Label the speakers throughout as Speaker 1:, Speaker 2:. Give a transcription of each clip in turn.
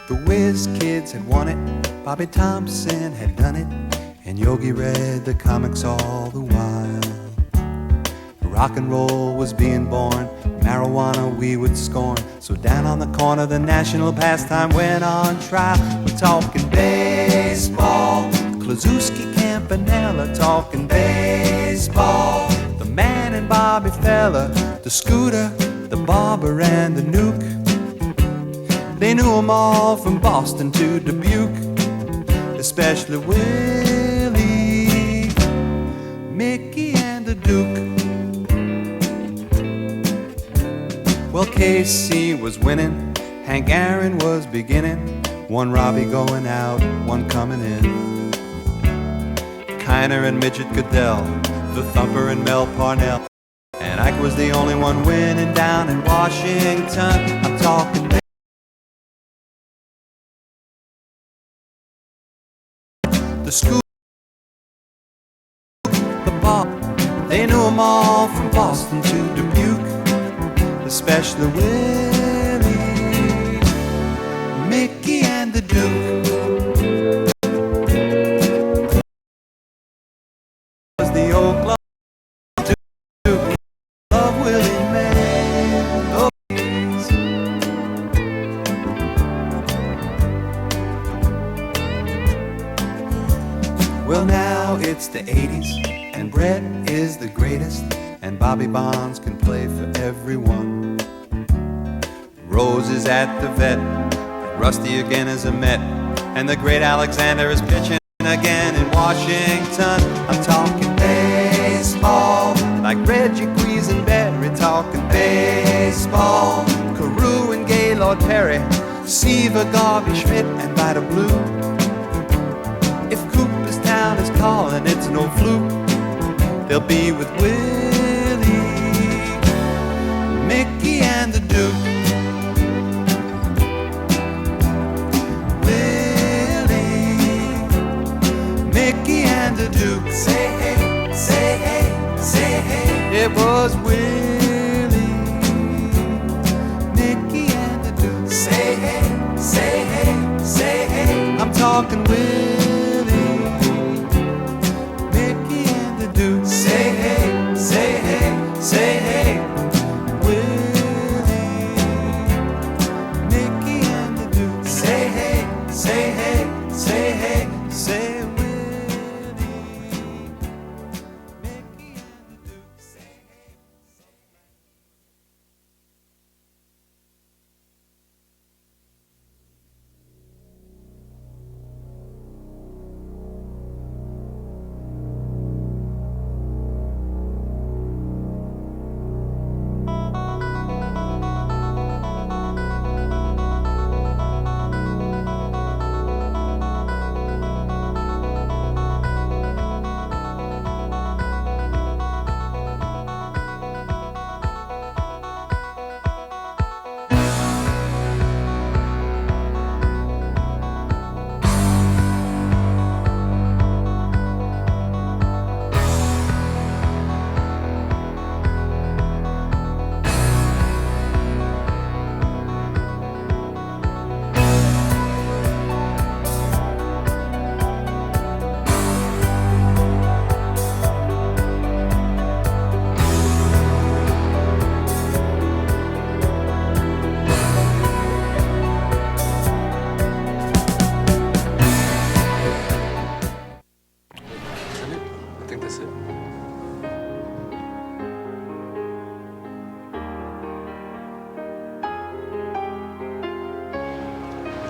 Speaker 1: The Whiz Kids had won it, Bobby Thompson had done it, and Yogi read the comics all the while. Rock and roll was being born, marijuana we would scorn. So down on the corner the national pastime went on trial. We're talking baseball, Klazuski, Campanella, talking baseball. The Man and Bobby Fella, the Scooter, the Barber and the Nuke. They knew them all from Boston to Dubuque, especially Willie, Mickey and the Duke. Well, KC was winning, Hank Aaron was beginning, one Robbie going out, one coming in. Kiner and Midget Goodell, the Thumper and Mel Parnell, and Ike was the only one winning down in Washington. I'm talking the school, the Bob, they knew them all from Boston to Dubuque, especially Willie, Mickey and the Duke. Was the Oklahoma Duke of Willie May. Oh, please. Well, now it's the 80s, and Brett is the greatest, and Bobby Bonds can play for everyone. Rose is at the vet, Rusty again is a Met, and the great Alexander is pitching again in Washington. I'm talking baseball, like Reggie Quisenberry, talking baseball. Carew and Gaylord Perry, Seaver, Garvey, Schmidt, and Vida Blue. If Cooperstown is calling, it's no fluke. They'll be with Willie, Mickey and the Duke. The Duke. Say hey, say hey, say hey. It was Willie, Mickey and the Duke. Say hey, say hey, say hey. I'm talking Willie, Mickey and the Duke. Say hey, say hey, say hey. Willie, Mickey and the Duke. Say hey, say hey, say hey, say Willie.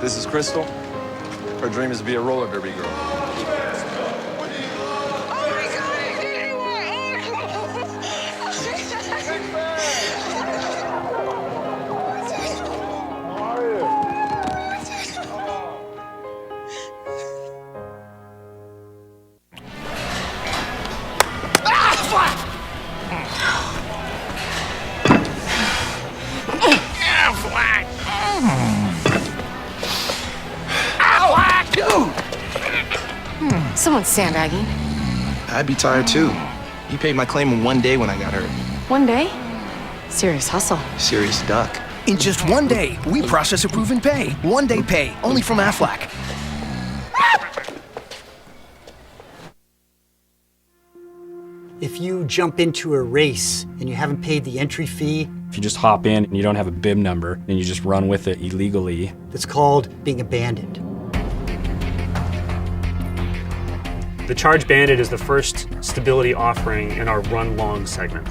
Speaker 2: This is Crystal. Her dream is to be a roller derby girl.
Speaker 3: Someone's sandbagging.
Speaker 4: I'd be tired too. You paid my claim in one day when I got hurt.
Speaker 3: One day? Serious hustle.
Speaker 4: Serious duck.
Speaker 5: In just 1 day, we process approve and pay. 1 day pay, only from Aflac.
Speaker 6: If you jump into a race and you haven't paid the entry fee,
Speaker 7: if you just hop in and you don't have a bib number and you just run with it illegally,
Speaker 6: it's called being abandoned.
Speaker 8: The Charge Bandit is the first stability offering in our Run Long segment.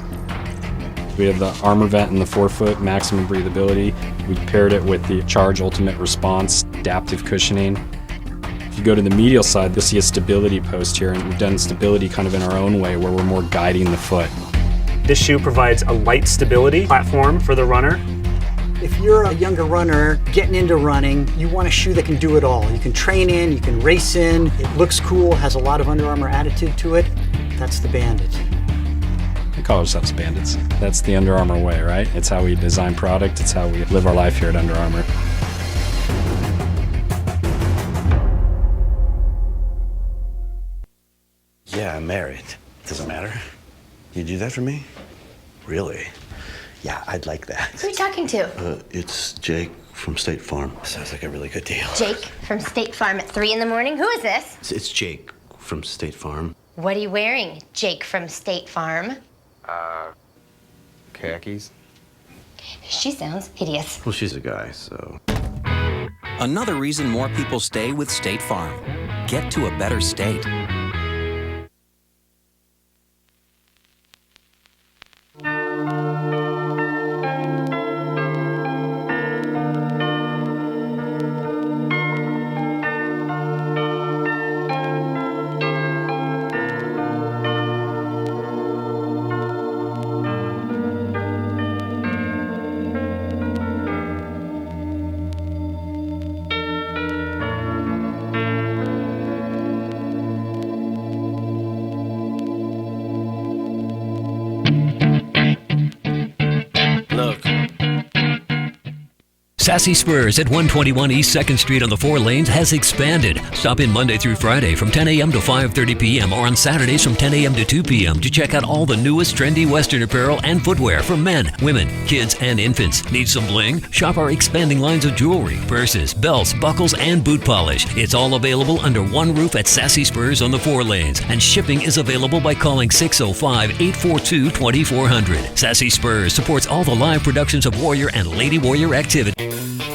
Speaker 7: we have the armor vent and the 4-foot maximum breathability. We paired it with the Charge Ultimate Response adaptive cushioning. If you go to the medial side, you'll see a stability post here, and we've done stability kind of in our own way where we're more guiding the foot.
Speaker 8: This shoe provides a light stability platform for the runner.
Speaker 6: If you're a younger runner getting into running, you want a shoe that can do it all. You can train in, you can race in, it looks cool, has a lot of Under Armour attitude to it. That's the Bandit.
Speaker 7: We call ourselves bandits. That's the Under Armour way, right? It's how we design product, it's how we live our life here at Under Armour.
Speaker 9: Yeah, I'm married. Doesn't matter. You do that for me? Really? Yeah, I'd like that.
Speaker 10: Who are you talking to?
Speaker 9: It's Jake from State Farm. Sounds like a really good deal.
Speaker 10: Jake from State Farm at 3 in the morning? Who is this?
Speaker 9: It's Jake from State Farm.
Speaker 10: What are you wearing, Jake from State Farm?
Speaker 2: Khakis.
Speaker 10: She sounds hideous.
Speaker 9: Well, she's a guy, so...
Speaker 11: Another reason more people stay with State Farm. Get to a better state.
Speaker 12: Sassy Spurs at 121 East 2nd Street on the 4 lanes has expanded. Stop in Monday through Friday from 10 a.m. to 5:30 p.m. or on Saturdays from 10 a.m. to 2 p.m. to check out all the newest trendy Western apparel and footwear for men, women, kids, and infants. Need some bling? Shop our expanding lines of jewelry, purses, belts, buckles, and boot polish. It's all available under one roof at Sassy Spurs on the 4 lanes, and shipping is available by calling 605-842-2400. Sassy Spurs supports all the live productions of Warrior and Lady Warrior activity.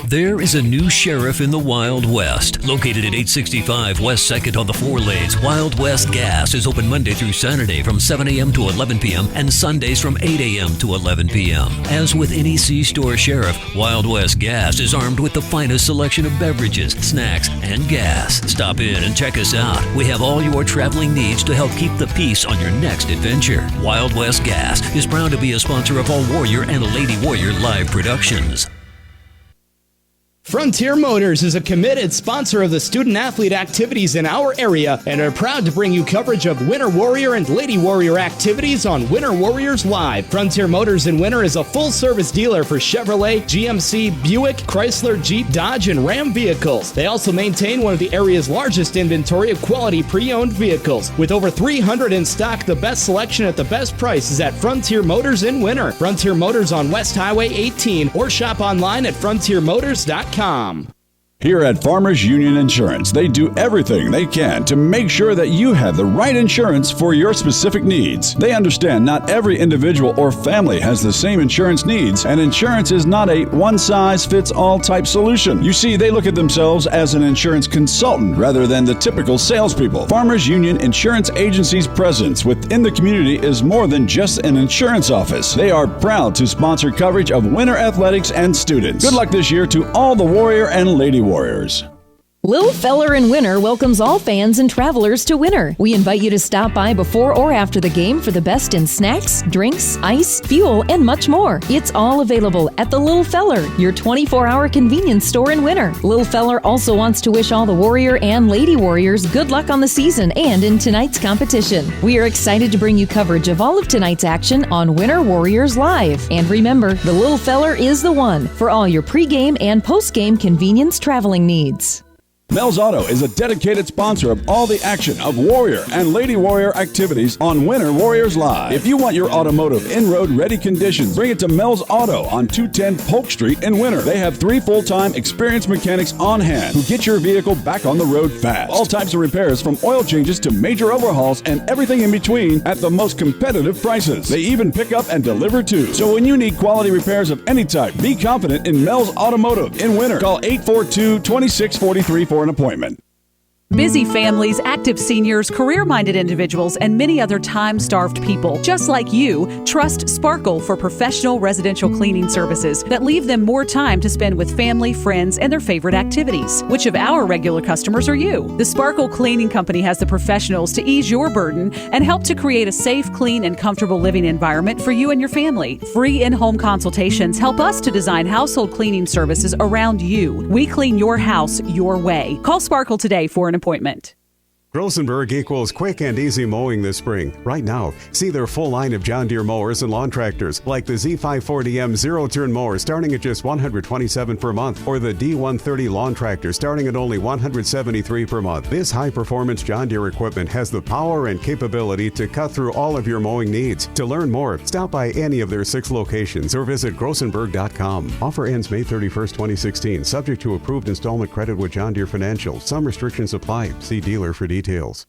Speaker 12: There is a new sheriff in the Wild West. Located at 865 West 2nd on the 4 lanes, Wild West Gas is open Monday through Saturday from 7 a.m. to 11 p.m. and Sundays from 8 a.m. to 11 p.m. As with any C-store sheriff, Wild West Gas is armed with the finest selection of beverages, snacks, and gas. Stop in and check us out. We have all your traveling needs to help keep the peace on your next adventure. Wild West Gas is proud to be a sponsor of all Warrior and Lady Warrior live productions.
Speaker 13: Frontier Motors is a committed sponsor of the student-athlete activities in our area and are proud to bring you coverage of Winter Warrior and Lady Warrior activities on Winter Warriors Live. Frontier Motors in Winter is a full-service dealer for Chevrolet, GMC, Buick, Chrysler, Jeep, Dodge, and Ram vehicles. They also maintain one of the area's largest inventory of quality pre-owned vehicles. With over 300 in stock, the best selection at the best price is at Frontier Motors in Winter. Frontier Motors on West Highway 18 or shop online at frontiermotors.com.
Speaker 14: Here at Farmers Union Insurance, they do everything they can to make sure that you have the right insurance for your specific needs. They understand not every individual or family has the same insurance needs, and insurance is not a one-size-fits-all type solution. You see, they look at themselves as an insurance consultant rather than the typical salespeople. Farmers Union Insurance Agency's presence within the community is more than just an insurance office. They are proud to sponsor coverage of winter athletics and students. Good luck this year to all the Warrior and Lady Warriors.
Speaker 15: Lil Feller in Winter welcomes all fans and travelers to Winter. We invite you to stop by before or after the game for the best in snacks, drinks, ice, fuel, and much more. It's all available at the Lil Feller, your 24-hour convenience store in Winter. Lil Feller also wants to wish all the Warrior and Lady Warriors good luck on the season and in tonight's competition. We are excited to bring you coverage of all of tonight's action on Winter Warriors Live. And remember, the Lil Feller is the one for all your pregame and postgame convenience traveling needs.
Speaker 14: Mel's Auto is a dedicated sponsor of all the action of Warrior and Lady Warrior activities on Winter Warriors Live. If you want your automotive in-road ready conditions, bring it to Mel's Auto on 210 Polk Street in Winter. They have 3 full-time experienced mechanics on hand who get your vehicle back on the road fast. All types of repairs from oil changes to major overhauls and everything in between at the most competitive prices. They even pick up and deliver too. So when you need quality repairs of any type, be confident in Mel's Automotive in Winter. Call 842-2643 for an appointment.
Speaker 16: Busy families, active seniors, career-minded individuals, and many other time-starved people, just like you, trust Sparkle for professional residential cleaning services that leave them more time to spend with family, friends, and their favorite activities. Which of our regular customers are you? The Sparkle Cleaning Company has the professionals to ease your burden and help to create a safe, clean, and comfortable living environment for you and your family. Free in-home consultations help us to design household cleaning services around you. We clean your house your way. Call Sparkle today for an appointment.
Speaker 17: Grosenberg equals quick and easy mowing this spring. Right now, see their full line of John Deere mowers and lawn tractors, like the Z540M zero-turn mower starting at just $127 per month, or the D130 lawn tractor starting at only $173 per month. This high-performance John Deere equipment has the power and capability to cut through all of your mowing needs. To learn more, stop by any of their 6 locations or visit grosenberg.com. Offer ends May 31st, 2016, subject to approved installment credit with John Deere Financial. Some restrictions apply. See dealer for details.
Speaker 18: Mixtapes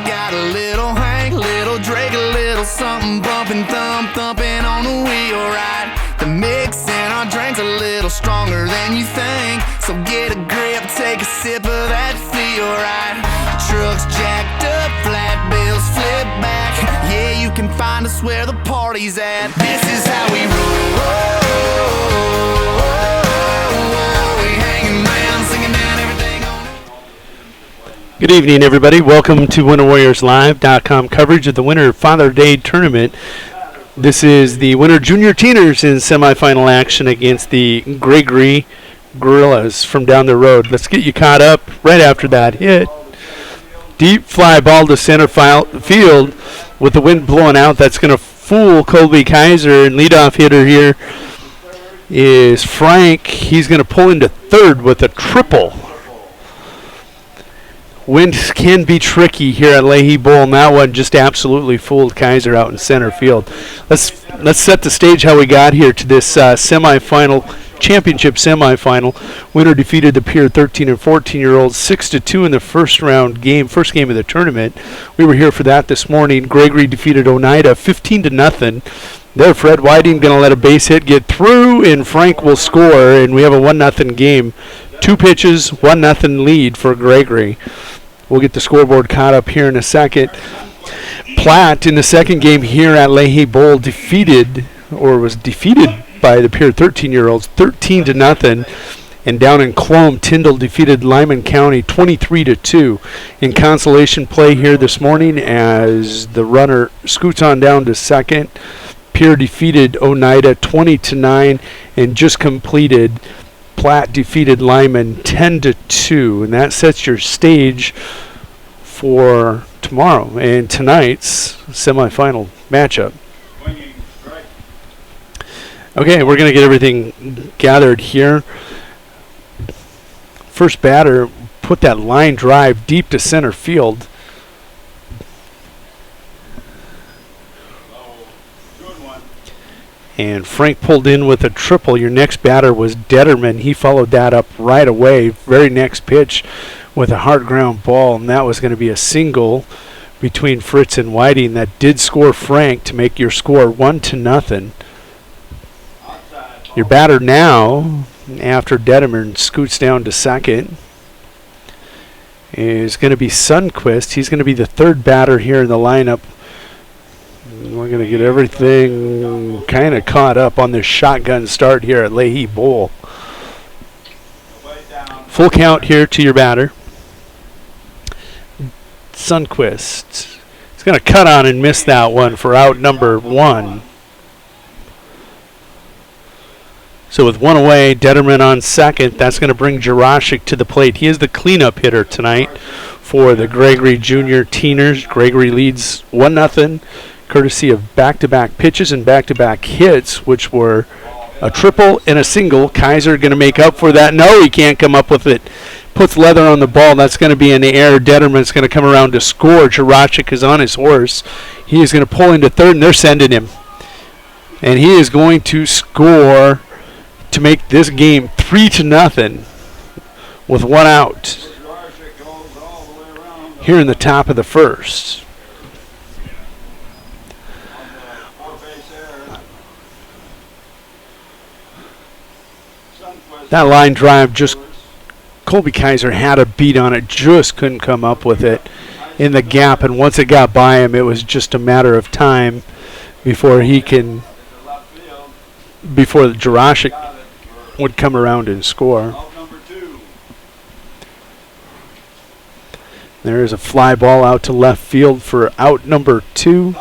Speaker 18: got a little Hank, little Drake, a little something bumping, thumping on the wheel, right? The mix in our drinks a little stronger than you think, so get a grip, take a sip of that feel right. Trucks jacked up, flat bills flip back. Yeah, you can find us where the party's at. This is how we roll. We hanging around, singing down everything on it.
Speaker 19: Good evening, everybody. Welcome to WinterWarriorsLive.com coverage of the Winter Father Day Tournament. This is the Winter Junior Teeners in semifinal action against the Gregory Gorillas from down the road. Let's get you caught up right after that hit. Deep fly ball to center field with the wind blowing out. That's going to fool Colby Kaiser, and leadoff hitter here is Frank. He's going to pull into third with a triple. Winds can be tricky here at Leahy Bowl, and that one just absolutely fooled Kaiser out in center field. Let's set the stage how we got here to this championship semifinal. Winner defeated the peer 13 and 14-year-olds 6-2 in the first game of the tournament. We were here for that this morning. Gregory defeated Oneida 15-0. There, Fred Whiting going to let a base hit get through, and Frank will score, and we have a 1-0 game. 2 pitches, 1-0 lead for Gregory. We'll get the scoreboard caught up here in a second. Platt in the second game here at Leahy Bowl was defeated by the peer 13-year-olds 13-0. And down in Colome, Tyndall defeated Lyman County 23-2. In consolation play here this morning as the runner scoots on down to second. Pierre defeated Oneida 20-9 and just completed. Platt defeated Lyman 10-2, and that sets your stage for tomorrow and tonight's semifinal matchup. Okay, we're going to get everything gathered here. First batter put that line drive deep to center field. And Frank pulled in with a triple. Your next batter was Detterman. He followed that up right away. Very next pitch with a hard ground ball, and that was going to be a single between Fritz and Whiting that did score Frank to make your score 1-0. Your batter now, after Detterman scoots down to second, is going to be Sundquist. He's going to be the third batter here in the lineup. We're going to get everything kind of caught up on this shotgun start here at Leahy Bowl. Full count here to your batter. Sundquist. He's going to cut on and miss that one for out number 1. So with one away, Detterman on second. That's going to bring Jurasik to the plate. He is the cleanup hitter tonight for the Gregory Junior Teeners. Gregory leads 1-0, courtesy of back-to-back pitches and back-to-back hits, which were a triple and a single. Kaiser going to make up for that. No, he can't come up with it. Puts leather on the ball. That's going to be in the air. Detterman's going to come around to score. Jurasik is on his horse. He is going to pull into third, and they're sending him. And he is going to score to make this game 3-0 with one out here in the top of the first. That line drive, just Colby Kaiser had a beat on it, just couldn't come up with it in the gap, and once it got by him, it was just a matter of time before the Jurasik would come around and score. There is a fly ball out to left field for out number 2.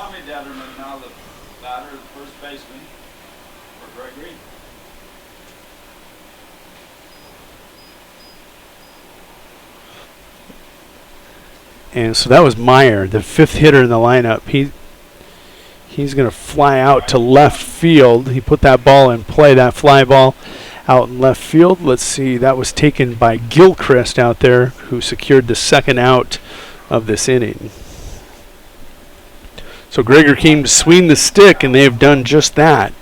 Speaker 19: And so that was Meyer, the 5th hitter in the lineup. He's going to fly out to left field. He put that ball in play, that fly ball out in left field. Let's see, that was taken by Gilchrist out there, who secured the second out of this inning. So Gregory came to swing the stick, and they have done just that.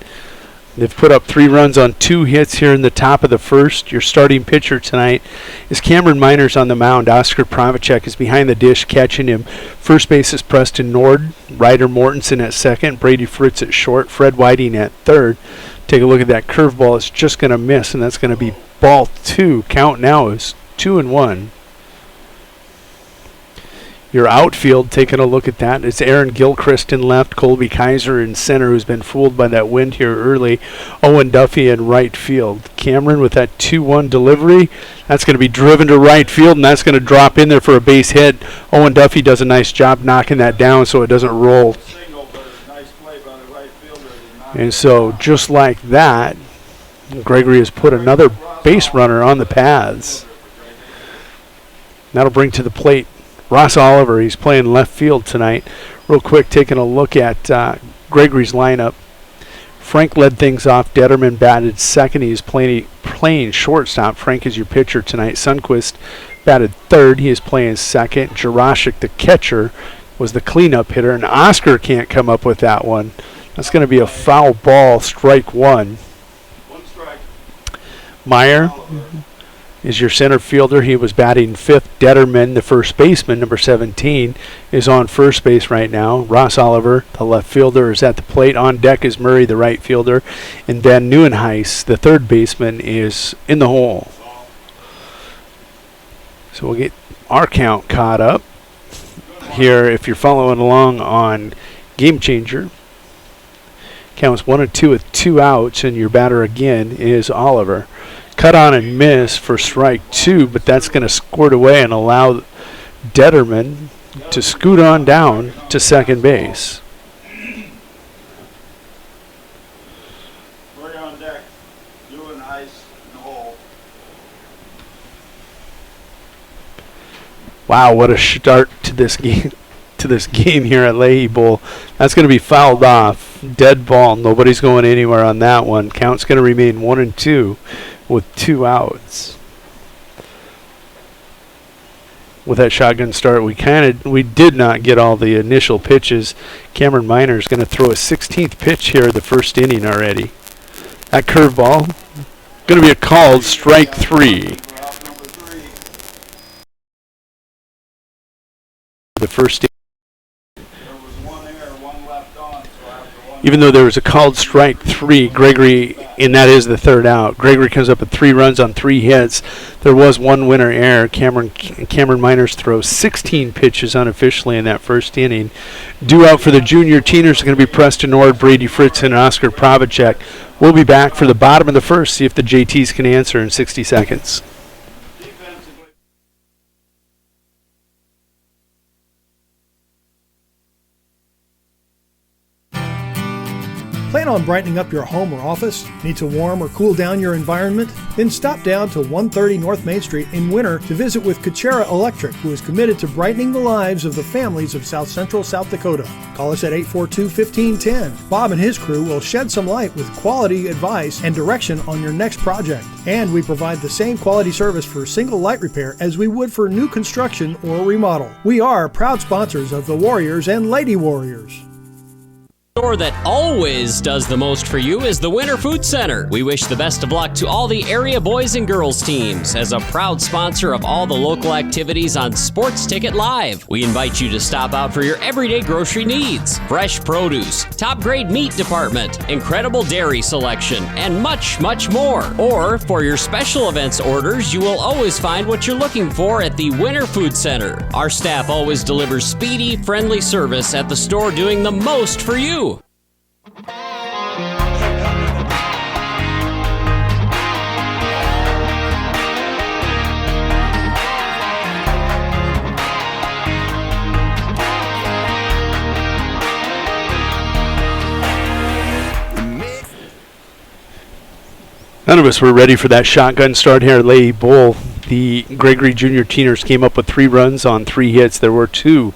Speaker 19: They've put up 3 runs on 2 hits here in the top of the first. Your starting pitcher tonight is Cameron Miners on the mound. Oscar Pravacek is behind the dish catching him. First base is Preston Nord. Ryder Mortensen at second. Brady Fritz at short. Fred Whiting at third. Take a look at that curveball. It's just going to miss, and that's going to be ball 2. Count now is 2-1. Your outfield, taking a look at that, it's Aaron Gilchrist in left, Colby Kaiser in center, who's been fooled by that wind here early, Owen Duffy in right field. Cameron with that 2-1 delivery, that's going to be driven to right field, and that's going to drop in there for a base hit. Owen Duffy does a nice job knocking that down so it doesn't roll. And so just like that, Gregory has put another base runner on the paths. That'll bring to the plate Ross Oliver. He's playing left field tonight. Real quick, taking a look at Gregory's lineup. Frank led things off. Detterman batted second. He is playing shortstop. Frank is your pitcher tonight. Sundquist batted third. He is playing second. Jurasik, the catcher, was the cleanup hitter. And Oscar can't come up with that one. That's going to be a foul ball, strike 1. Meyer is your center fielder. He was batting 5th. Detterman, the first baseman, number 17, is on first base right now. Ross Oliver, the left fielder, is at the plate. On deck is Murray, the right fielder. And Van Nieuwenhuis, the third baseman, is in the hole. So we'll get our count caught up here if you're following along on Game Changer. Counts 1-2 with 2 outs, and your batter again is Oliver. Cut on and miss for strike 2, but that's going to squirt away and allow Detterman to scoot on down to second base.
Speaker 14: On deck, doing ice in the hole.
Speaker 19: Wow, what a start to this game! Here at Leahy Bowl. That's going to be fouled off. Dead ball. Nobody's going anywhere on that one. Count's going to remain 1-2 with 2 outs. With that shotgun start, we did not get all the initial pitches. Cameron Miner is going to throw a 16th pitch here in the first inning already. That curveball going to be a called strike 3. The first inning. Even though there was a called strike 3, Gregory, and that is the third out. Gregory comes up with 3 runs on 3 hits. There was 1 winner error. Cameron Miners throws 16 pitches unofficially in that first inning. Due out for the junior teeners is going to be Preston Nord, Brady Fritz, and Oscar Pravacek. We'll be back for the bottom of the first, see if the JTs can answer in 60 seconds.
Speaker 20: Plan on brightening up your home or office? Need to warm or cool down your environment? Then stop down to 130 North Main Street in Winter to visit with Kachera Electric, who is committed to brightening the lives of the families of South Central South Dakota. Call us at 842-1510. Bob and his crew will shed some light with quality advice and direction on your next project. And we provide the same quality service for single light repair as we would for new construction or remodel. We are proud sponsors of the Warriors and Lady Warriors.
Speaker 21: The store that always does the most for you is the Winter Food Center. We wish the best of luck to all the area boys and girls teams. As a proud sponsor of all the local activities on Sports Ticket Live, we invite you to stop out for your everyday grocery needs. Fresh produce, top grade meat department, incredible dairy selection, and much, much more. Or for your special events orders, you will always find what you're looking for at the Winter Food Center. Our staff always delivers speedy, friendly service at the store, doing the most for you.
Speaker 19: None of us were ready for that shotgun start here at Lady Bowl. The Gregory Junior Teeners came up with 3 runs on 3 hits. There were 2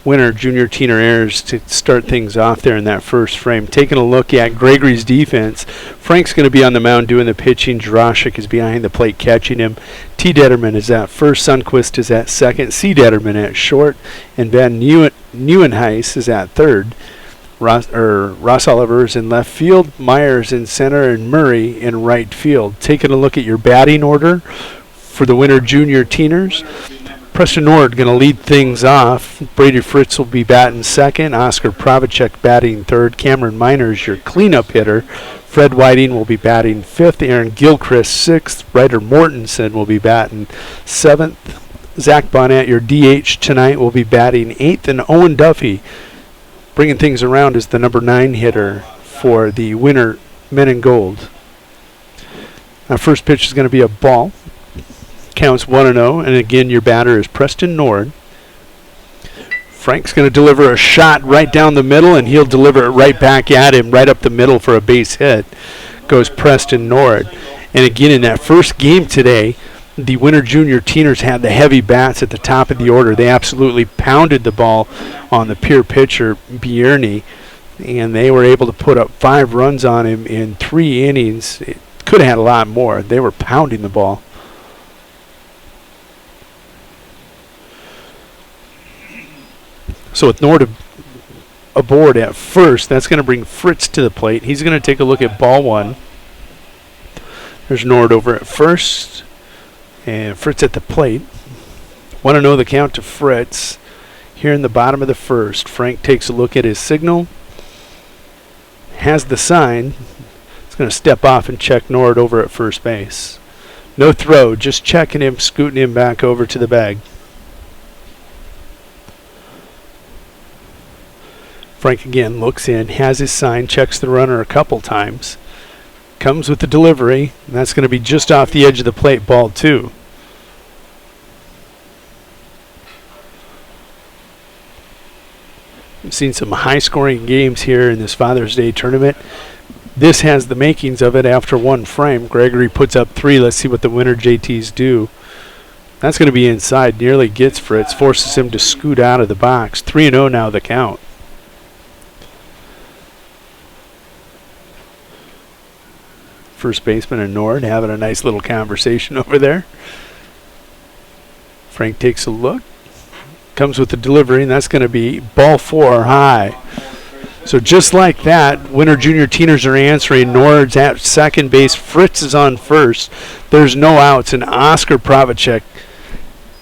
Speaker 19: Winter Junior Teener errors to start things off there in that first frame. Taking a look at Gregory's defense, Frank's going to be on the mound doing the pitching. Jarosik is behind the plate catching him. T. Detterman is at first. Sundquist is at second. C. Detterman at short. And Van Nieuwenhuis is at third. Ross Oliver is in left field. Myers in center. And Murray in right field. Taking a look at your batting order for the Winter Junior Teeners. Preston Nord going to lead things off. Brady Fritz will be batting second. Oscar Pravacek batting third. Cameron Miner is your cleanup hitter. Fred Whiting will be batting fifth. Aaron Gilchrist sixth. Ryder Mortensen will be batting seventh. Zach Bonnet, your DH tonight, will be batting eighth. And Owen Duffy, bringing things around, is the number 9 hitter for the Winter Men in Gold. Our first pitch is going to be a ball. Counts 1-0, and again your batter is Preston Nord. Frank's going to deliver a shot right down the middle, and he'll deliver it right back at him, right up the middle for a base hit. Goes Preston Nord. And again, in that first game today, the Winter Junior Teeners had the heavy bats at the top of the order. They absolutely pounded the ball on the pure pitcher, Bierny, and they were able to put up 5 runs on him in 3 innings. It could have had a lot more. They were pounding the ball. So with Nord aboard at first, that's going to bring Fritz to the plate. He's going to take a look at ball 1. There's Nord over at first, and Fritz at the plate. 1-0 the count to Fritz. Here in the bottom of the first, Frank takes a look at his signal, has the sign. He's going to step off and check Nord over at first base. No throw, just checking him, scooting him back over to the bag. Frank again looks in, has his sign, checks the runner a couple times, comes with the delivery, and that's going to be just off the edge of the plate, ball 2. We've seen some high-scoring games here in this Father's Day tournament. This has the makings of it after 1 frame. Gregory puts up 3. Let's see what the Winter JTs do. That's going to be inside, nearly gets Fritz, forces him to scoot out of the box. 3-0 now the count. First baseman and Nord having a nice little conversation over there. Frank takes a look, comes with the delivery, and that's going to be ball 4 high. So just like that, Winter Junior Teeners are answering. Nord's at second base. Fritz is on first. There's no outs, and Oscar Pravacek,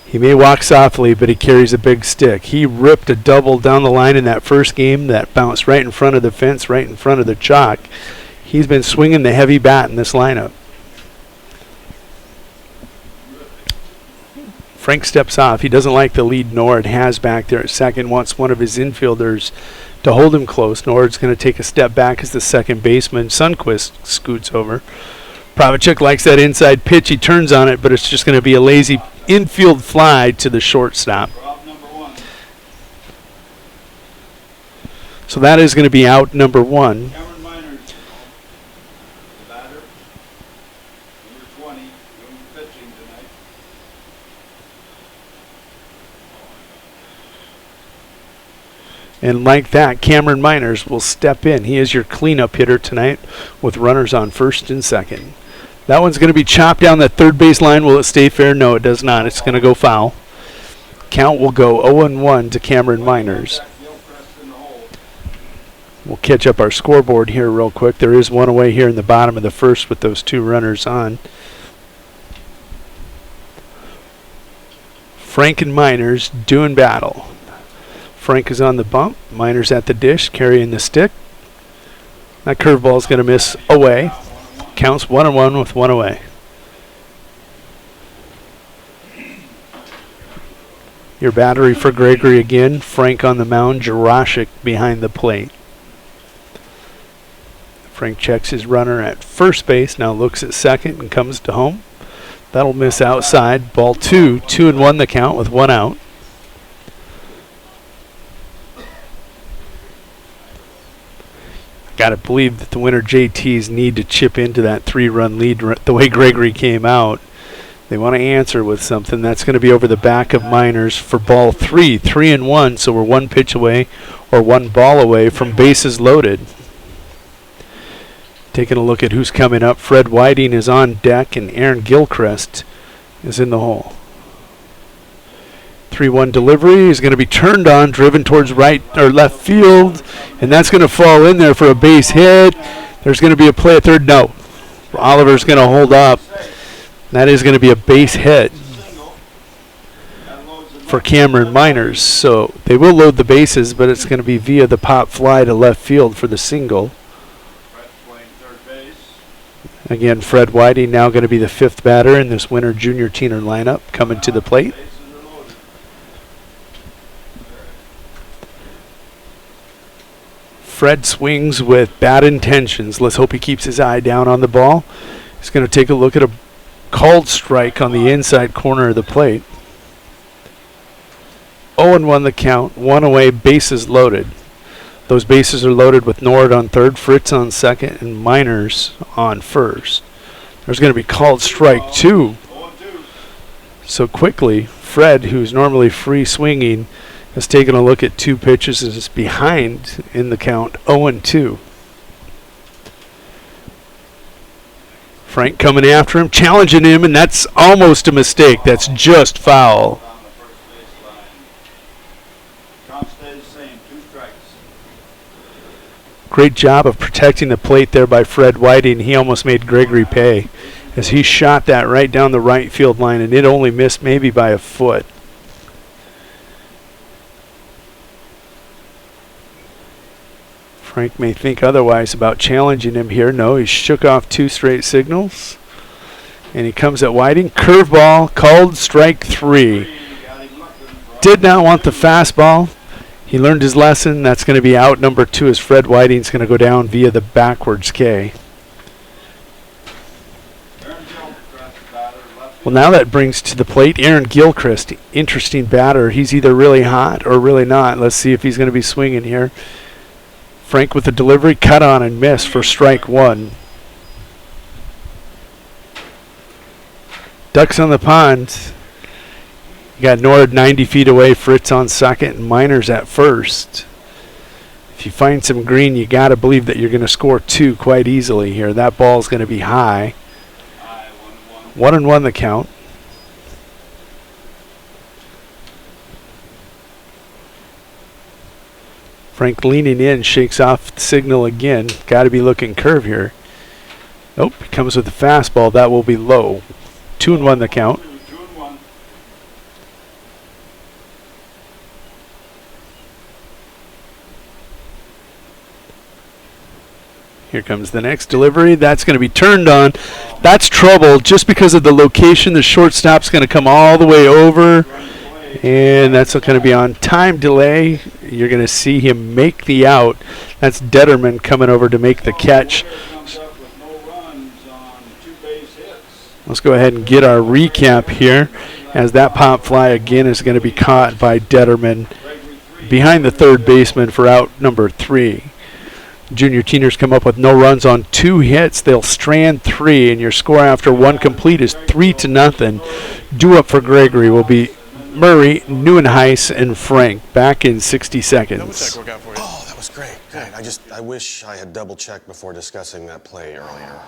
Speaker 19: he may walk softly, but he carries a big stick. He ripped a double down the line in that first game that bounced right in front of the fence, right in front of the chalk. He's been swinging the heavy bat in this lineup. Frank steps off. He doesn't like the lead Nord has back there at second. Wants one of his infielders to hold him close. Nord's going to take a step back as the second baseman. Sundquist scoots over. Pravacek likes that inside pitch. He turns on it, but it's just going to be a lazy infield fly to the shortstop. So that is going to be out number 1. And like that, Cameron Miners will step in. He is your cleanup hitter tonight with runners on first and second. That one's going to be chopped down that third base line. Will it stay fair? No, it does not. It's going to go foul. Count will go 0-1 to Cameron Miners. We'll catch up our scoreboard here real quick. There is one away here in the bottom of the first with those two runners on. Frank and Miners doing battle. Frank is on the bump. Miners at the dish, carrying the stick. That curveball is going to miss away. Counts 1-1 with one away. Your battery for Gregory again. Frank on the mound. Jarashik behind the plate. Frank checks his runner at first base. Now looks at second and comes to home. That'll miss outside. Ball 2. 2-1 the count with one out. Got to believe that the winner JTs need to chip into that 3-run lead the way Gregory came out. They want to answer with something. That's going to be over the back of Miners for ball 3. 3-1, so we're one pitch away or one ball away from bases loaded. Taking a look at who's coming up. Fred Whiting is on deck and Aaron Gilchrist is in the hole. 3-1 delivery is going to be turned on, driven towards right or left field, and that's going to fall in there for a base hit. There's going to be a play at third. No. Oliver's going to hold up. That is going to be a base hit for Cameron Miners. So they will load the bases, but it's going to be via the pop fly to left field for the single. Again, Fred Whiting now going to be the fifth batter in this winter junior teener lineup coming to the plate. Fred swings with bad intentions. Let's hope he keeps his eye down on the ball. He's going to take a look at a called strike on the inside corner of the plate. 0-1 the count, one away, bases loaded. Those bases are loaded with Nord on third, Fritz on second, and Miners on first. There's going to be called strike 2. So quickly, Fred, who's normally free swinging, has taken a look at two pitches and is behind in the count, 0-2. Frank coming after him, challenging him, and that's almost a mistake. That's just foul. Great job of protecting the plate there by Fred Whiting. He almost made Gregory pay as he shot that right down the right field line, and it only missed maybe by a foot. Frank may think otherwise about challenging him here. No, he shook off two straight signals. And he comes at Whiting. Curveball, called strike 3. Did not want the fastball. He learned his lesson. That's going to be out number 2 as Fred Whiting's going to go down via the backwards K. Well, now that brings to the plate Aaron Gilchrist. Interesting batter. He's either really hot or really not. Let's see if he's going to be swinging here. Frank with the delivery, cut on and miss for strike 1. Ducks on the pond. You got Nord 90 feet away, Fritz on second, and Miners at first. If you find some green, you got to believe that you're going to score 2 quite easily here. That ball's going to be high. 1-1 the count. Frank leaning in, shakes off the signal again. Got to be looking curve here. Nope, he comes with the fastball. That will be low. 2-1 the count. Here comes the next delivery. That's going to be turned on. That's trouble just because of the location. The shortstop's going to come all the way over. And that's going to be on time delay. You're going to see him make the out. That's Detterman coming over to make the catch. Let's go ahead and get our recap here as that pop fly again is going to be caught by Detterman behind the third baseman for out number 3. Junior teeners come up with no runs on 2 hits. They'll strand 3, and your score after 1 complete is 3-0. Due up for Gregory will be Murray, Neuenhuis, and Frank. Back in 60 seconds.
Speaker 9: Oh, that was great. I wish I had double-checked before discussing that play earlier.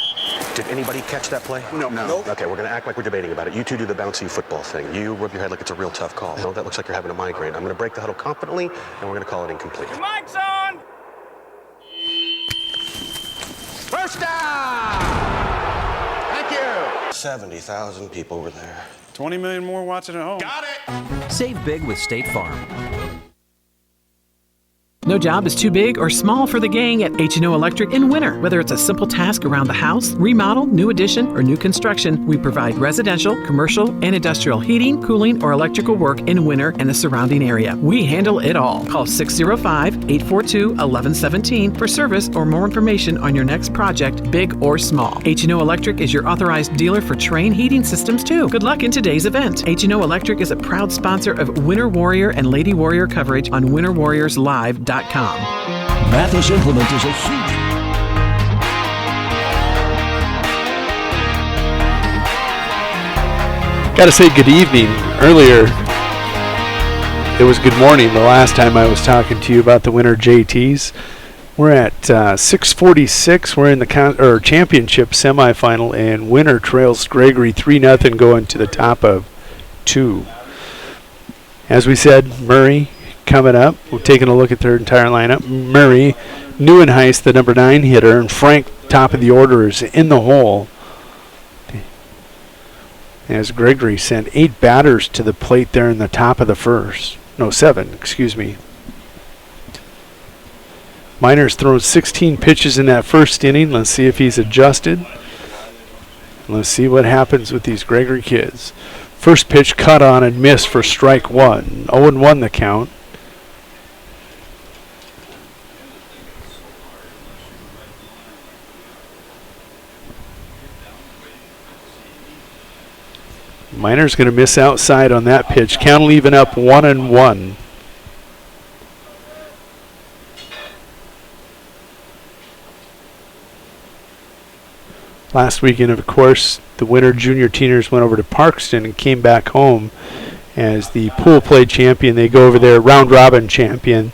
Speaker 9: Did anybody catch that play? No. Okay, we're going to act like we're debating about it. You two do the bouncy football thing. You rub your head like it's a real tough call. No, that looks like you're having a migraine. I'm going to break the huddle confidently, and we're going to call it incomplete.
Speaker 18: Mike's on! First down! Thank you!
Speaker 9: 70,000 people were there.
Speaker 1: 20 million more watching at home.
Speaker 18: Got it!
Speaker 11: Save big with State Farm.
Speaker 22: No job is too big or small for the gang at H&O Electric in winter. Whether it's a simple task around the house, remodel, new addition, or new construction, we provide residential, commercial, and industrial heating, cooling, or electrical work in winter and the surrounding area. We handle it all. Call 605-842-1117 for service or more information on your next project, big or small. H&O Electric is your authorized dealer for Trane heating systems too. Good luck in today's event. H&O Electric is a proud sponsor of Winter Warrior and Lady Warrior coverage on winterwarriorslive.com.
Speaker 12: Mathis Implement is a huge...
Speaker 19: Gotta say good evening. Earlier, it was good morning the last time I was talking to you about the winter JTs. We're at 6:46. We're in the championship semifinal, and winner trails Gregory 3-0 going to the top of 2. As we said, Murray coming up. We're taking a look at their entire lineup. Murray, Neuenhuis, the number 9 hitter, and Frank, top of the order, is in the hole. As Gregory sent 8 batters to the plate there in the top of the first. No, 7, excuse me. Miner's thrown 16 pitches in that first inning. Let's see if he's adjusted. Let's see what happens with these Gregory kids. First pitch cut on and missed for strike 1. 0-1 the count. Miner's going to miss outside on that pitch. Count will even up 1-1. Last weekend, of course, the winter junior teeners went over to Parkston and came back home as the pool play champion. They go over there, round robin champion.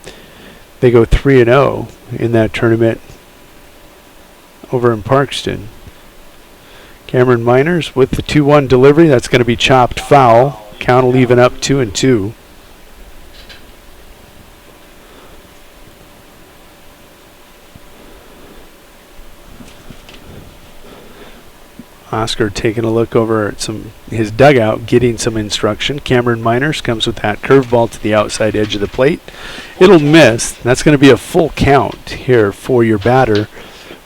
Speaker 19: They go 3-0 in that tournament over in Parkston. Cameron Miners with the 2-1 delivery. That's going to be chopped foul. Count will even up 2-2. Oscar taking a look over at his dugout, getting some instruction. Cameron Miners comes with that curveball to the outside edge of the plate. It'll miss. That's going to be a full count here for your batter,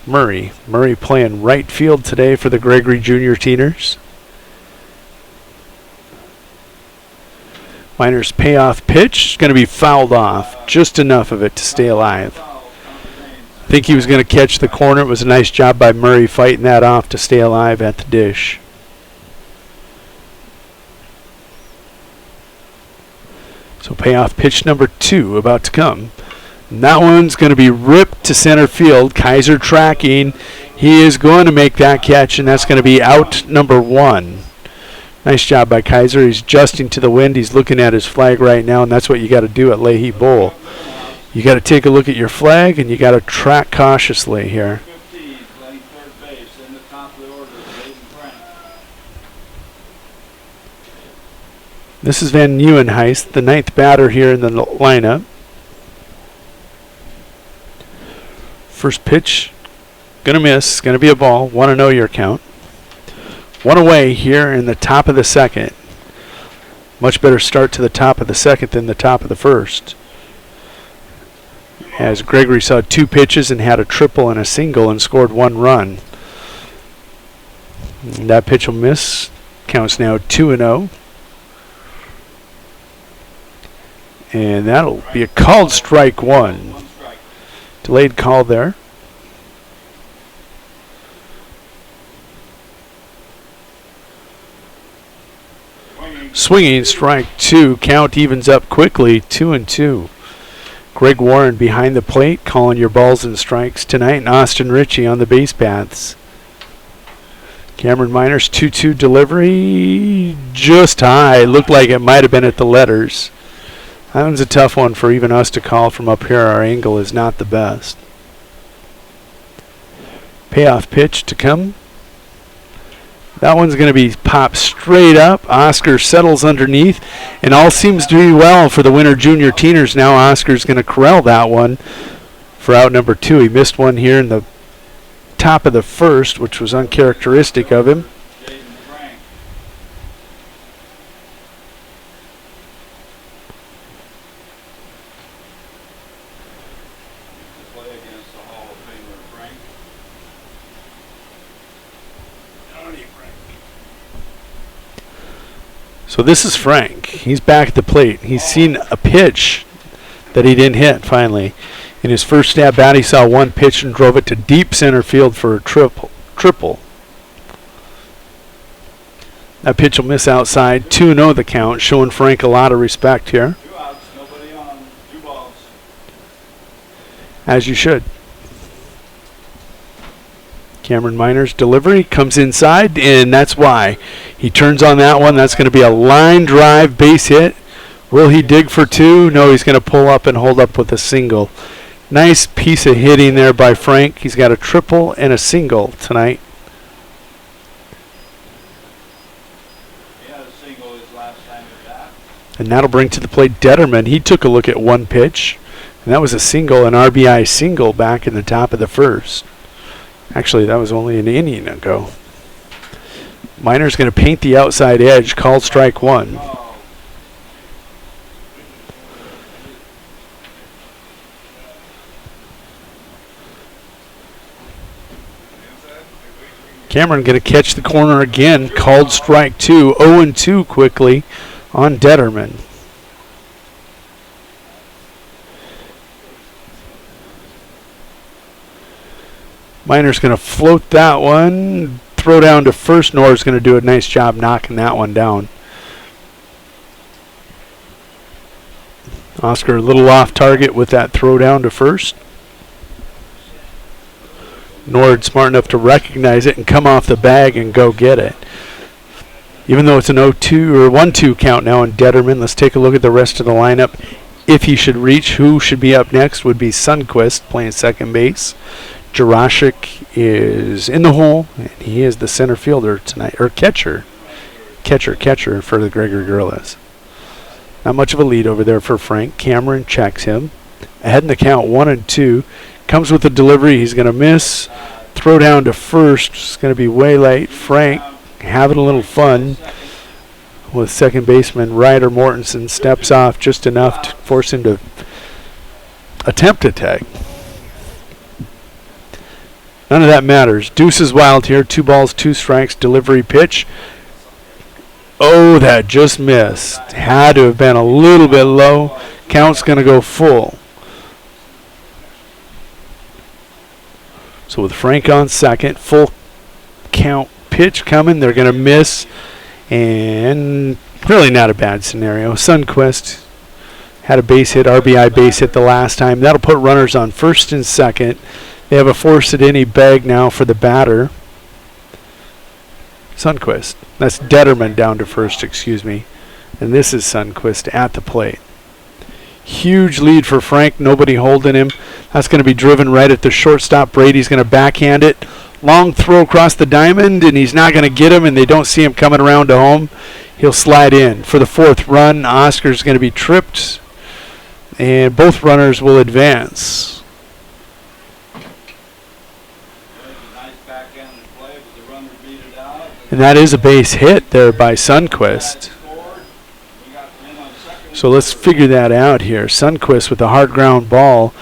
Speaker 19: Murray. Murray playing right field today for the Gregory Junior Teeners. Miners' payoff pitch is going to be fouled off. Just enough of it to stay alive. I think he was going to catch the corner. It was a nice job by Murray fighting that off to stay alive at the dish. So payoff pitch number 2 about to come. And that one's going to be ripped to center field. Kaiser tracking. He is going to make that catch, and that's going to be out number 1. Nice job by Kaiser. He's adjusting to the wind. He's looking at his flag right now, and that's what you got to do at Leahy Bowl. You got to take a look at your flag, and you got to track cautiously here. This is Van Neuenhuis, the 9th batter here in the lineup. First pitch, going to miss, going to be a ball. 1-0 your count. 1 away here in the top of the second. Much better start to the top of the second than the top of the first. As Gregory saw 2 pitches and had a triple and a single and scored 1 run. And that pitch will miss. Counts now 2-0. And that'll be a called strike 1. Delayed call there. Swinging strike 2. Count evens up quickly. 2-2. Greg Warren behind the plate calling your balls and strikes tonight. And Austin Ritchie on the base paths. Cameron Miners 2-2 delivery, just high. Looked like it might have been at the letters. That one's a tough one for even us to call from up here. Our angle is not the best. Payoff pitch to come. That one's going to be popped straight up. Oscar settles underneath, and all seems to be well for the Winter Junior Teeners. Now Oscar's going to corral that one for out number 2. He missed one here in the top of the first, which was uncharacteristic of him. So this is Frank. He's back at the plate. He's seen a pitch that he didn't hit finally. In his first at bat, he saw one pitch and drove it to deep center field for a triple. That pitch will miss outside. 2-0 the count, showing Frank a lot of respect here.
Speaker 3: 2 outs, nobody on, 2 balls.
Speaker 19: As you should. Cameron Miners' delivery comes inside, and that's why. He turns on that one. That's going to be a line drive base hit. Will he dig for 2? No, he's going to pull up and hold up with a single. Nice piece of hitting there by Frank. He's got a triple and a single tonight.
Speaker 3: He had a single his last time at bat.
Speaker 19: And that'll bring to the plate Detterman. He took a look at one pitch, and that was a single, an RBI single back in the top of the first. Actually, that was only an inning ago. Miner's going to paint the outside edge, called strike 1. Cameron going to catch the corner again, called strike 2. 0-2 quickly on Detterman. Miner's going to float that one, throw down to first. Nor's going to do a nice job knocking that one down. Oscar a little off target with that throw down to first. Nord smart enough to recognize it and come off the bag and go get it. Even though it's an 0-2 or 1-2 count now on Detterman, let's take a look at the rest of the lineup. If he should reach, who should be up next would be Sundquist playing second base. Jurashik is in the hole, and he is the center fielder tonight, or catcher for the Gregory Gorillas. Not much of a lead over there for Frank. Cameron checks him. Ahead in the count, 1-2. Comes with the delivery. He's going to miss. Throw down to first. It's going to be way late. Frank having a little fun with second baseman Ryder Mortensen. Steps off just enough to force him to attempt a tag. None of that matters. Deuce is wild here. 2 balls, 2 strikes. Delivery pitch. Oh, that just missed. Had to have been a little bit low. Count's going to go full. So with Frank on second, full count pitch coming. They're going to miss. And really not a bad scenario. Sundquist had a base hit, RBI base hit the last time. That'll put runners on first and second. They have a force at any bag now for the batter. Sundquist. That's Detterman down to first, excuse me. And this is Sundquist at the plate. Huge lead for Frank. Nobody holding him. That's going to be driven right at the shortstop. Brady's going to backhand it. Long throw across the diamond, and he's not going to get him, and they don't see him coming around to home. He'll slide in. For the 4th run, Oscar's going to be tripped, and both runners will advance. And that is a base hit there by Sundquist. So let's figure that out here. Sundquist with the hard ground ball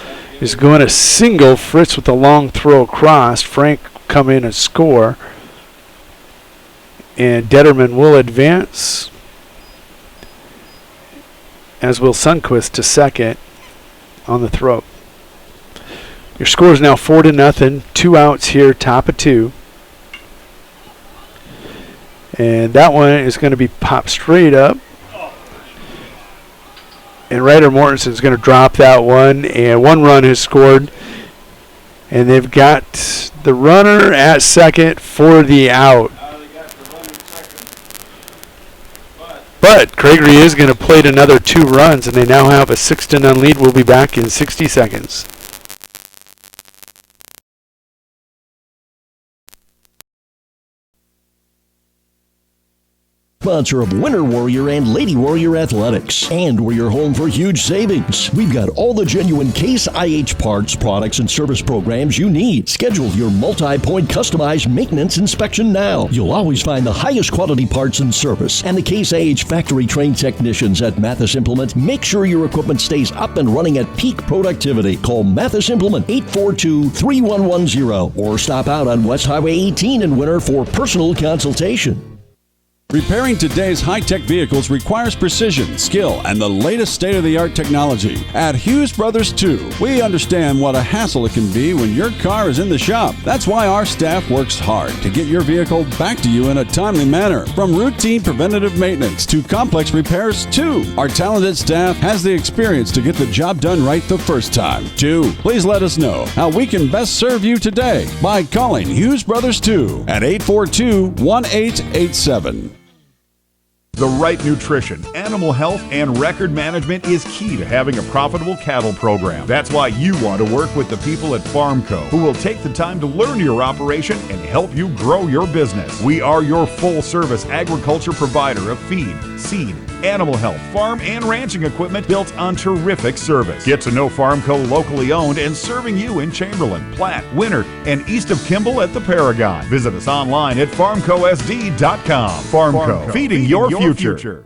Speaker 19: is going to single. Fritz with the long throw across. Frank come in and score. And Detterman will advance, as will Sundquist to second on the throw. Your score is now 4-0. 2 outs here, top of 2. And that one is going to be popped straight up. And Ryder Mortensen's going to drop that one. And 1 run has scored. And they've got the runner at second for the out. But Gregory is going to plate another 2 runs, and they now have a 6-0 lead. We'll be back in 60 seconds.
Speaker 4: Sponsor of Winter Warrior and Lady Warrior Athletics. And we're your home for huge savings. We've got all the genuine Case IH parts, products, and service programs you need. Schedule your multi-point customized maintenance inspection now. You'll always find the highest quality parts and service. And the Case IH factory-trained technicians at Mathis Implement make sure your equipment stays up and running at peak productivity. Call Mathis Implement 842-3110 or stop out on West Highway 18 in Winter for personal consultation.
Speaker 14: Repairing today's high-tech vehicles requires precision, skill, and the latest state-of-the-art technology. At Hughes Brothers 2, we understand what a hassle it can be when your car is in the shop. That's why our staff works hard to get your vehicle back to you in a timely manner. From routine preventative maintenance to complex repairs, too. Our talented staff has the experience to get the job done right the first time. 2. Please let us know how we can best serve you today by calling Hughes Brothers 2 at 842-1887.
Speaker 5: The right nutrition, animal health, and record management is key to having a profitable cattle program. That's why you want to work with the people at Farmco, who will take the time to learn your operation and help you grow your business. We are your full-service agriculture provider of feed, seed, animal health, farm, and ranching equipment built on terrific service. Get to know Farmco locally owned and serving you in Chamberlain, Platte, Winter, and east of Kimball at the Paragon. Visit us online at farmcosd.com. Farmco, feeding your future.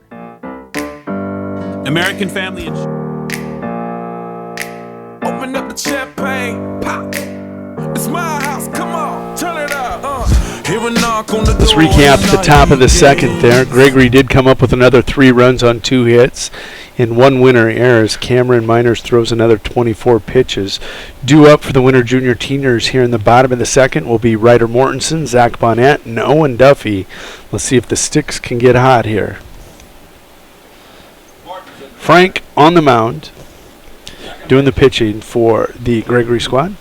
Speaker 23: American Family Insurance. Open up the champagne, pop. It's my house, come on, turn it up. Hear a knock on the door.
Speaker 19: Let's recap the top of the second there. Gregory did come up with another 3 runs on 2 hits and 1 winner errors. Cameron Miners throws another 24 pitches. Due up for the Winter Junior Teeners here in the bottom of the second will be Ryder Mortensen, Zach Bonnet, and Owen Duffy. Let's see if the sticks can get hot here. Frank on the mound, doing the pitching for the Gregory squad.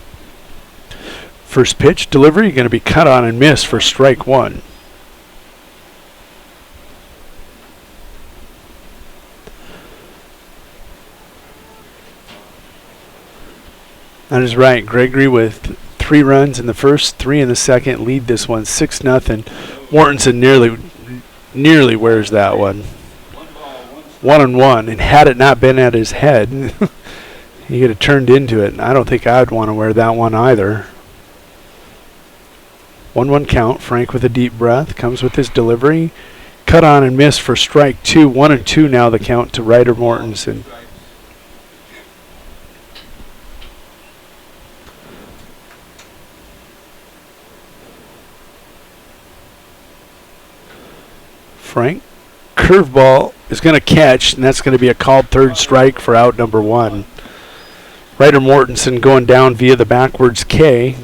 Speaker 19: First pitch delivery going to be cut on and missed for strike 1. That is right. Gregory with 3 runs in the first, 3 in the second, lead this one 6-0. Mortensen nearly wears that one. 1-1, and had it not been at his head, he could have turned into it. I don't think I'd want to wear that one either. 1-1 count. Frank with a deep breath comes with his delivery. Cut on and miss for strike 2. 1-2 now the count to Ryder Mortensen. Frank, curveball is going to catch, and that's going to be a called 3rd strike for out number 1. Ryder Mortensen going down via the backwards K.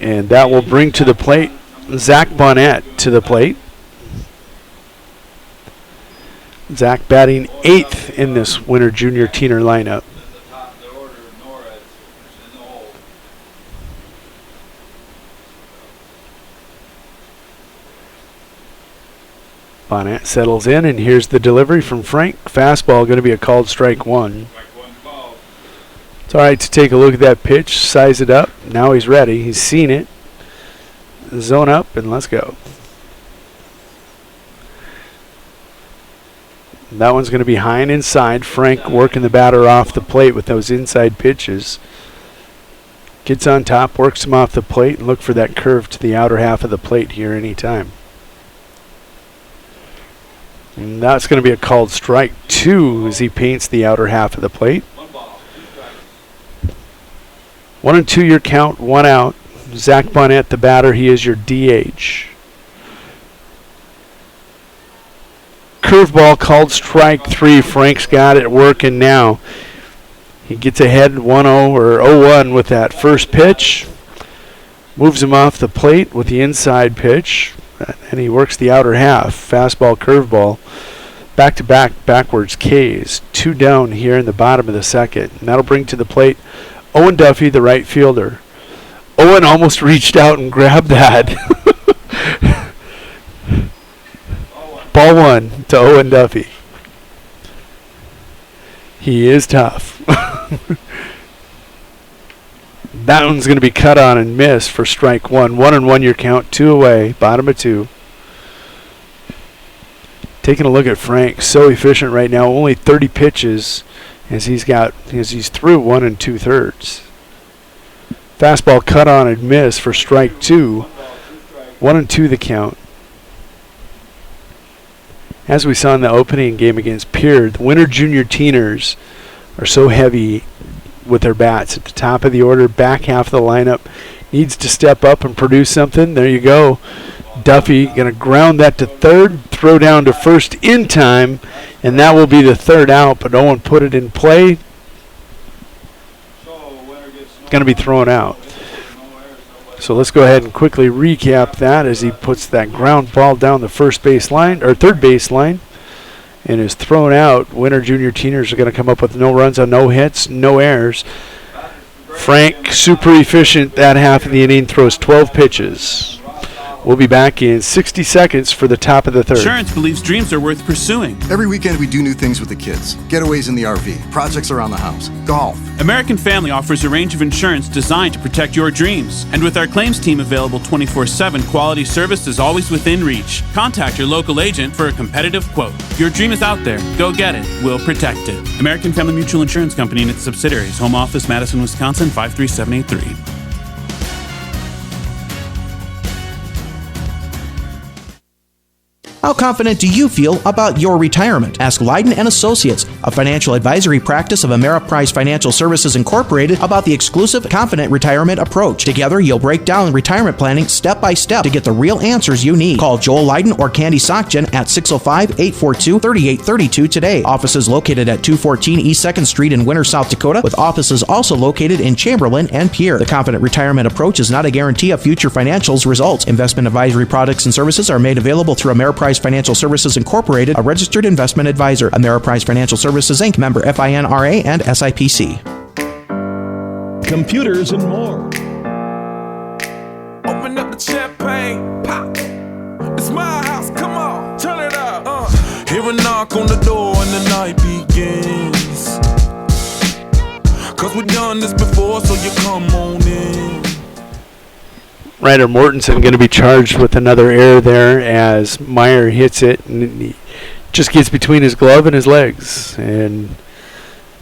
Speaker 19: And that will bring to the plate Zach Bonnet to the plate. Zach batting 8th in this Winter Junior Teener lineup. Bonnet settles in, and here's the delivery from Frank. Fastball going to be a called strike 1. It's all right to take a look at that pitch, size it up. Now he's ready. He's seen it. Zone up, and let's go. That one's going to be high and inside. Frank working the batter off the plate with those inside pitches. Gets on top, works him off the plate, and look for that curve to the outer half of the plate here anytime. And that's going to be a called strike 2 as he paints the outer half of the plate. 1-2 your count, 1 out. Zach Bonnet, the batter, he is your DH. Curveball called strike 3. Frank's got it working now. He gets ahead 1-0 or 0-1 with that first pitch. Moves him off the plate with the inside pitch. And he works the outer half. Fastball, curveball. Back-to-back backwards Ks. 2 down here in the bottom of the second. And that'll bring to the plate Owen Duffy, the right fielder. Owen almost reached out and grabbed that. Ball 1 to Owen Duffy. He is tough. That one's going to be cut on and missed for strike 1. 1-1 your count, 2 away, bottom of 2. Taking a look at Frank, so efficient right now, only 30 pitches as he's through 1 2/3. Fastball cut on and missed for strike 2. 1-2 the count. As we saw in the opening game against Pierre, the Winter Junior Teeners are so heavy with their bats at the top of the order. Back half of the lineup needs to step up and produce something. There you go. Duffy going to ground that to third, throw down to first in time, and that will be the third out, but Owen put it in play. Going to be thrown out. So let's go ahead and quickly recap that as he puts that ground ball down the first base line, or third base line, and is thrown out. Winter Junior Teeners are going to come up with no runs on no hits, no errors. Frank, super efficient that half of the inning, throws 12 pitches. We'll be back in 60 seconds for the top of the third.
Speaker 6: Insurance believes dreams are worth pursuing.
Speaker 7: Every weekend we do new things with the kids. Getaways in the RV, projects around the house, golf.
Speaker 6: American Family offers a range of insurance designed to protect your dreams. And with our claims team available 24/7, quality service is always within reach. Contact your local agent for a competitive quote. Your dream is out there. Go get it. We'll protect it. American Family Mutual Insurance Company and its subsidiaries. Home office, Madison, Wisconsin, 53783.
Speaker 8: How confident do you feel about your retirement? Ask Leiden & Associates, a financial advisory practice of Ameriprise Financial Services Incorporated, about the exclusive Confident Retirement approach. Together, you'll break down retirement planning step by step to get the real answers you need. Call Joel Leiden or Candy Sockgen at 605-842-3832 today. Offices located at 214 East 2nd Street in Winter, South Dakota, with offices also located in Chamberlain and Pierre. The Confident Retirement approach is not a guarantee of future financials results. Investment advisory products and services are made available through Ameriprise Financial Services Incorporated, a registered investment advisor. Ameriprise Financial Services Inc., member FINRA and SIPC.
Speaker 4: Computers and more.
Speaker 23: Open up the champagne, pop. It's my house, come on, turn it up. Hear a knock on the door and the night begins. Cause we've done this before, so you come on in.
Speaker 19: Ryder Mortensen going to be charged with another error there as Meyer hits it and he just gets between his glove and his legs, and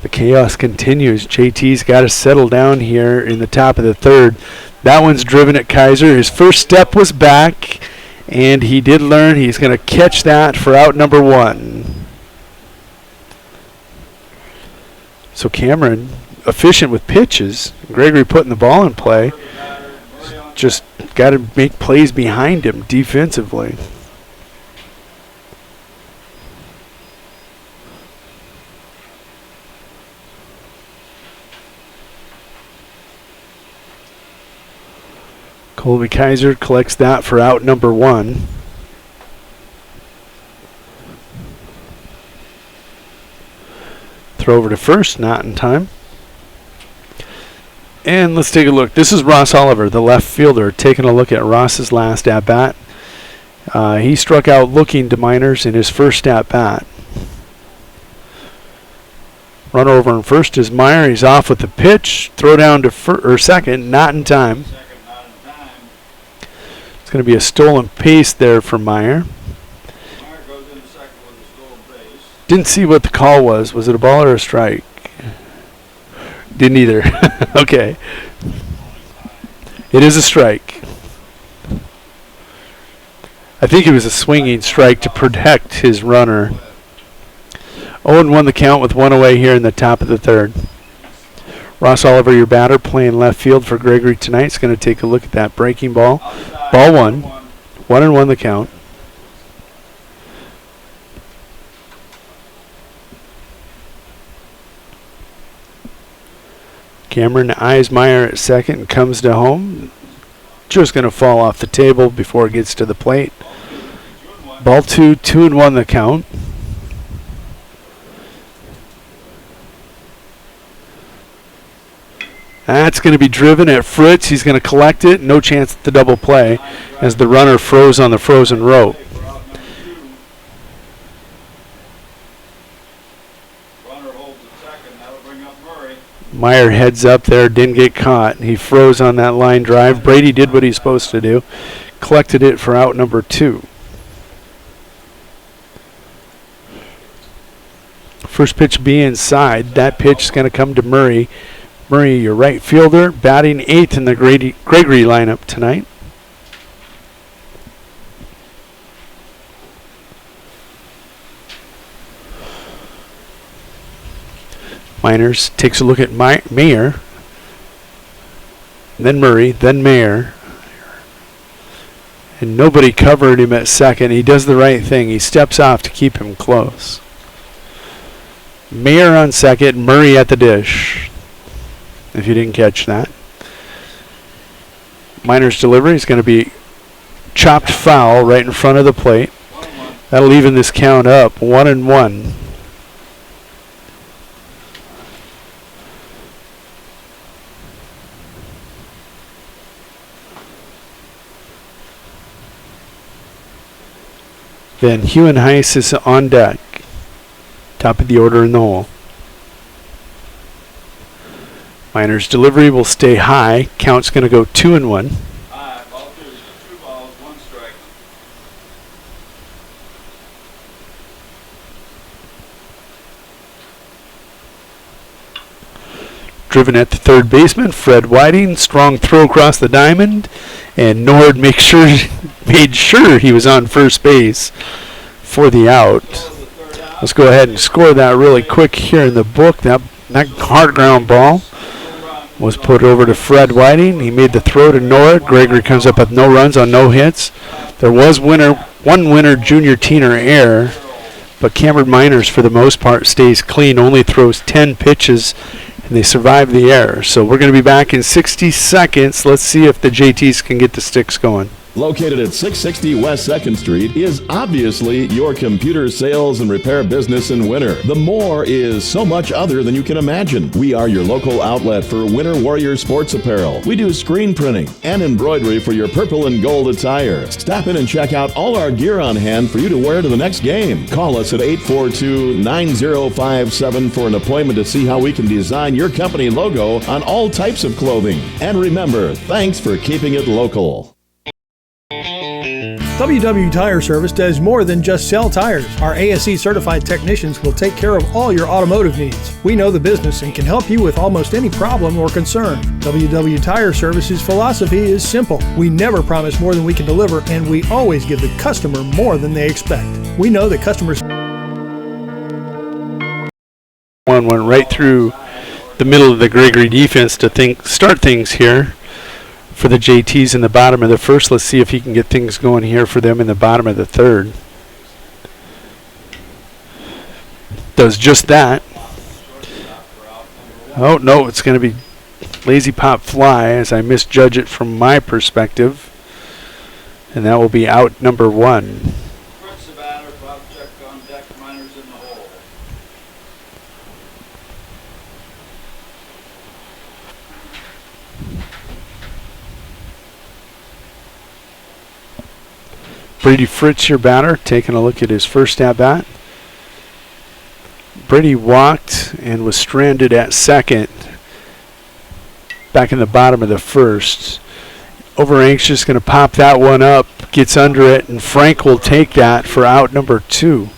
Speaker 19: the chaos continues. JT's got to settle down here in the top of the third. That one's driven at Kaiser. His first step was back, and he did learn. He's going to catch that for out number 1. So Cameron efficient with pitches. Gregory putting the ball in play. Just got to make plays behind him defensively. Colby Kaiser collects that for out number 1. Throw over to first, not in time. And let's take a look. This is Ross Oliver, the left fielder, taking a look at Ross's last at-bat. He struck out looking to Miners in his first at-bat. Runner over in first is Meyer. He's off with the pitch. Throw down to second, not in time. It's going to be a stolen base there for Meyer. Didn't see what the call was. Was it a ball or a strike? Didn't either. Okay. It is a strike. I think it was a swinging strike to protect his runner. Owen won the count with 1 away here in the top of the third. Ross Oliver, your batter, playing left field for Gregory tonight, is going to take a look at that breaking ball. Ball 1. 1-1 the count. Cameron eyes Meyer at second and comes to home. Just going to fall off the table before it gets to the plate. Ball 2, 2-1 the count. That's going to be driven at Fritz. He's going to collect it. No chance at the double play as the runner froze on the frozen rope. Meyer heads up there, didn't get caught. He froze on that line drive. Brady did what he's supposed to do. Collected it for out number 2. First pitch be inside. That pitch is going to come to Murray. Murray, your right fielder, batting 8th in the Gregory lineup tonight. Miners takes a look at Mayer, then Murray, then Mayer. And nobody covered him at second. He does the right thing. He steps off to keep him close. Mayer on second, Murray at the dish, if you didn't catch that. Miner's delivery is going to be chopped foul right in front of the plate. That'll even this count up, 1-1. Then Heuen-Heiss is on deck. Top of the order in the hole. Miner's delivery will stay high. Count's going to go 2-1. Driven at the third baseman, Fred Whiting. Strong throw across the diamond. And Nord made sure he was on first base for the out. Let's go ahead and score that really quick here in the book. That hard ground ball was put over to Fred Whiting. He made the throw to Nord. Gregory comes up with no runs on no hits. There was one winner junior teener error, but Cameron Miners for the most part stays clean, only throws 10 pitches, and they survive the error. So we're going to be back in 60 seconds. Let's see if the JTs can get the sticks going.
Speaker 4: Located at 660 West 2nd Street is obviously your computer sales and repair business in winter. The more is so much other than you can imagine. We are your local outlet for Winter Warrior sports apparel. We do screen printing and embroidery for your purple and gold attire. Stop in and check out all our gear on hand for you to wear to the next game. Call us at 842-9057 for an appointment to see how we can design your company logo on all types of clothing. And remember, thanks for keeping it local.
Speaker 20: WW Tire Service does more than just sell tires. Our ASE certified technicians will take care of all your automotive needs. We know the business and can help you with almost any problem or concern. WW Tire Service's philosophy is simple. We never promise more than we can deliver, and we always give the customer more than they expect. We know that customers...
Speaker 19: One went right through the middle of the Gregory defense to start things here for the JTs in the bottom of the first. Let's see if he can get things going here for them in the bottom of the third. Does just that. Oh, no, it's going to be lazy pop fly as I misjudge it from my perspective. And that will be out number 1. Brady Fritz, your batter, taking a look at his first at-bat. Brady walked and was stranded at second back in the bottom of the first. Over anxious, going to pop that one up, gets under it, and Frank will take that for out number 2.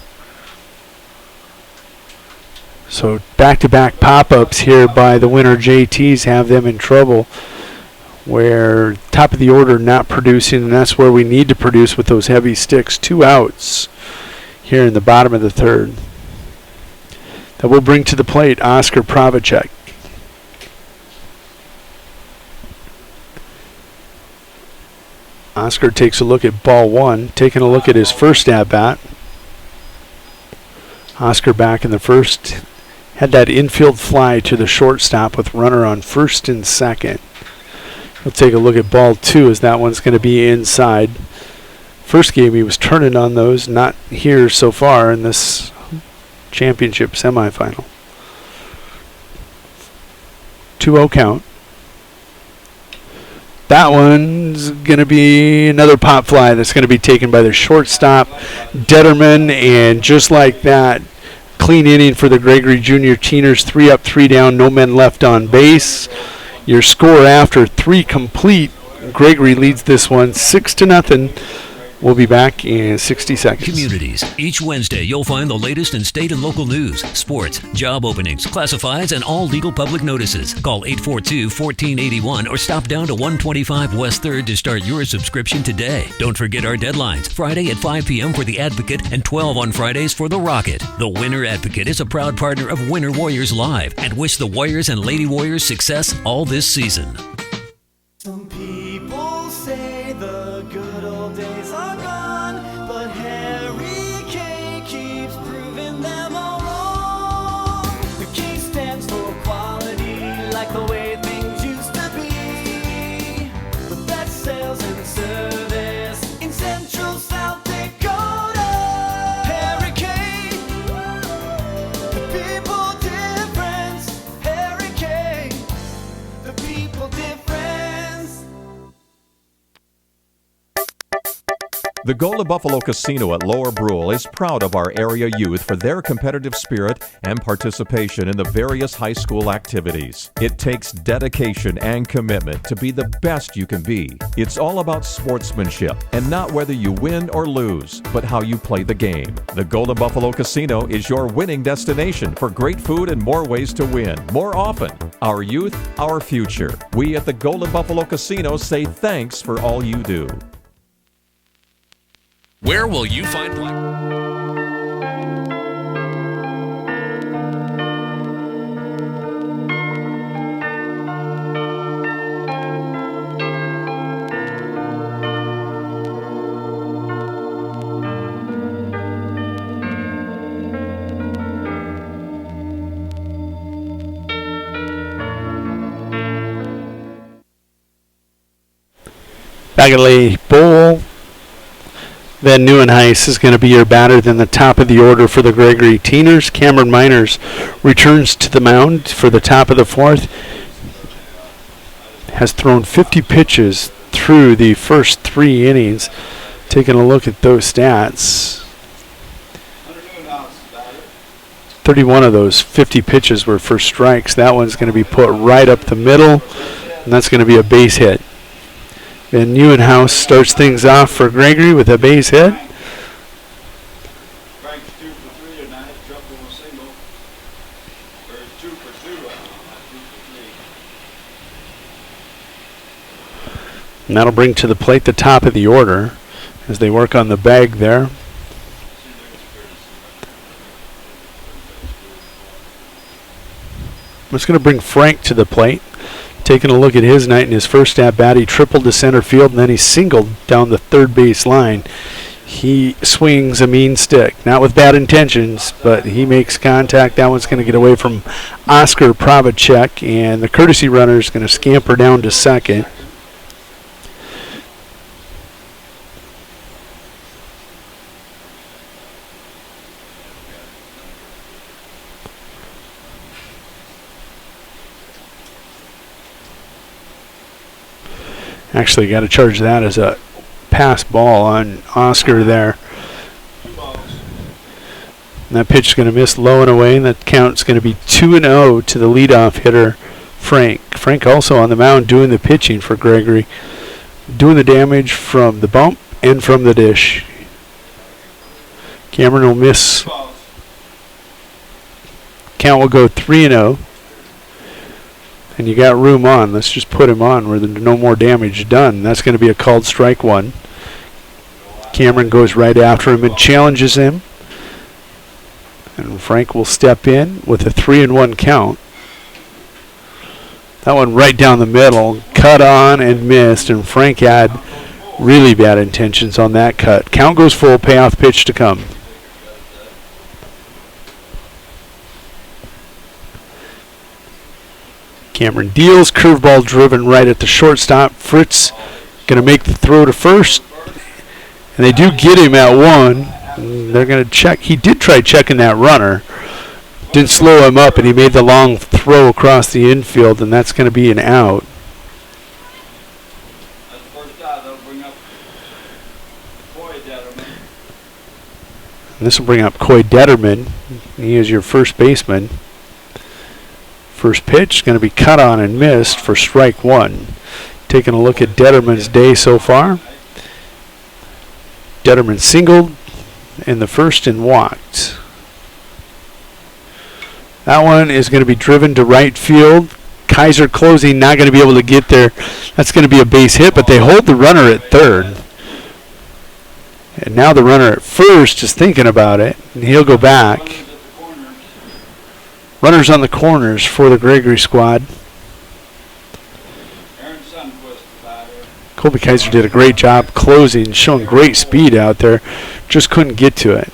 Speaker 19: So back-to-back pop-ups here by the winner JTs have them in trouble, where top of the order not producing, and that's where we need to produce with those heavy sticks. 2 outs here in the bottom of the third. That will bring to the plate Oscar Pravacek. Oscar takes a look at ball 1, taking a look at his first at-bat. Oscar back in the first, had that infield fly to the shortstop with runner on first and second. We'll take a look at ball 2 as that one's going to be inside. First game he was turning on those, not here so far in this championship semifinal. 2-0 count. That one's going to be another pop fly that's going to be taken by the shortstop, Detterman, and just like that, clean inning for the Gregory Junior Teeners. 3 up, 3 down, no men left on base. Your score after 3 complete. Gregory leads this one 6-0. We'll be back in 60 seconds.
Speaker 12: Communities. Each Wednesday, you'll find the latest in state and local news, sports, job openings, classifieds, and all legal public notices. Call 842-1481 or stop down to 125 West 3rd to start your subscription today. Don't forget our deadlines. Friday at 5 p.m. for The Advocate and 12 on Fridays for The Rocket. The Winter Advocate is a proud partner of Winter Warriors Live and wish the Warriors and Lady Warriors success all this season.
Speaker 18: Some people say the good old days are gone, but Harry K keeps proving them all wrong. The K stands for quality, like the way things used to be. The best sales and service in Central South Dakota. Harry K, the people difference. Harry K, the people difference.
Speaker 2: The Golden Buffalo Casino at Lower Brule is proud of our area youth for their competitive spirit and participation in the various high school activities. It takes dedication and commitment to be the best you can be. It's all about sportsmanship and not whether you win or lose, but how you play the game. The Golden Buffalo Casino is your winning destination for great food and more ways to win more often. Our youth, our future. We at the Golden Buffalo Casino say thanks for all you do.
Speaker 12: Where will you find black?
Speaker 19: Bagley Bowl. Van Nieuwenhuis is going to be your batter. Then the top of the order for the Gregory Teeners. Cameron Miners returns to the mound for the top of the 4th. Has thrown 50 pitches through the first 3 innings. Taking a look at those stats. 31 of those 50 pitches were for strikes. That one's going to be put right up the middle, and that's going to be a base hit. Van Nieuwenhuis starts things off for Gregory with a base hit.
Speaker 3: Frank's 2 for 3 tonight, trouble with a single. Or 2 for 2, not 2 for 3.
Speaker 19: And that'll bring to the plate the top of the order as they work on the bag there. I'm just going to bring Frank to the plate. Taking a look at his night in his first at bat, he tripled to center field and then he singled down the third base line. He swings a mean stick, not with bad intentions, but he makes contact. That one's going to get away from Oscar Pravacek, and the courtesy runner is going to scamper down to second. Actually, got to charge that as a pass ball on Oscar there. And that pitch is going to miss low and away, and that count's going to be 2-0 to the leadoff hitter, Frank. Frank also on the mound doing the pitching for Gregory, doing the damage from the bump and from the dish. Cameron will miss. Count will go 3-0. And you got room on. Let's just put him on where there's no more damage done. That's going to be a called strike one. Cameron goes right after him and challenges him. And Frank will step in with a 3-1 count. That one right down the middle. Cut on and missed. And Frank had really bad intentions on that cut. Count goes full. Payoff pitch to come. Cameron deals, curveball driven right at the shortstop. Fritz going to make the throw to first, and they do get him at 1. They're going to check. He did try checking that runner, didn't slow him up, and he made the long throw across the infield, and that's going to be an out. And this will bring up Coy Detterman. He is your first baseman. First pitch is going to be cut on and missed for strike one. Taking a look at Detterman's day so far. Detterman singled in the first and walked. That one is going to be driven to right field. Kaiser closing, not going to be able to get there. That's going to be a base hit, but they hold the runner at third. And now the runner at first is thinking about it, and he'll go back. Runners on the corners for the Gregory squad. Colby Kaiser did a great job closing, showing great speed out there. Just couldn't get to it.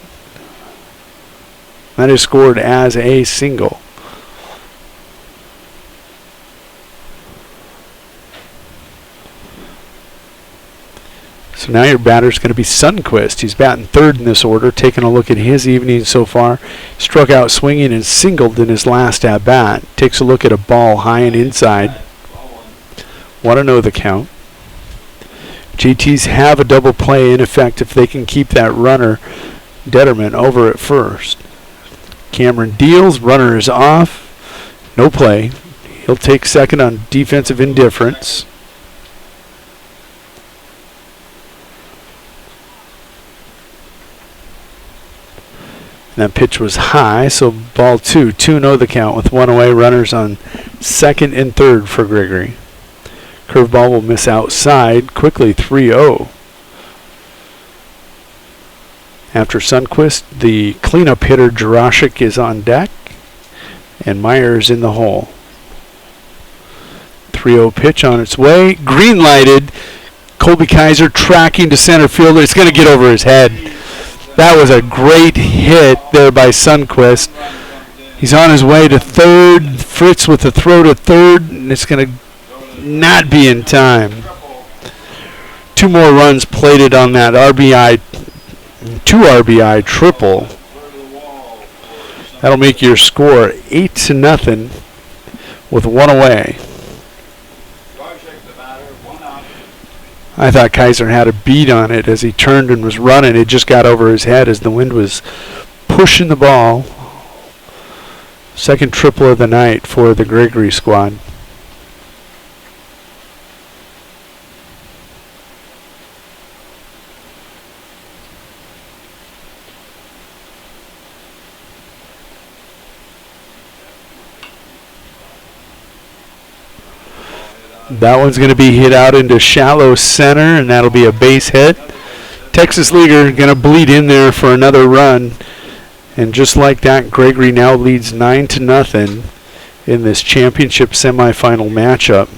Speaker 19: That is scored as a single. So now your batter's going to be Sundquist. He's batting third in this order. Taking a look at his evening so far. Struck out swinging and singled in his last at-bat. Takes a look at a ball high and inside. 1-0 the count. JTs have a double play in effect if they can keep that runner, Detterman, over at first. Cameron deals. Runner is off. No play. He'll take second on defensive indifference. That pitch was high, so ball two. 2-0 the count with one away. Runners on second and third for Gregory. Curveball will miss outside. Quickly 3-0. After Sundquist, the cleanup hitter Jurashik is on deck, and Myers in the hole. 3-0 pitch on its way. Green lighted. Colby Kaiser tracking to center fielder. It's going to get over his head. That was a great hit there by Sundquist. He's on his way to third. Fritz with the throw to third, and it's going to not be in time. 2 more runs plated on that RBI, 2 RBI triple. That'll make your score 8-0 with 1 away. I thought Kaiser had a beat on it as he turned and was running. It just got over his head as the wind was pushing the ball. Second triple of the night for the Gregory squad. That one's going to be hit out into shallow center, and that'll be a base hit. Texas Leaguer going to bleed in there for another run. And just like that, Gregory now leads 9-0 in this championship semifinal matchup.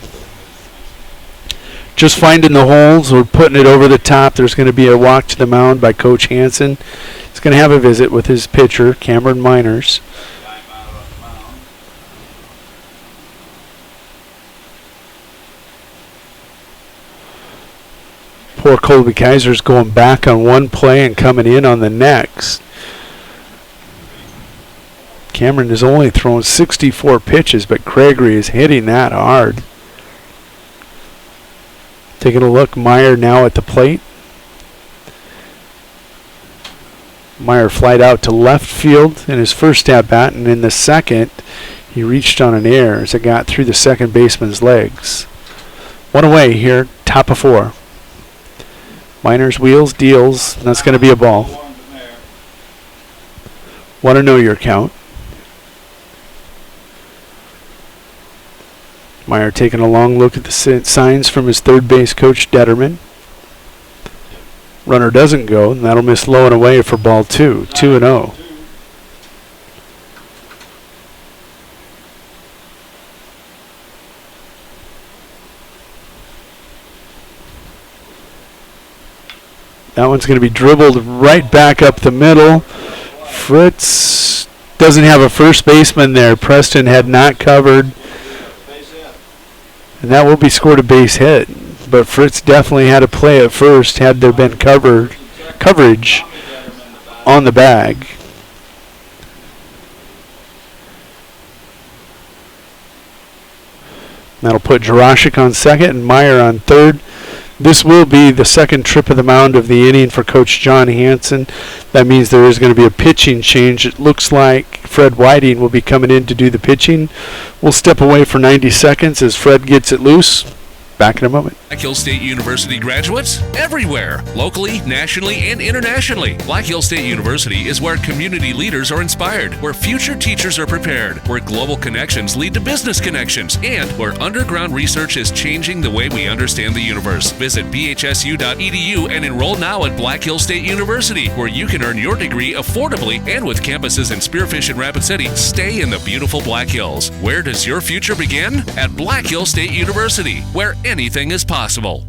Speaker 19: Just finding the holes or putting it over the top. There's going to be a walk to the mound by Coach Hansen. He's going to have a visit with his pitcher, Cameron Miners. Poor Colby Kaiser's going back on one play and coming in on the next. Cameron has only thrown 64 pitches, but Gregory is hitting that hard. Taking a look, Meyer now at the plate. Meyer flied out to left field in his first at-bat, and in the second, he reached on an error as it got through the second baseman's legs. 1 away here, top of 4. Miners wheels, deals, and that's going to be a ball. 1-0 your count. Meyer taking a long look at the signs from his third base coach, Detterman. Runner doesn't go, and that'll miss low and away for ball 2. 2-0. That one's going to be dribbled right back up the middle. Fritz doesn't have a first baseman there. Preston had not covered. And that will be scored a base hit. But Fritz definitely had a play at first had there been coverage on the bag. That'll put Jurashik on second and Meyer on third. This will be the second trip of the mound of the inning for Coach John Hansen. That means there is going to be a pitching change. It looks like Fred Whiting will be coming in to do the pitching. We'll step away for 90 seconds as Fred gets it loose. Back in a moment.
Speaker 10: Black Hill State University graduates everywhere, locally, nationally, and internationally. Black Hill State University is where community leaders are inspired, where future teachers are prepared, where global connections lead to business connections, and where underground research is changing the way we understand the universe. Visit bhsu.edu and enroll now at Black Hill State University, where you can earn your degree affordably and with campuses in Spearfish and Rapid City. Stay in the beautiful Black Hills. Where does your future begin? At Black Hill State University, where anything is possible.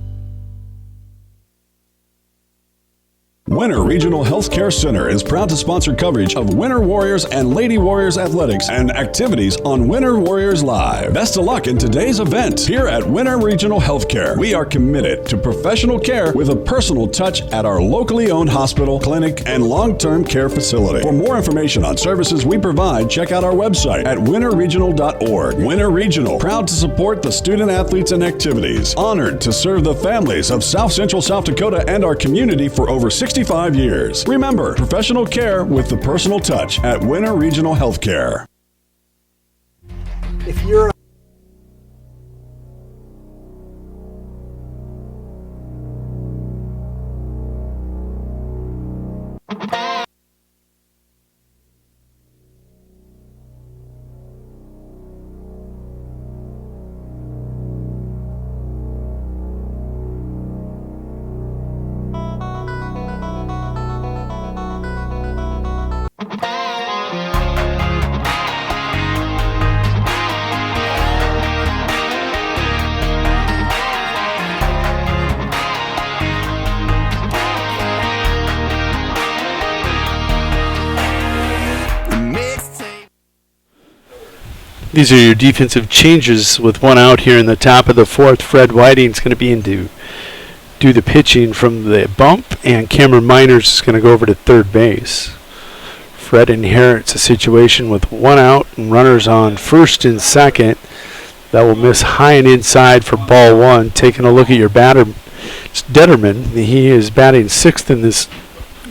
Speaker 14: Winter Regional Healthcare Center is proud to sponsor coverage of Winter Warriors and Lady Warriors athletics and activities on Winter Warriors Live. Best of luck in today's event. Here at Winter Regional Healthcare, we are committed to professional care with a personal touch at our locally owned hospital, clinic, and long-term care facility. For more information on services we provide, check out our website at winterregional.org. Winter Regional, proud to support the student athletes and activities. Honored to serve the families of South Central South Dakota and our community for over 65 years. Remember, professional care with the personal touch at Winter Regional Healthcare.
Speaker 20: If you're These are your defensive changes with one out here in the top of the fourth. Fred Whiting's going to be in to do the pitching from the bump, and Cameron Miners is going to go over to third base. Fred inherits a situation with one out and runners on first and second. That will miss high and inside for ball one. Taking a look at your batter, it's Detterman. He is batting sixth in this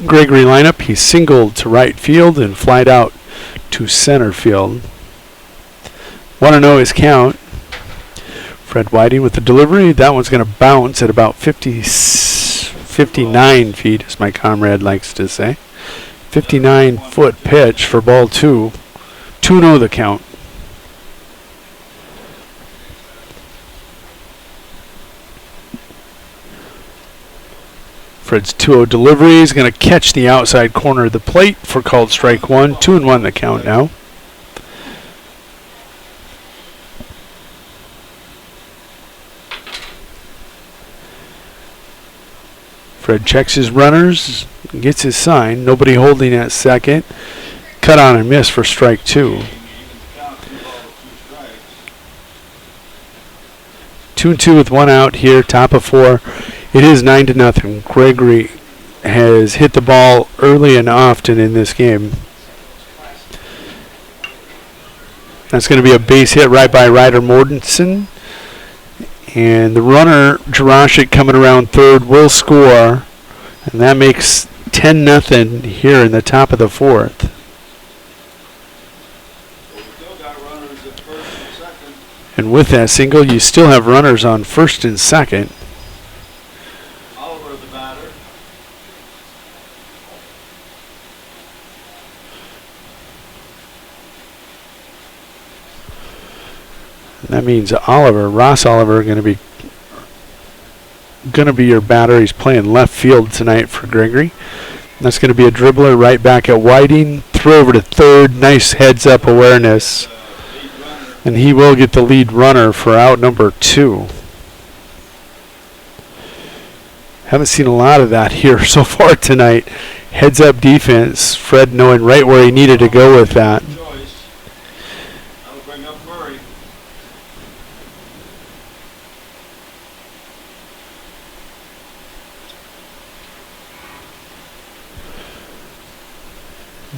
Speaker 20: Gregory lineup. He singled to right field and flied out to center field. 1-0 his count. Fred Whiting with the delivery. That one's going to bounce at about 59 feet, as my comrade likes to say. 59-foot pitch for ball two. 2-0 the count. Fred's 2-0 delivery is going to catch the outside corner of the plate for called strike one. 2-1 the count now. Fred checks his runners, gets his sign. Nobody holding at second. Cut on and miss for strike two. 2-2 with one out here, top of four. It is 9-0. Gregory has hit the ball early and often in this game. That's going to be a base hit right by Ryder Mortensen. And the runner, Jarashik, coming around third, will score. And that makes 10-0 here in the top of the fourth. And with that single, you still have runners on first and second.
Speaker 3: Oliver, the batter.
Speaker 19: And that means Ross Oliver, going to be your batter. He's playing left field tonight for Gregory. And that's going to be a dribbler right back at Whiting. Throw over to third. Nice heads-up awareness. And he will get the lead runner for out number 2. Haven't seen a lot of that here so far tonight. Heads-up defense. Fred knowing right where he needed to go with that.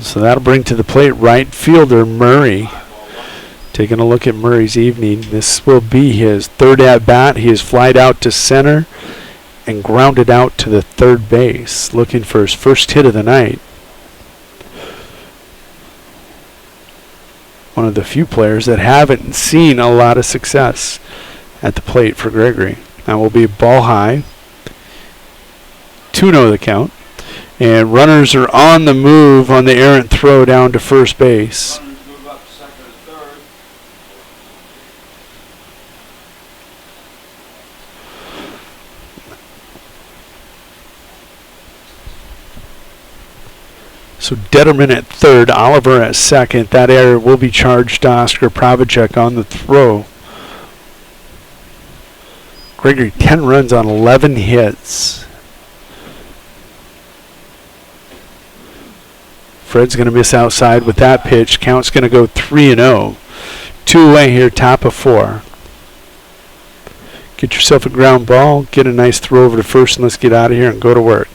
Speaker 19: So that'll bring to the plate right fielder Murray. Taking a look at Murray's evening. This will be his third at bat. He has flied out to center and grounded out to the third base, looking for his first hit of the night. One of the few players that haven't seen a lot of success at the plate for Gregory. That will be ball high. 2-0 the count. And runners are on the move on the errant throw down to first base. So Detterman at third, Oliver at second. That error will be charged to Oscar Pravacek on the throw. Gregory 10 runs on 11 hits. Fred's going to miss outside with that pitch. Count's going to go 3-0. 2 away here, top of 4. Get yourself a ground ball, get a nice throw over to first, and let's get out of here and go to work.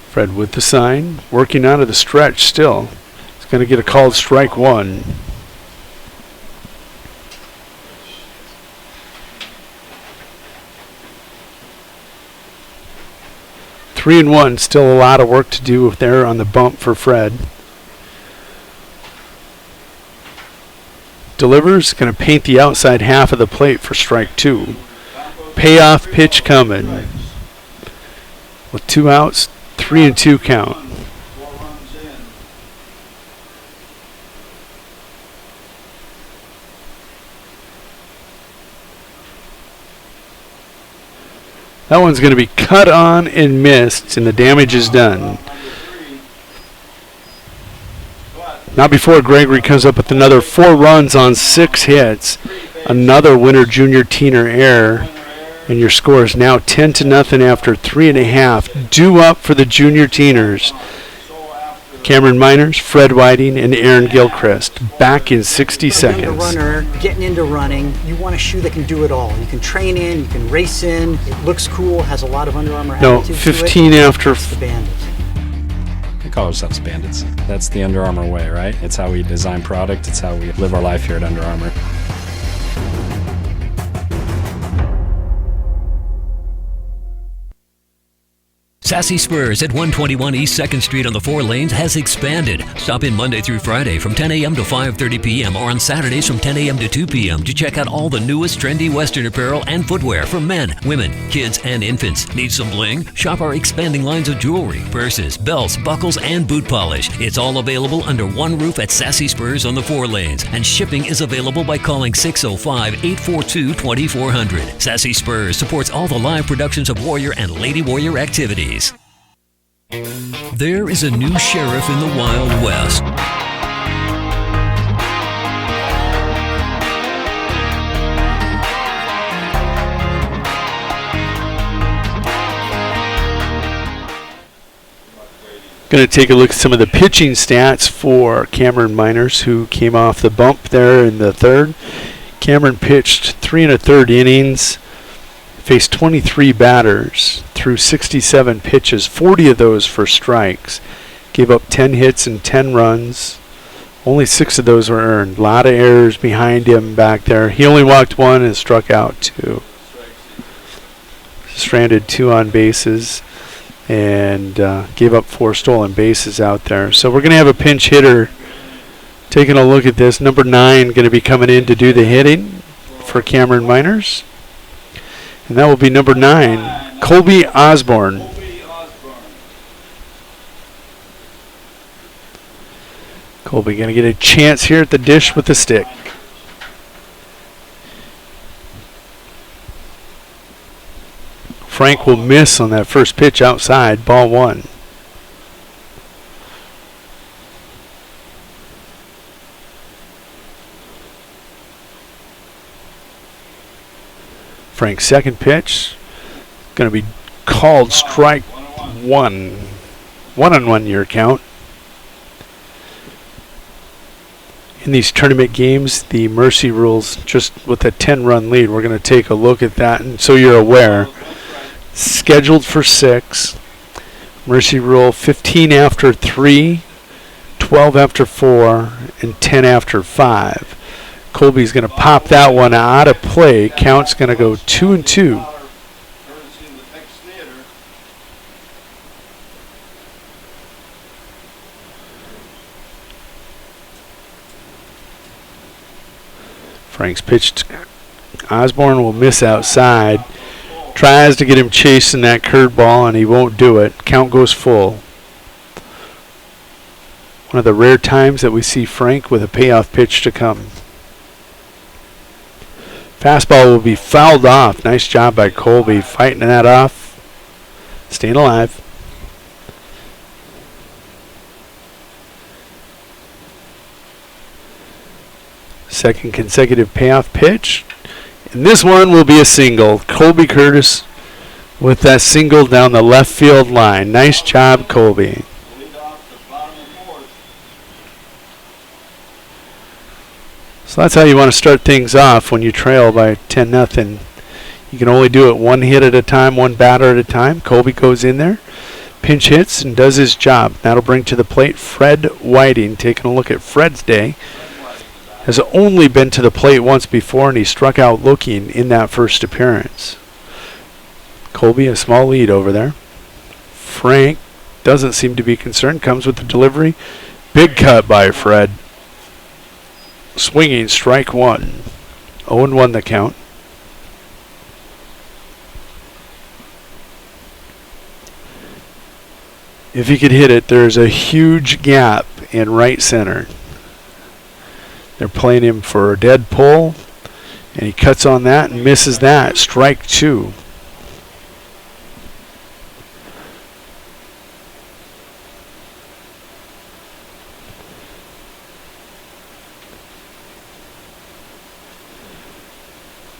Speaker 19: Fred with the sign, working out of the stretch still. He's going to get a called strike 1. Three and 1, still a lot of work to do there on the bump for Fred. Delivers, going to paint the outside half of the plate for strike 2. Payoff pitch coming. With 2 outs, 3-2 count. That one's going to be cut on and missed, and the damage is done. Not before Gregory comes up with another 4 runs on 6 hits. Another Winter Junior Teener error. And your score is now 10-0 after 3.5. Due up for the Junior Teeners. Cameron Miners, Fred Whiting, and Aaron Gilchrist back in 60 seconds.
Speaker 13: Being a runner, getting into running, you want a shoe that can do it all. You can train in, you can race in. It looks cool, has a lot of Under Armour attitude
Speaker 19: 15
Speaker 13: to it.
Speaker 19: after.
Speaker 13: It's the Bandit.
Speaker 15: We call ourselves Bandits. That's the Under Armour way, right? It's how we design product. It's how we live our life here at Under Armour.
Speaker 12: Sassy Spurs at 121 East 2nd Street on the 4 lanes has expanded. Stop in Monday through Friday from 10 a.m. to 5:30 p.m. or on Saturdays from 10 a.m. to 2 p.m. to check out all the newest trendy Western apparel and footwear for men, women, kids, and infants. Need some bling? Shop our expanding lines of jewelry, purses, belts, buckles, and boot polish. It's all available under one roof at Sassy Spurs on the 4 lanes, and shipping is available by calling 605-842-2400. Sassy Spurs supports all the live productions of Warrior and Lady Warrior activities. There is a new sheriff in the Wild West.
Speaker 19: Going to take a look at some of the pitching stats for Cameron Miners, who came off the bump there in the 3rd. Cameron pitched 3 1/3 innings, faced 23 batters, threw 67 pitches, 40 of those for strikes. Gave up 10 hits and 10 runs. Only 6 of those were earned. A lot of errors behind him back there. He only walked 1 and struck out 2. Stranded 2 on bases and gave up 4 stolen bases out there. So we're going to have a pinch hitter taking a look at this. Number 9 going to be coming in to do the hitting for Cameron Miners. And that will be number 9, Colby Osborne. Colby going to get a chance here at the dish with the stick. Frank will miss on that first pitch outside, ball 1. Frank's second pitch going to be called strike 1. 1-on-1 your count. In these tournament games, the mercy rules, just with a 10-run lead, we're going to take a look at that, and so you're aware. Scheduled for 6. Mercy rule 15 after 3, 12 after 4, and 10 after 5. Colby's going to pop that one out of play. Count's going to go 2-2. Frank's pitched. Osborne will miss outside. Tries to get him chasing that curveball, and he won't do it. Count goes full. One of the rare times that we see Frank with a payoff pitch to come. Fastball will be fouled off. Nice job by Colby fighting that off. Staying alive. Second consecutive payoff pitch. And this one will be a single. Colby Curtis with that single down the left field line. Nice job, Colby. So that's how you want to start things off when you trail by 10-0. You can only do it one hit at a time, one batter at a time. Colby goes in there, pinch hits, and does his job. That'll bring to the plate Fred Whiting. Taking a look at Fred's day. Has only been to the plate once before, and he struck out looking in that first appearance. Colby, a small lead over there. Frank doesn't seem to be concerned. Comes with the delivery. Big cut by Fred. Swinging, strike one. 0-1 the count. If he could hit it, there's a huge gap in right center. They're playing him for a dead pull, and he cuts on that and misses that. Strike two.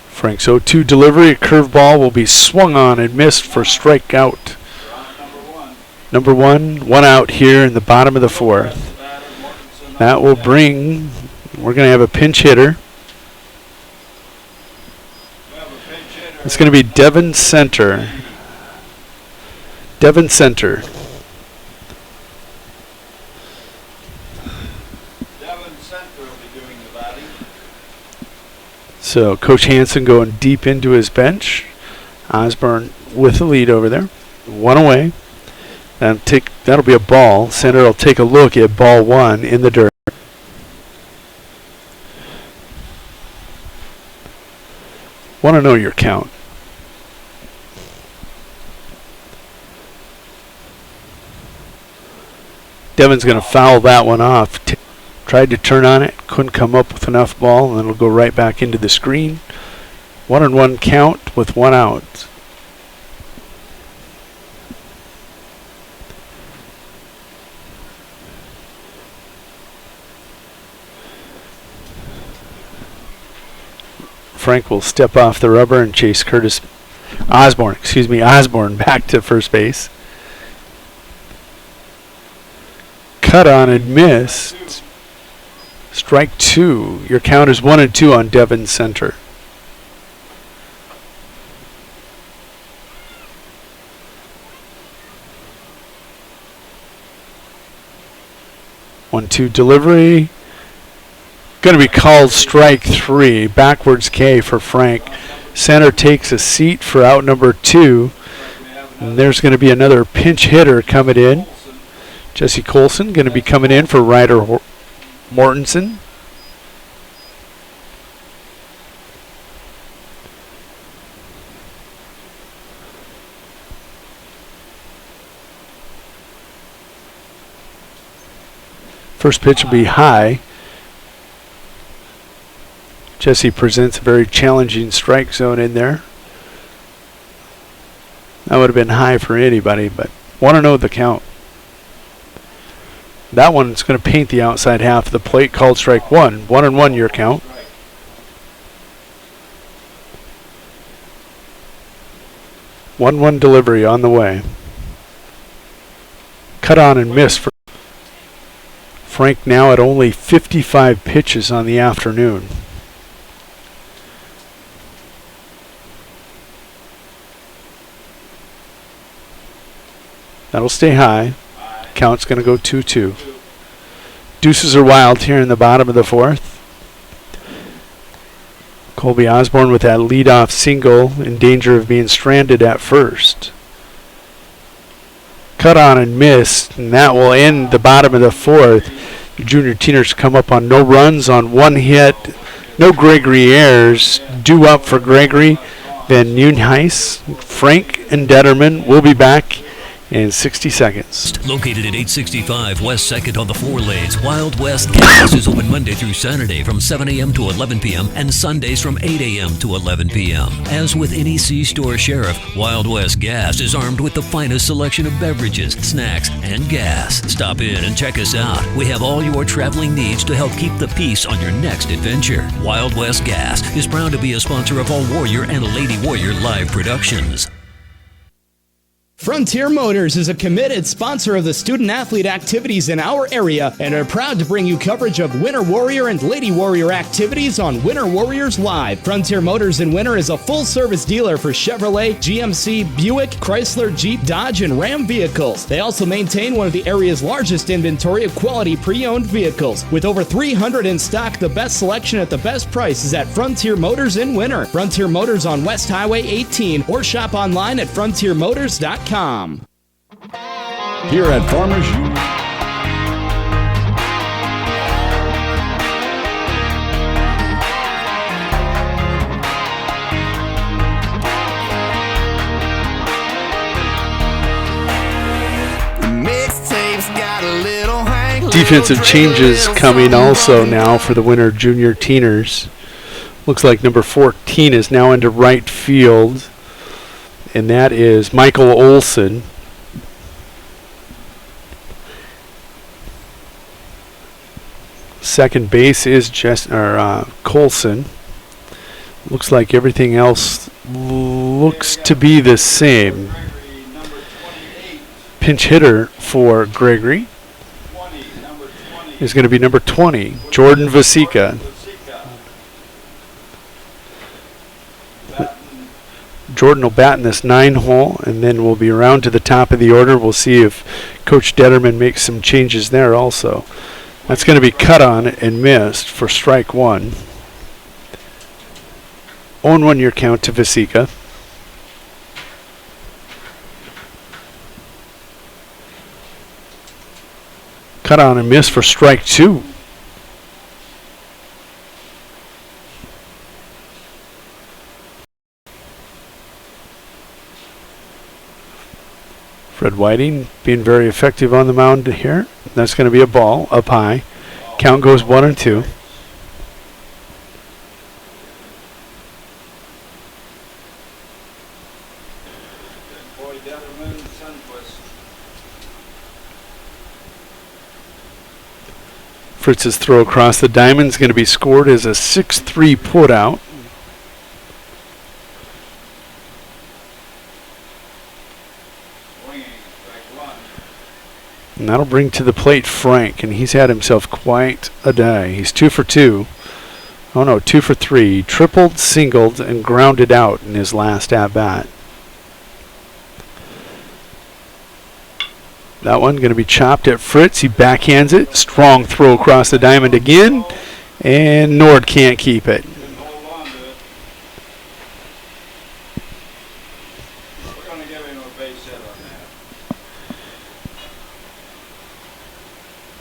Speaker 19: Frank's 0-2 delivery. A curveball will be swung on and missed for strikeout. Number one out here in the bottom of the fourth. That will bring, we're going to have a pinch hitter. It's going to be Devin Center. Devin Center. So Coach Hansen going deep into his bench. Osborne with the lead over there. One away. And that'll be a ball. Center will take a look at ball one in the dirt. Want to know your count. Devin's going to foul that one off. Tried to turn on it, couldn't come up with enough ball, and then it'll go right back into the screen. 1-1 count with one out. Frank will step off the rubber and chase Osborne back to first base. Cut on and missed. Strike two. Your count is 1-2 on Devon Center. One-two delivery. Going to be called strike three. Backwards K for Frank. Center takes a seat for out number two. And there's going to be another pinch hitter coming in. Jesse Colson going to be coming in for Ryder Mortensen. First pitch will be high. Jesse presents a very challenging strike zone in there. That would have been high for anybody, but want to know the count. That one's going to paint the outside half of the plate, called strike one. 1-1 your count. One delivery on the way. Cut on and miss for Frank now at only 55 pitches on the afternoon. That'll stay high. Count's going to go 2-2. Deuces are wild here in the bottom of the fourth. Colby Osborne with that leadoff single, in danger of being stranded at first. Cut on and missed, and that will end the bottom of the fourth. The junior teeners come up on no runs on one hit, no Gregory errors. Due up for Gregory, then Nunheis, Frank, and Detterman will be back in 60 seconds.
Speaker 12: Located at 865 West 2nd on the 4 lanes, Wild West Gas is open Monday through Saturday from 7 a.m. to 11 p.m. and Sundays from 8 a.m. to 11 p.m. As with any C-store sheriff, Wild West Gas is armed with the finest selection of beverages, snacks, and gas. Stop in and check us out. We have all your traveling needs to help keep the peace on your next adventure. Wild West Gas is proud to be a sponsor of all Warrior and Lady Warrior live productions.
Speaker 16: Frontier Motors is a committed sponsor of the student-athlete activities in our area and are proud to bring you coverage of Winter Warrior and Lady Warrior activities on Winter Warriors Live. Frontier Motors in Winter is a full-service dealer for Chevrolet, GMC, Buick, Chrysler, Jeep, Dodge, and Ram vehicles. They also maintain one of the area's largest inventory of quality pre-owned vehicles. With over 300 in stock, the best selection at the best price is at Frontier Motors in Winter. Frontier Motors on West Highway 18 or shop online at frontiermotors.com.
Speaker 14: Here at Farmers Union.
Speaker 19: Defensive changes coming also now for the Winter junior teeners. Looks like number 14 is now into right field, and that is Michael Olson. Second base is Colson. Looks like everything else looks to be the same. Pinch hitter for Gregory is going to be number 20, Jordan Vasika. Jordan will bat in this 9-hole, and then we'll be around to the top of the order. We'll see if Coach Detterman makes some changes there also. That's going to be cut on and missed for strike one. 0-1 your count to Vasika. Cut on and miss for strike two. Fred Whiting being very effective on the mound here. That's going to be a ball up high. Count goes 1-2. Fritz's throw across the diamond is going to be scored as a 6-3 putout. And that'll bring to the plate Frank, and he's had himself quite a day. He's 2 for 2. Oh no, 2 for 3. Tripled, singled, and grounded out in his last at-bat. That one going to be chopped at Fritz. He backhands it. Strong throw across the diamond again, and Nord can't keep it.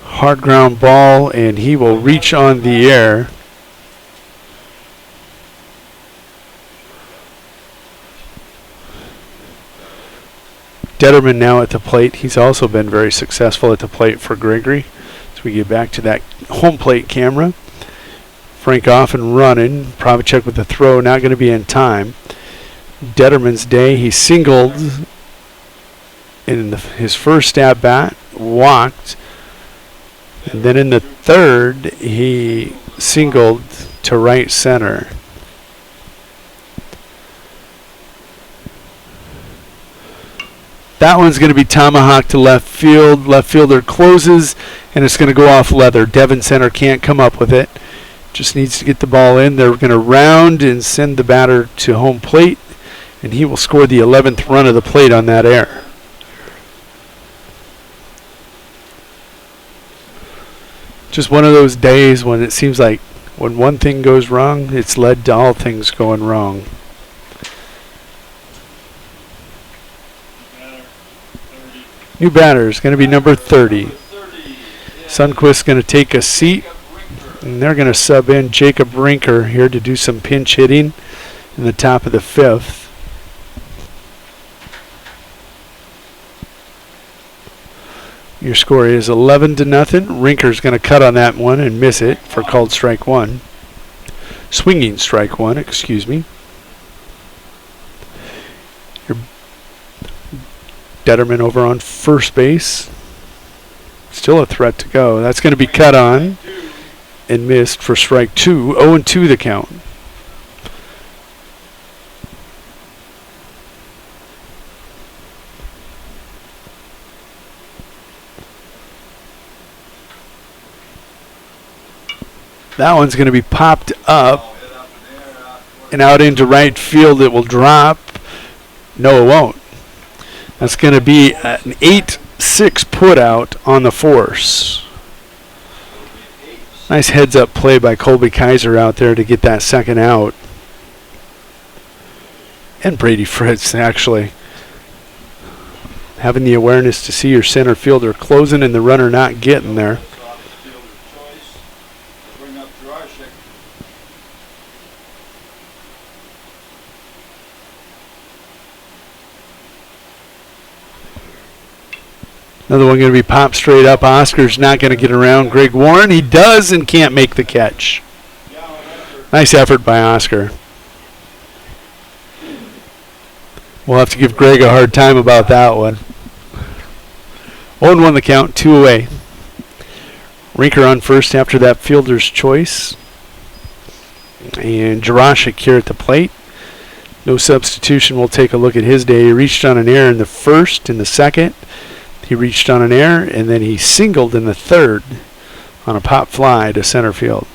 Speaker 19: Hard ground ball, and he will reach on the air. Detterman now at the plate. He's also been very successful at the plate for Gregory. So we get back to that home plate camera. Frank off and running. Pravacek with the throw, not going to be in time. Detterman's day, he singled in his first at bat, walked. And then in the third, he singled to right center. That one's going to be tomahawk to left field. Left fielder closes, and it's going to go off leather. Devon center can't come up with it. Just needs to get the ball in. They're going to round and send the batter to home plate, and he will score the 11th run of the plate on that error. Just one of those days when it seems like When one thing goes wrong, it's led to all things going wrong. New batter is going to be number 30. Sundquist's going to take a seat, and they're going to sub in Jacob Rinker here to do some pinch hitting in the top of the 5th. Your score is 11-0. Rinker's going to cut on that one and miss it for called strike one. Swinging strike one, excuse me. Your Detterman over on first base. Still a threat to go. That's going to be cut on and missed for strike two. 0-2 the count. That one's going to be popped up and out into right field. It will drop. No, it won't. That's going to be an 8-6 put out on the force. Nice heads-up play by Colby Kaiser out there to get that second out. And Brady Fritz, actually. Having the awareness to see your center fielder closing and the runner not getting there. Another one going to be popped straight up. Oscar's not going to get around Greg Warren. He does and can't make the catch. Nice effort by Oscar. We'll have to give Greg a hard time about that one. 0-1 the count, 2 away. Rinker on first after that fielder's choice. And Jarosik here at the plate. No substitution. We'll take a look at his day. He reached on an error in the first, in the second. He reached on an error, and then he singled in the third on a pop fly to center field.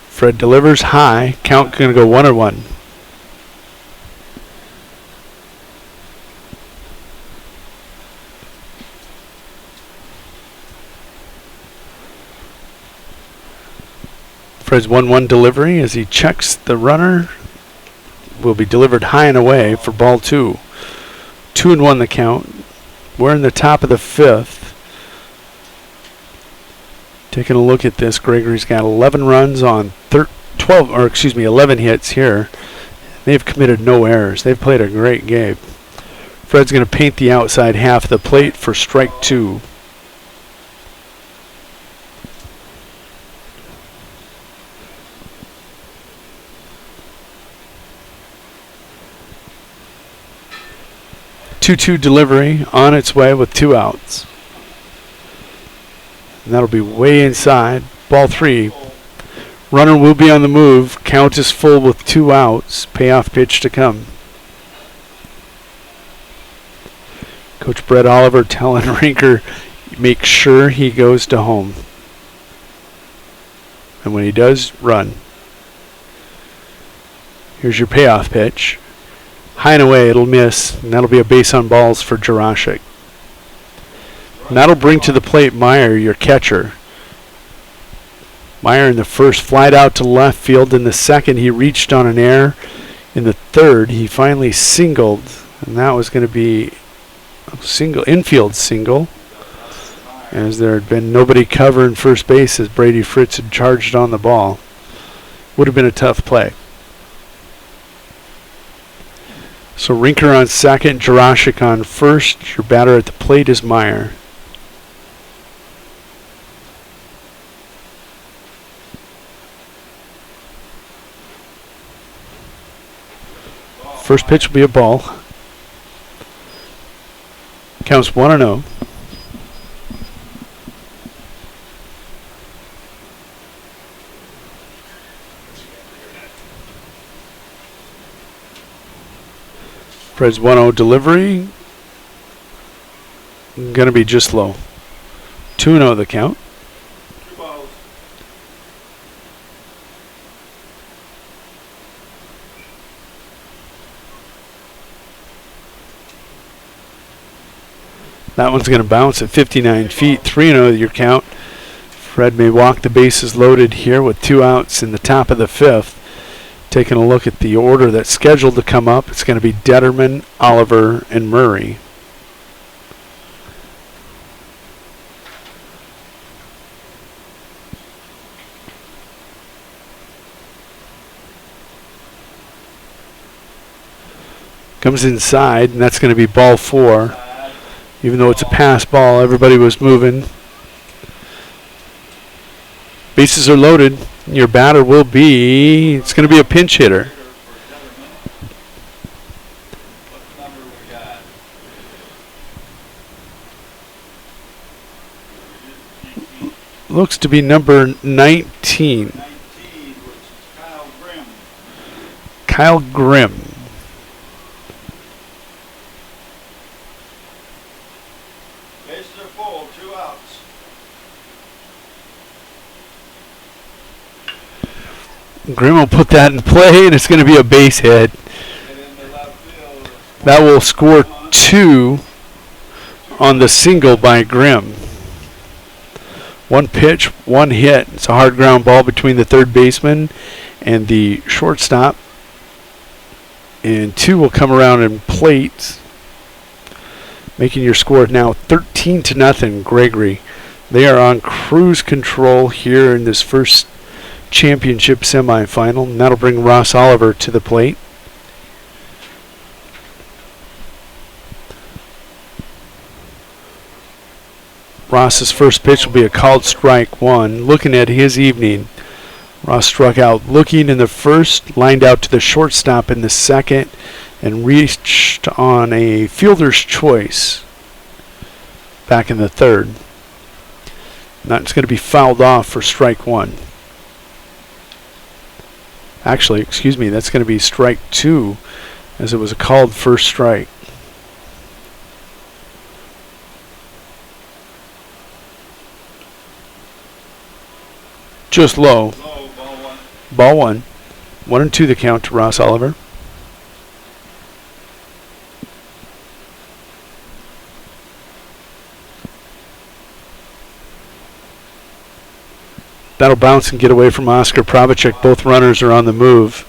Speaker 19: Fred delivers high. Count going to go 1-1. Fred's 1-1 delivery as he checks the runner. Will be delivered high and away for ball 2. 2-1 the count. We're in the top of the 5th. Taking a look at this, Gregory's got 11 runs on 11 hits here. They've committed no errors. They've played a great game. Fred's going to paint the outside half of the plate for strike 2. Two-two delivery on its way with 2 outs. And that'll be way inside. Ball 3. Runner will be on the move. Count is full with 2 outs. Payoff pitch to come. Coach Brett Oliver telling Rinker, make sure he goes to home. And when he does, run. Here's your payoff pitch. High and away, it'll miss, and that'll be a base on balls for Jarosik. And that'll bring to the plate Meyer, your catcher. Meyer in the first flied out to left field. In the second, he reached on an error. In the third, he finally singled, and that was going to be a infield single, as there had been nobody covering first base as Brady Fritz had charged on the ball. Would have been a tough play. So Rinker on second, Jarosik on first. Your batter at the plate is Meyer. First pitch will be a ball. Counts 1-0. Fred's 1-0 delivery. Going to be just low. 2-0 the count. That one's going to bounce at 59 feet, 3-0 your count. Fred may walk the bases loaded here with 2 outs in the top of the 5th. Taking a look at the order that's scheduled to come up, it's going to be Detterman, Oliver, and Murray. Comes inside, and that's going to be ball 4. Even though it's a pass ball, everybody was moving. Bases are loaded. Your batter will be, it's going to be a pinch hitter. Looks to be number 19. Kyle Grimm.
Speaker 3: Bases are full, 2 outs.
Speaker 19: Grimm will put that in play, and it's going to be a base hit. That will score 2 on the single by Grimm. 1 pitch, 1 hit. It's a hard ground ball between the third baseman and the shortstop. And 2 will come around and plate, making your score now 13-0, Gregory. They are on cruise control here in this first championship semifinal, and that'll bring Ross Oliver to the plate. Ross's first pitch will be a called strike 1. Looking at his evening, Ross struck out looking in the first, lined out to the shortstop in the second, and reached on a fielder's choice back in the third. That's going to be fouled off for strike 1. Actually, excuse me, that's going to be strike 2, as it was a called first strike. Just low. Ball 1. 1-2 the count to Ross Oliver. That'll bounce and get away from Oscar Pravacek. Both runners are on the move.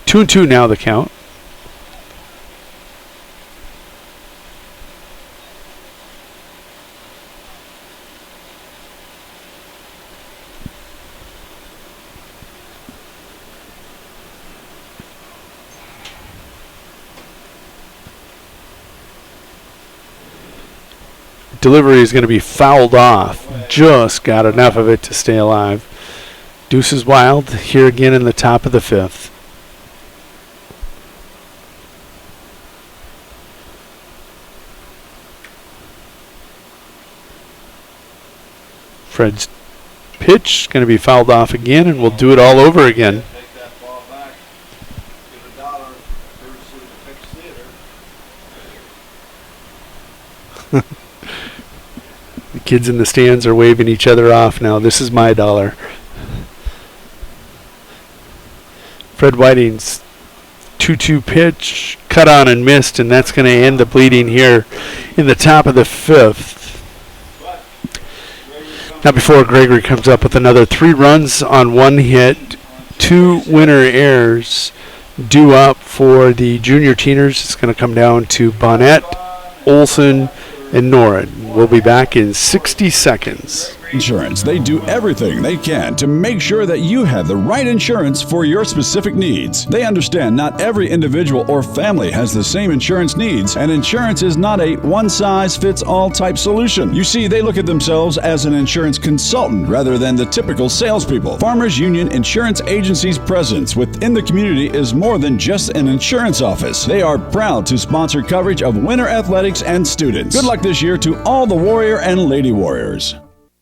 Speaker 19: 2-2 now the count. Delivery is going to be fouled off. Just got enough of it to stay alive. Deuces wild here again in the top of the 5th. Fred's pitch is going to be fouled off again, and we'll do it all over again. The kids in the stands are waving each other off now. This is my dollar. Fred Whiting's 2-2 pitch, cut on and missed, and that's going to end the bleeding here in the top of the 5th. Now before Gregory comes up with another 3 runs on 1 hit, 2 winner errors due up for the junior teeners. It's going to come down to Bonnet, Olson, and Norin. We'll be back in 60 seconds.
Speaker 14: Insurance. They do everything they can to make sure that you have the right insurance for your specific needs. They understand not every individual or family has the same insurance needs, and insurance is not a one-size-fits-all type solution. You see, they look at themselves as an insurance consultant rather than the typical salespeople. Farmers Union Insurance Agency's presence within the community is more than just an insurance office. They are proud to sponsor coverage of winter athletics and students. Good luck this year to all the Warrior and Lady Warriors.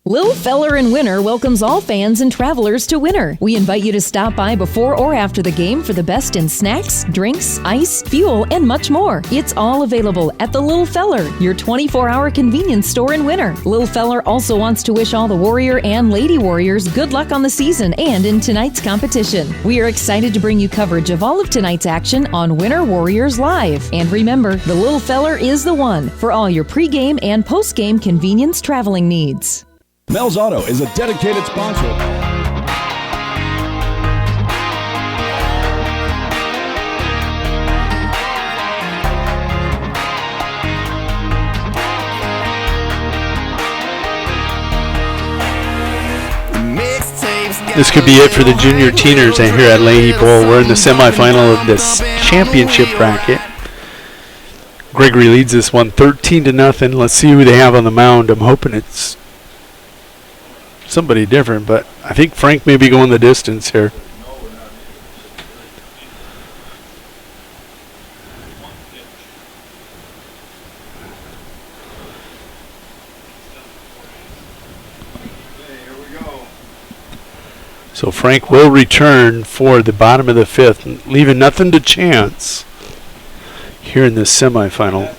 Speaker 9: Lil Feller in Winter welcomes all fans and travelers to Winter. We invite you to stop by before or after the game for the best in snacks, drinks, ice, fuel, and much more. It's all available at the Lil Feller, your 24-hour convenience store in Winter. Lil Feller also wants to wish all the Warrior and Lady Warriors good luck on the season and in tonight's competition. We are excited to bring you coverage of all of tonight's action on Winter Warriors Live. And remember, the Lil Feller is the one for all your pregame and postgame convenience traveling needs.
Speaker 14: Mel's Auto is a dedicated sponsor.
Speaker 19: This could be it for the junior teeners here at Leahy Bowl. We're in the semifinal of this championship bracket. Gregory leads this one 13-0. Let's see who they have on the mound. I'm hoping it's somebody different, but I think Frank may be going the distance here. So Frank will return for the bottom of the fifth, leaving nothing to chance here in this semifinal.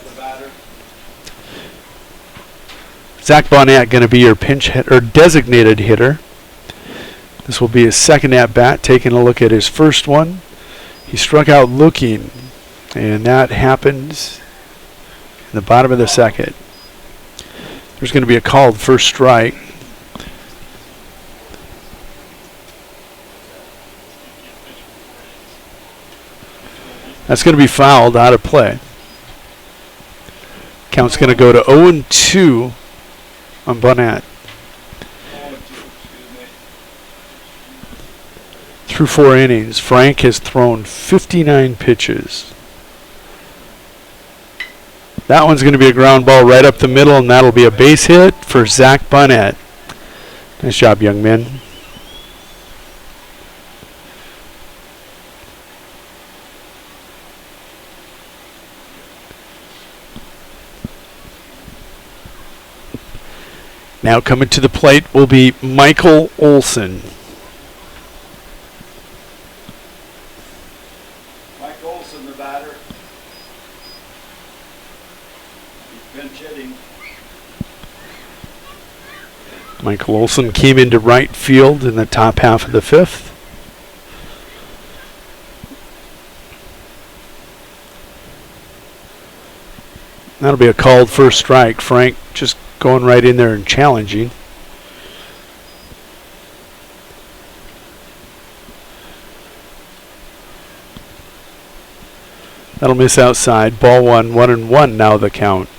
Speaker 19: Zach Bonnet going to be your pinch hit or designated hitter. This will be his second at bat. Taking a look at his first one, he struck out looking, and that happened in the bottom of the second. There's going to be a called first strike. That's going to be fouled, out of play. Count's going to go to 0-2 on Bonnet. Through 4 innings, Frank has thrown 59 pitches. That one's going to be a ground ball right up the middle, and that'll be a base hit for Zach Bonnet. Nice job, young man. Now coming to the plate will be Michael Olson.
Speaker 3: Mike Olson, the batter. He's pinch hitting.
Speaker 19: Michael Olson came into right field in the top half of the fifth. That'll be a called first strike. Frank just going right in there and challenging. That'll miss outside. Ball 1, 1-1 now the count.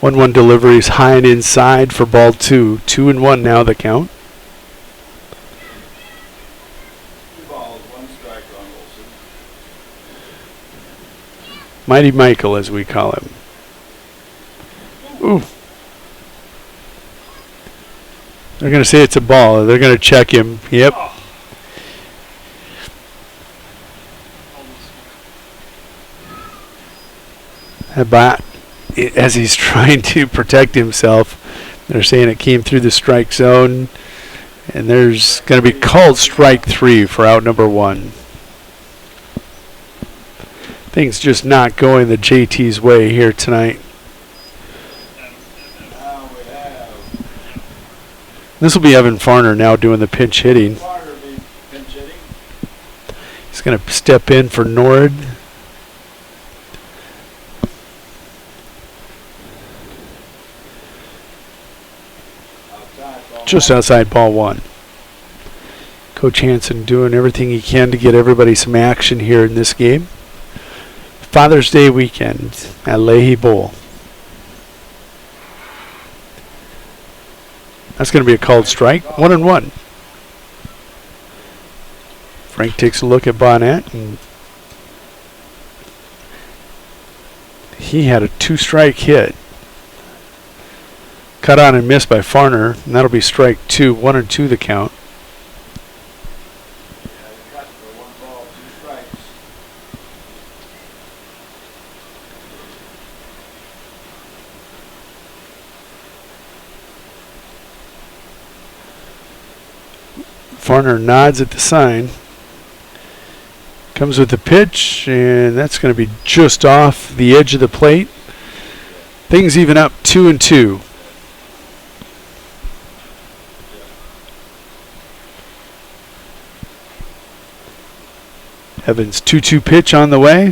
Speaker 19: One deliveries high and inside for ball 2. 2-1 now the count.
Speaker 3: 2 balls, 1 strike on Olson.
Speaker 19: Mighty Michael, as we call him. Ooh. They're going to say it's a ball. They're going to check him. Yep. That bat, as he's trying to protect himself, they're saying it came through the strike zone, and there's going to be called strike 3 for out number 1. Things just not going the JT's way here tonight. This will be Evan Farner now doing the pinch hitting. He's going to step in for Nord. Just outside ball 1. Coach Hansen doing everything he can to get everybody some action here in this game. Father's Day weekend at Leahy Bowl. That's going to be a called strike. 1-1. Frank takes a look at Bonnet, and he had a 2-strike hit. Cut on and missed by Farner, and that'll be strike 2. 1-2 the count. Farner nods at the sign. Comes with the pitch, and that's going to be just off the edge of the plate. Things even up 2-2. Evans 2-2 pitch on the way.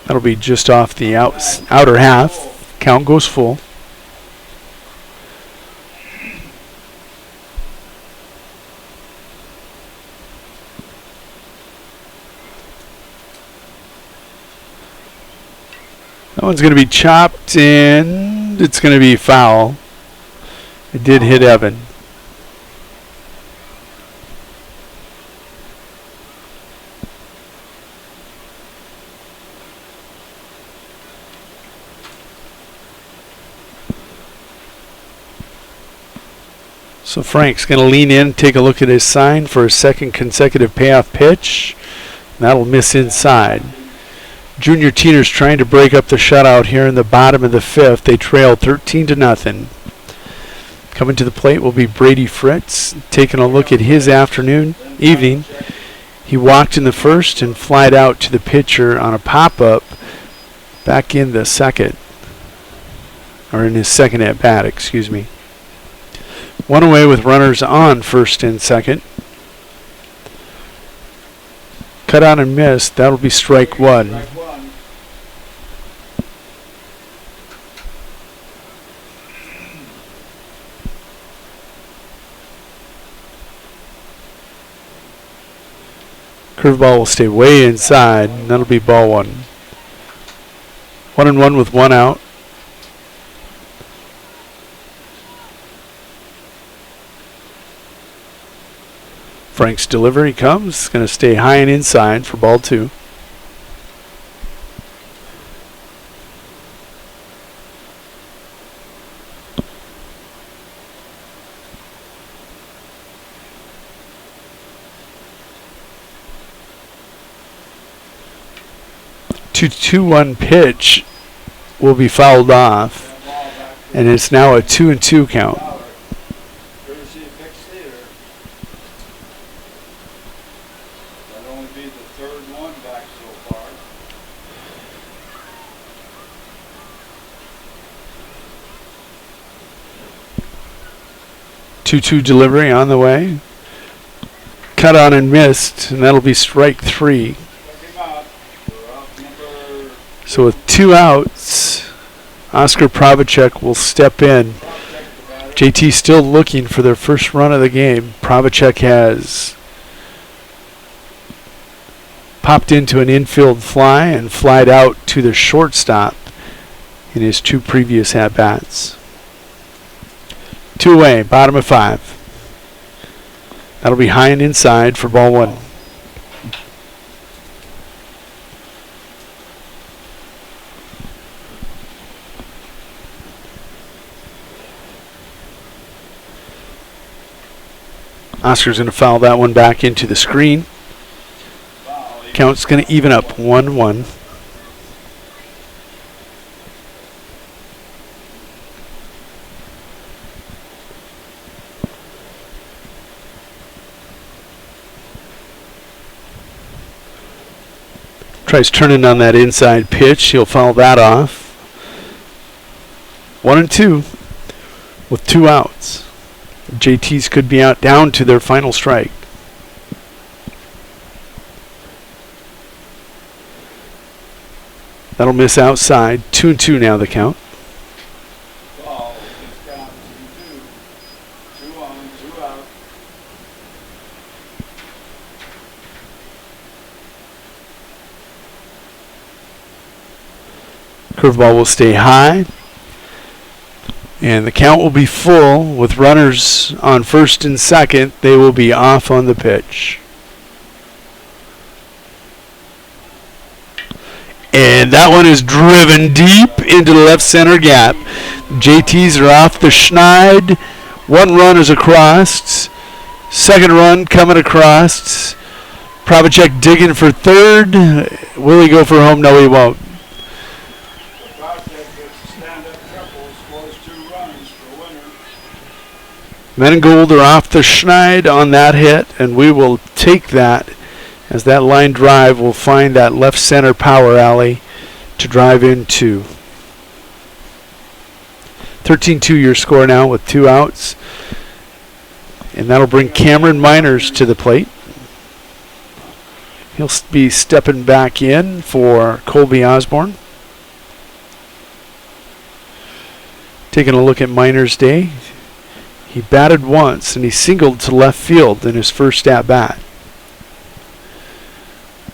Speaker 19: That'll be just off the outer half. Count goes full. That one's going to be chopped, and it's going to be foul. It did hit Evan. So Frank's going to lean in, take a look at his sign for a second consecutive payoff pitch. That'll miss inside. Junior Teeners trying to break up the shutout here in the bottom of the 5th. They trail 13-0. Coming to the plate will be Brady Fritz, taking a look at his evening. He walked in the first and flied out to the pitcher on a pop-up back in the second. Or in his second at-bat, excuse me. One away with runners on first and second. Cut on and missed. That'll be strike 1. Curveball will stay way inside, and that'll be ball 1. 1-1 with 1 out. Frank's delivery comes. Going to stay high and inside for ball 2. The 2-1 pitch will be fouled off, and it's now a 2-2 count. 2-2 delivery on the way. Cut on and missed, and that'll be strike 3. So with 2 outs, Oscar Pravacek will step in. JT still looking for their first run of the game. Pravacek has popped into an infield fly and flied out to the shortstop in his 2 previous at-bats. 2 away, bottom of 5. That'll be high and inside for ball 1. Oscar's going to foul that one back into the screen. Count's going to even up 1-1. Tries turning on that inside pitch. He'll foul that off. 1-2 with 2 outs. JTs could be out down to their final strike. That'll miss outside. 2-2 now the count. Curveball will stay high. And the count will be full with runners on first and second. They will be off on the pitch. And that one is driven deep into the left center gap. JTs are off the schneid. One run is across. Second run coming across. Probacek digging for third. Will he go for home? No, he won't. Mengold are off the schneid on that hit, and we will take that as that line drive will find that left center power alley to drive into. 13-2 your score now with 2 outs. And that'll bring Cameron Miners to the plate. He'll be stepping back in for Colby Osborne. Taking a look at Miners' day. He batted once and he singled to left field in his first at bat.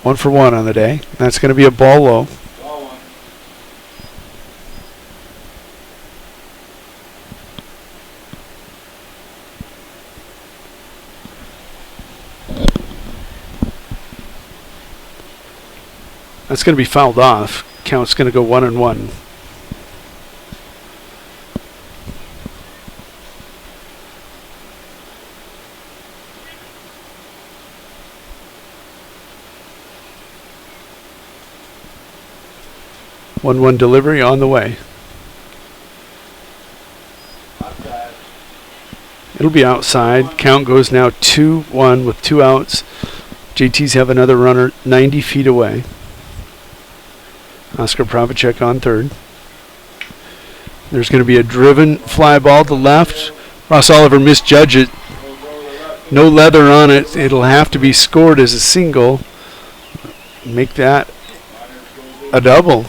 Speaker 19: 1 for 1 on the day. That's going to be a ball low. That's going to be fouled off. Count's going to go 1-1. One delivery on the way. It'll be outside. Count goes now 2-1 with 2 outs. JTs have another runner 90 feet away. Oscar Probacek on third. There's going to be a driven fly ball to left. Ross Oliver misjudged it. No leather on it. It'll have to be scored as a single. Make that a double.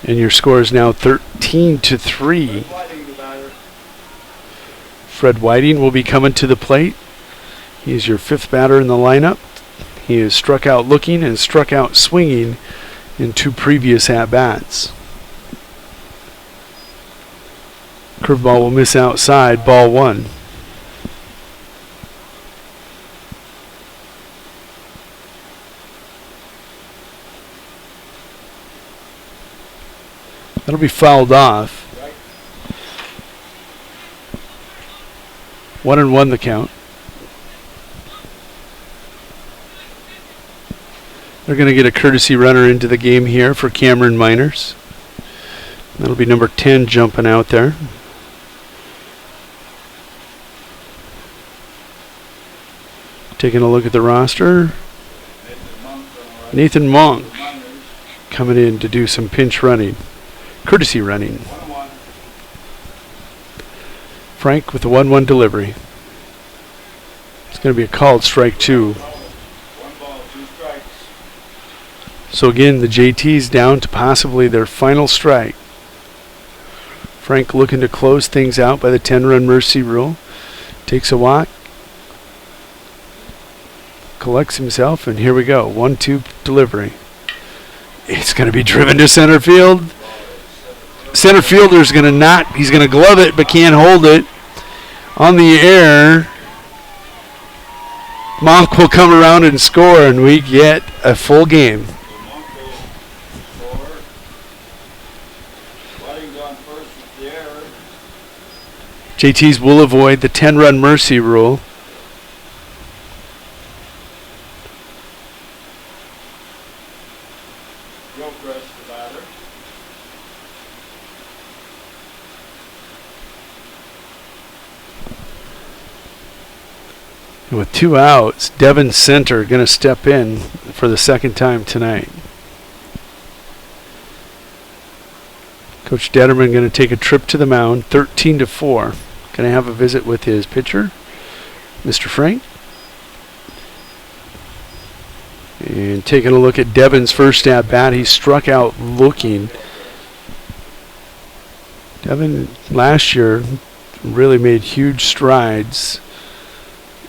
Speaker 19: And your score is now 13-3. Fred Whiting will be coming to the plate. He's your 5th batter in the lineup. He has struck out looking and struck out swinging in 2 previous at-bats. Curveball will miss outside, ball 1. That'll be fouled off. 1-1 the count. They're going to get a courtesy runner into the game here for Cameron Miners. That'll be number 10 jumping out there. Taking a look at the roster. Nathan Monk coming in to do some pinch running. Courtesy running. Frank with the 1-1 delivery. It's going to be a called strike 2. So again, the JT's down to possibly their final strike. Frank looking to close things out by the 10-run mercy rule. Takes a walk. Collects himself, and here we go. 1-2 delivery. It's going to be driven to center field. Center fielder's going to he's going to glove it, but can't hold it. On the air, Monk will come around and score, and we get a full game. JTs will avoid the 10-run mercy rule. With 2 outs, Devin Center going to step in for the 2nd time tonight. Coach Detterman going to take a trip to the mound, 13-4. Going to have a visit with his pitcher, Mr. Frank. And taking a look at Devin's first at bat, he struck out looking. Devin last year really made huge strides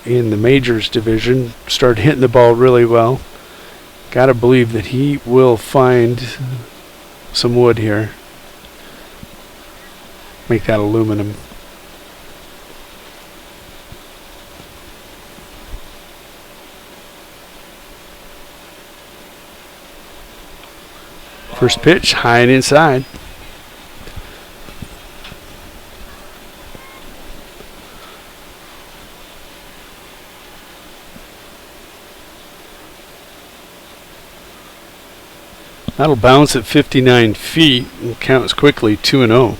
Speaker 19: in the majors division, started hitting the ball really well. Got to believe that he will find some wood here. Make that aluminum. First pitch, high and inside. That'll bounce at 59 feet and counts quickly 2-0.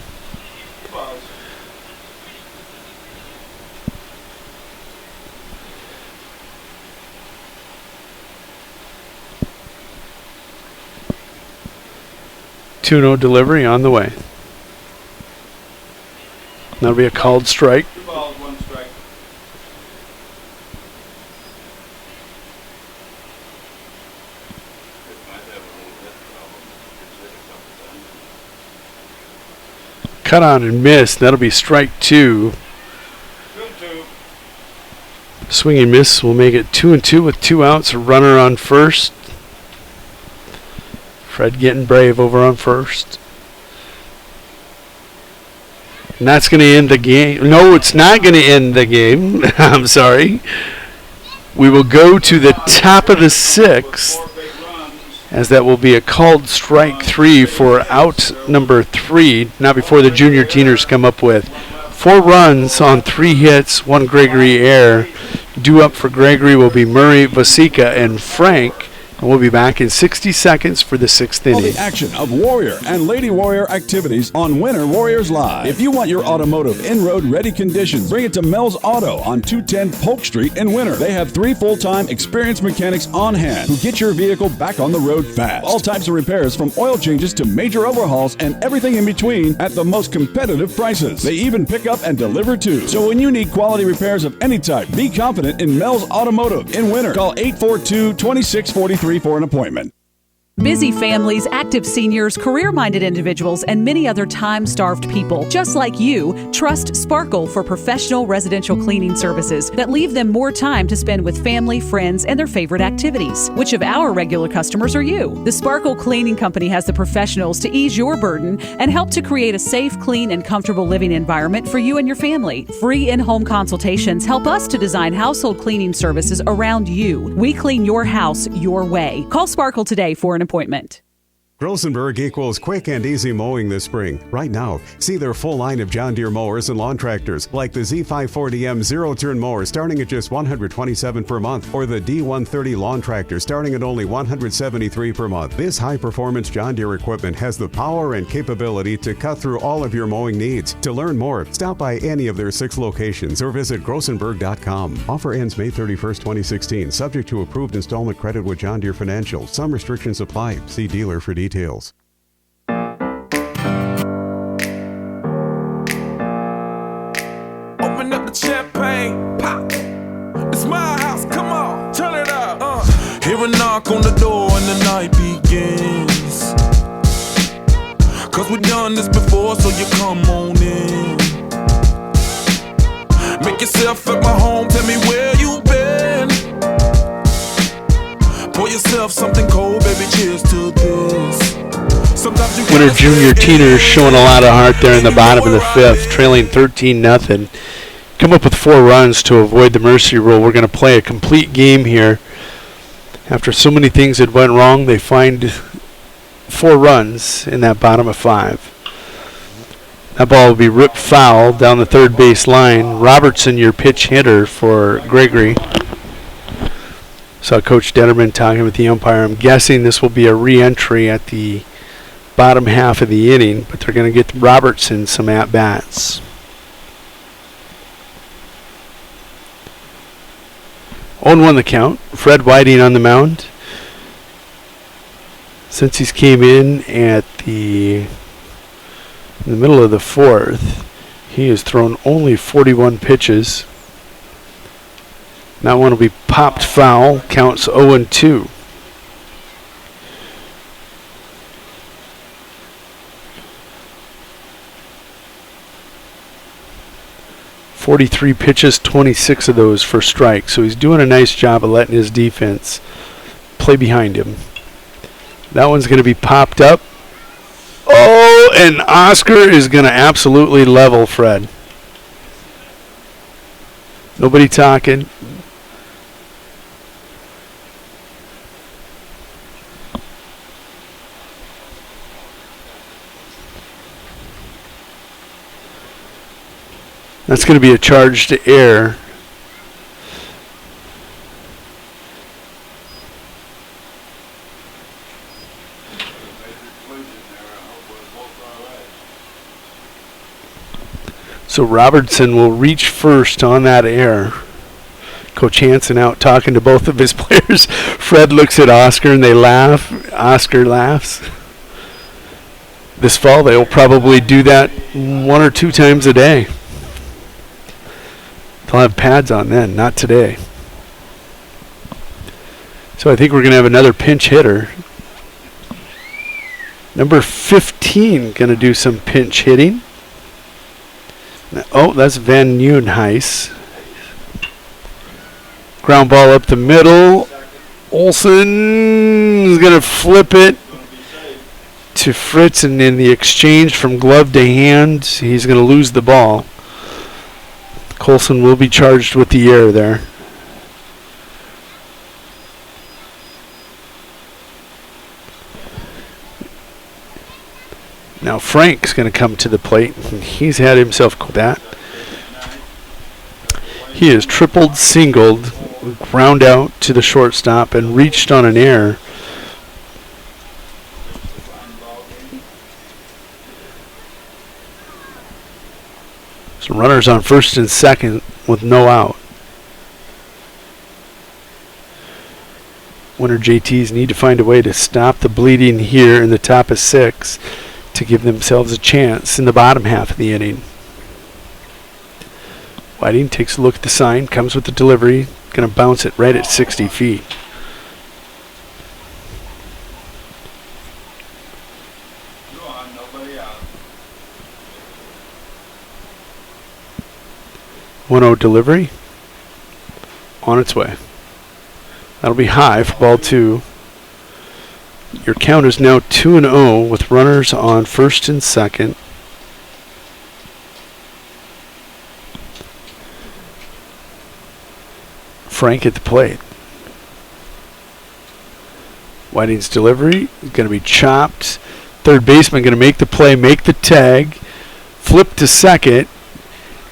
Speaker 19: Delivery on the way. That'll be a called strike.
Speaker 3: 2 balls, 1 strike.
Speaker 19: Cut on and miss. That'll be strike 2.
Speaker 3: 2-2.
Speaker 19: Swing and miss will make it 2-2 with 2 outs. A runner on first. Fred getting brave over on first. And that's going to end the game. No, it's not going to end the game. I'm sorry. We will go to the top of the 6th, as that will be a called strike 3 for out number 3, not before the junior teeners come up with 4 runs on 3 hits, 1 Gregory error. Due up for Gregory will be Murray, Vasica, and Frank. And we'll be back in 60 seconds for the 6th
Speaker 14: All
Speaker 19: inning.
Speaker 14: the action of Warrior and Lady Warrior activities on Winter Warriors Live. If you want your automotive in-road ready conditions, bring it to Mel's Auto on 210 Polk Street in Winter. They have 3 full-time experienced mechanics on hand who get your vehicle back on the road fast. All types of repairs from oil changes to major overhauls and everything in between at the most competitive prices. They even pick up and deliver too. So when you need quality repairs of any type, be confident in Mel's Automotive in Winter. Call 842-2643 for an appointment.
Speaker 1: Busy families, active seniors, career-minded individuals, and many other time-starved people, just like you, trust Sparkle for professional residential cleaning services that leave them more time to spend with family, friends, and their favorite activities. Which of our regular customers are you? The Sparkle Cleaning Company has the professionals to ease your burden and help to create a safe, clean, and comfortable living environment for you and your family. Free in-home consultations help us to design household cleaning services around you. We clean your house your way. Call Sparkle today for an appointment.
Speaker 17: Grosenberg equals quick and easy mowing this spring. Right now, see their full line of John Deere mowers and lawn tractors, like the Z540M zero-turn mower starting at just $127 per month, or the D130 lawn tractor starting at only $173 per month. This high-performance John Deere equipment has the power and capability to cut through all of your mowing needs. To learn more, stop by any of their 6 locations or visit grosenberg.com. Offer ends May 31st, 2016, subject to approved installment credit with John Deere Financial. Some restrictions apply. See dealer for details.
Speaker 23: Open up the champagne, pop. It's my house, come on, turn it up. Hear a knock on the door and the night begins. Cause we've done this before, so you come on in. Make yourself at my home, tell me where you been. Pour yourself something cold, baby, cheers to this.
Speaker 19: Winter Junior Teeners showing a lot of heart there in the bottom of the 5th, trailing 13-0. Come up with 4 runs to avoid the mercy rule. We're going to play a complete game here. After so many things that went wrong, they find 4 runs in that bottom of 5. That ball will be ripped foul down the third base line. Robertson, your pitch hitter for Gregory. Saw Coach Detterman talking with the umpire. I'm guessing this will be a re-entry at the bottom half of the inning, but they're going to get Robertson some at-bats. 0-1 the count. Fred Whiting on the mound. Since he's came in at in the middle of the 4th, he has thrown only 41 pitches. That one will be popped foul. Counts 0-2. .43 pitches, 26 of those for strikes. So he's doing a nice job of letting his defense play behind him. That one's going to be popped up. And Oscar is going to absolutely level Fred. Nobody talking. That's going to be a charge to air. So Robertson will reach first on that air. Coach Hansen out talking to both of his players. Fred looks at Oscar and they laugh. Oscar laughs. This fall they'll probably do that 1 or 2 times a day. They'll have pads on then, not today. So I think we're going to have another pinch hitter. Number 15 going to do some pinch hitting. Oh, that's Van Nieuwenhuis. Ground ball up the middle. Olsen is going to flip it to Fritz, and in the exchange from glove to hand, he's going to lose the ball. Colson will be charged with the error there. Now Frank's going to come to the plate. He's had himself that. He has tripled, singled, ground out to the shortstop, and reached on an error. So runners on first and second with no out. Winter JTs need to find a way to stop the bleeding here in the top of 6 to give themselves a chance in the bottom half of the inning. Whiting takes a look at the sign, comes with the delivery, going to bounce it right at 60 feet. One-0 delivery on its way. That'll be high for ball 2. Your count is now 2-0 with runners on first and second. Frank at the plate. Whiting's delivery is going to be chopped. Third baseman going to make the play, make the tag, flip to second.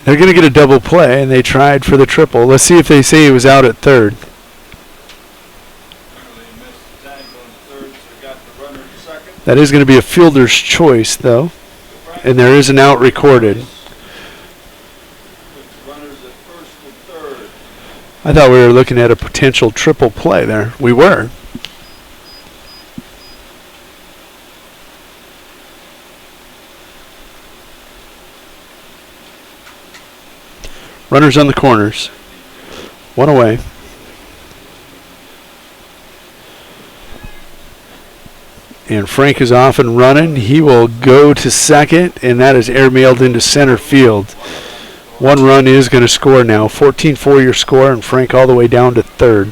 Speaker 19: They're going to get a double play, and they tried for the triple. Let's see if they say he was out at third. That is going to be a fielder's choice, though, and there is an out recorded. I thought we were looking at a potential triple play there. We were. Runners on the corners. One away. And Frank is off and running. He will go to second, and that is airmailed into center field. 1 run is going to score now. 14-4 your score, and Frank all the way down to third.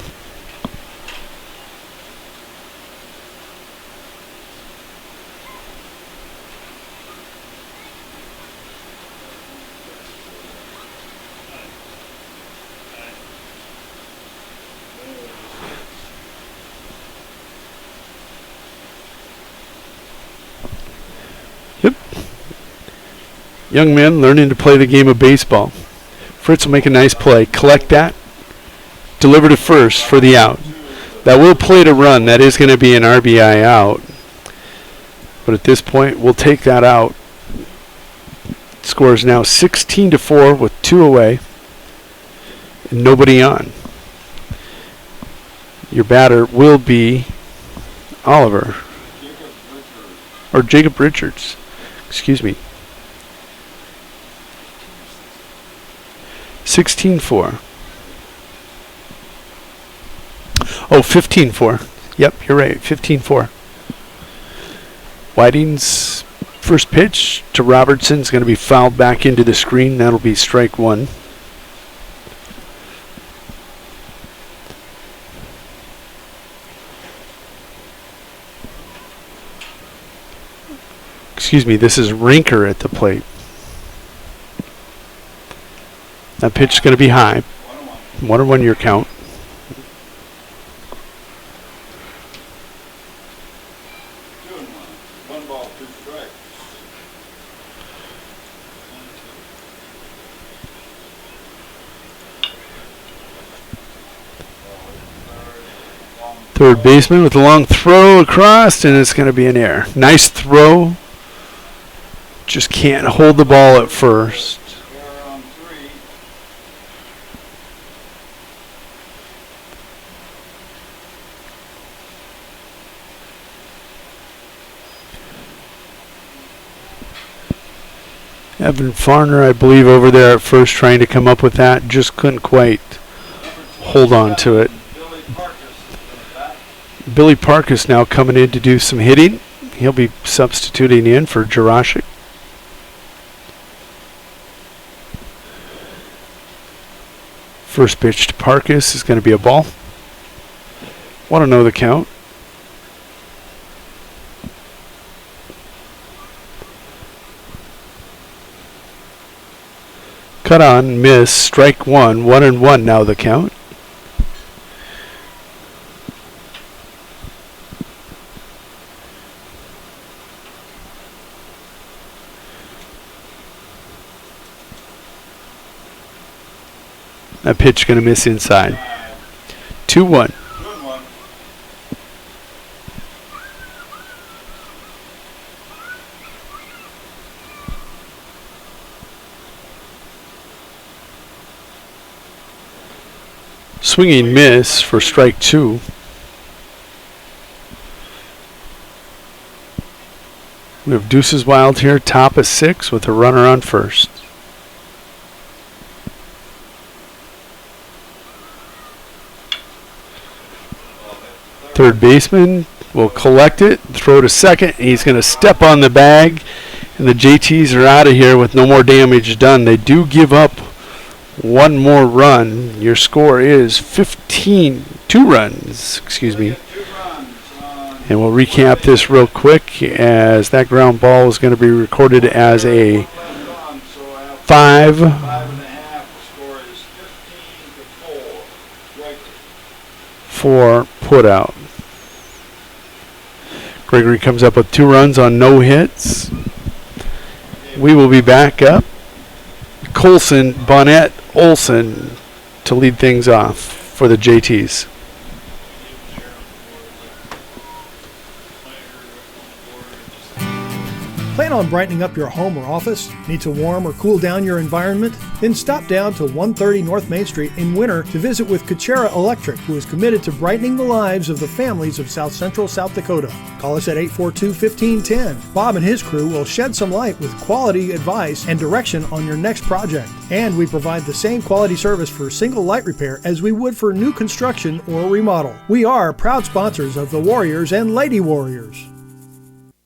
Speaker 19: Young men learning to play the game of baseball. Fritz will make a nice play. Collect that. Deliver to first for the out. That will play to run. That is going to be an RBI out. But at this point, we'll take that out. Score is now 16-4 with 2 away. And nobody on. Your batter will be Oliver. Or Jacob Richards. Excuse me. 16-4. Oh, 15-4. Yep, you're right. 15-4. Whiting's first pitch to Robertson is going to be fouled back into the screen. That'll be strike 1. Excuse me, this is Rinker at the plate. That pitch is going to be high. 1-1 your count. Third baseman with a long throw across, and it's going to be an error. Nice throw. Just can't hold the ball at first. Evan Farner, I believe, over there at first trying to come up with that. Just couldn't quite hold on to it. Billy Parkus now coming in to do some hitting. He'll be substituting in for Jurasik. First pitch to Parkus is going to be a ball. 1-0 the count. Cut on, miss, strike one. 1-1 now the count. That pitch going to miss inside. 2-1. Swinging miss for strike two. We have Deuces Wild here, top of 6 with a runner on first. Third baseman will collect it, throw to second. He's going to step on the bag, and the JTs are out of here with no more damage done. They do give up one more run. Your score is 2 runs, excuse me. And we'll recap this real quick, as that ground ball is going to be recorded as a 5 for put out. Gregory comes up with 2 runs on no hits. We will be back up. Colson, Bonnet, Olson to lead things off for the JTs.
Speaker 20: Plan on brightening up your home or office? Need to warm or cool down your environment? Then stop down to 130 North Main Street in winter to visit with Kuchera Electric, who is committed to brightening the lives of the families of South Central South Dakota. Call us at 842-1510. Bob and his crew will shed some light with quality advice and direction on your next project. And we provide the same quality service for single light repair as we would for new construction or remodel. We are proud sponsors of the Warriors and Lady Warriors.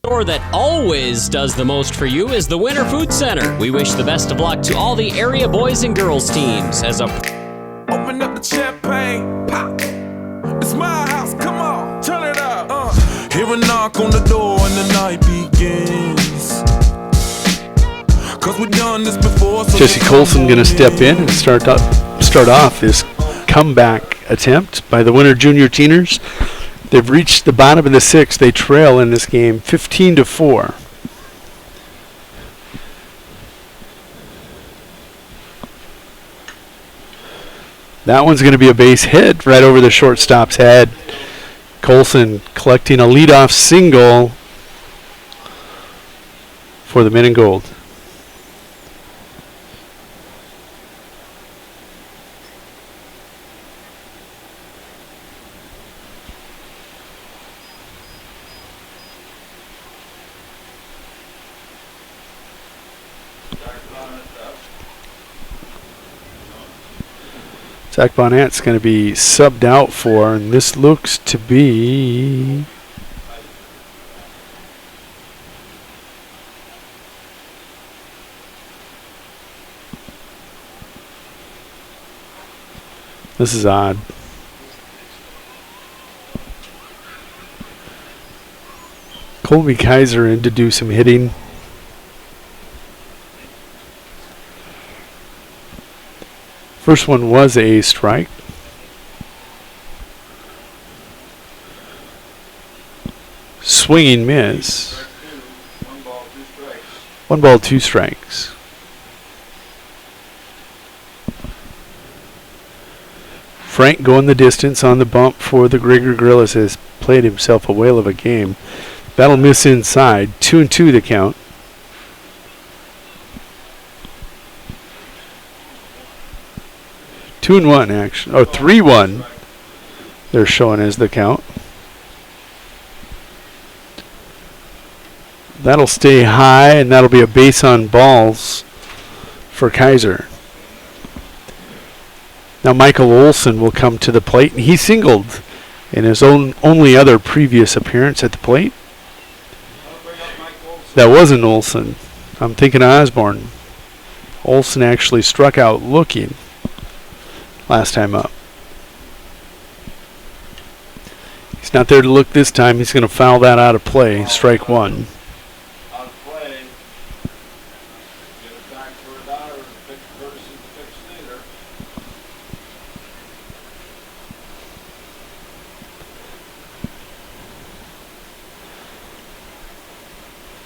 Speaker 11: The store that always does the most for you is the Winter Food Center. We wish the best of luck to all the area boys and girls teams as
Speaker 23: Open up the champagne, pop. It's my house, come on, turn it up. Hear a knock on the door and the night begins. 'Cause we've done this before. So
Speaker 19: Jesse Colson going to step in and start off this comeback attempt by the Winter Junior Teeners. They've reached the bottom of the 6th. They trail in this game 15-4. That one's going to be a base hit right over the shortstop's head. Colson collecting a leadoff single for the men in gold. Zach Bonnet's going to be subbed out for, and this looks to be this is odd. Colby Kaiser in to do some hitting. First one was a strike. Swinging miss. 1 ball, 2 strikes. Frank going the distance on the bump for the Gregory Gorillas has played himself a whale of a game. That'll miss inside. 2-2 the count. Two and 1 actually. Oh, 3-1. They're showing as the count. That'll stay high, and that'll be a base on balls for Kaiser. Now Michael Olson will come to the plate, and he singled in his only other previous appearance at the plate. That wasn't Olson. I'm thinking of Osborne. Olson actually struck out looking last time up. He's not there to look this time. He's going to foul that out of play. Strike 1.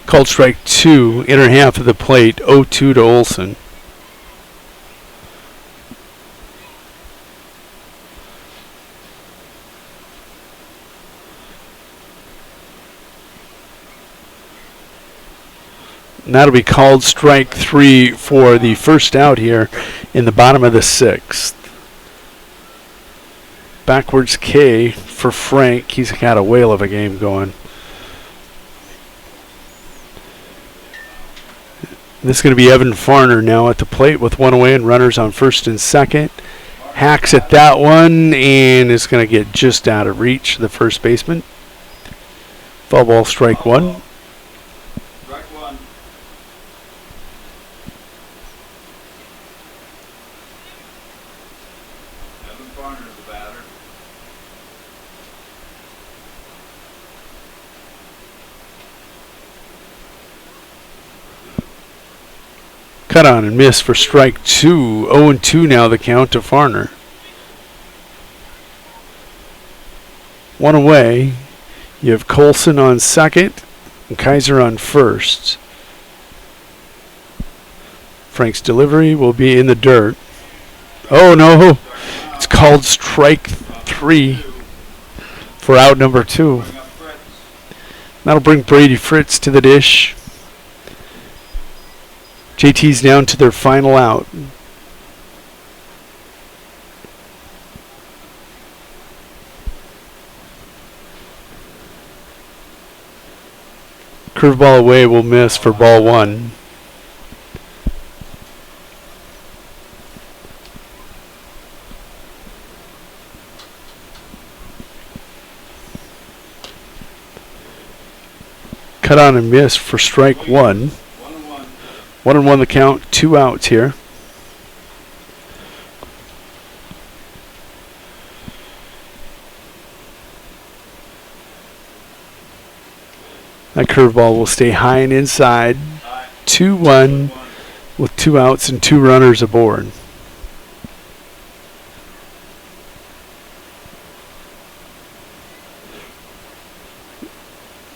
Speaker 19: Called strike 2, inner half of the plate, 0-2 to Olson. And that'll be called strike 3 for the first out here in the bottom of the 6th. Backwards K for Frank. He's got a whale of a game going. This is going to be Evan Farner now at the plate with 1 away and runners on first and second. Hacks at that one and is going to get just out of reach, the first baseman. Foul ball, strike 1. Cut on and miss for strike 2. 0-2 now the count to Farner. 1 away. You have Colson on second and Kaiser on first. Frank's delivery will be in the dirt. Oh no! It's called strike 3 for out number 2. That'll bring Brady Fritz to the dish. JT's down to their final out. Curveball away will miss for ball 1. Cut on and miss for strike 1. 1-1 the count, 2 outs here. That curveball will stay high and inside. 2-1 with 2 outs and 2 runners aboard.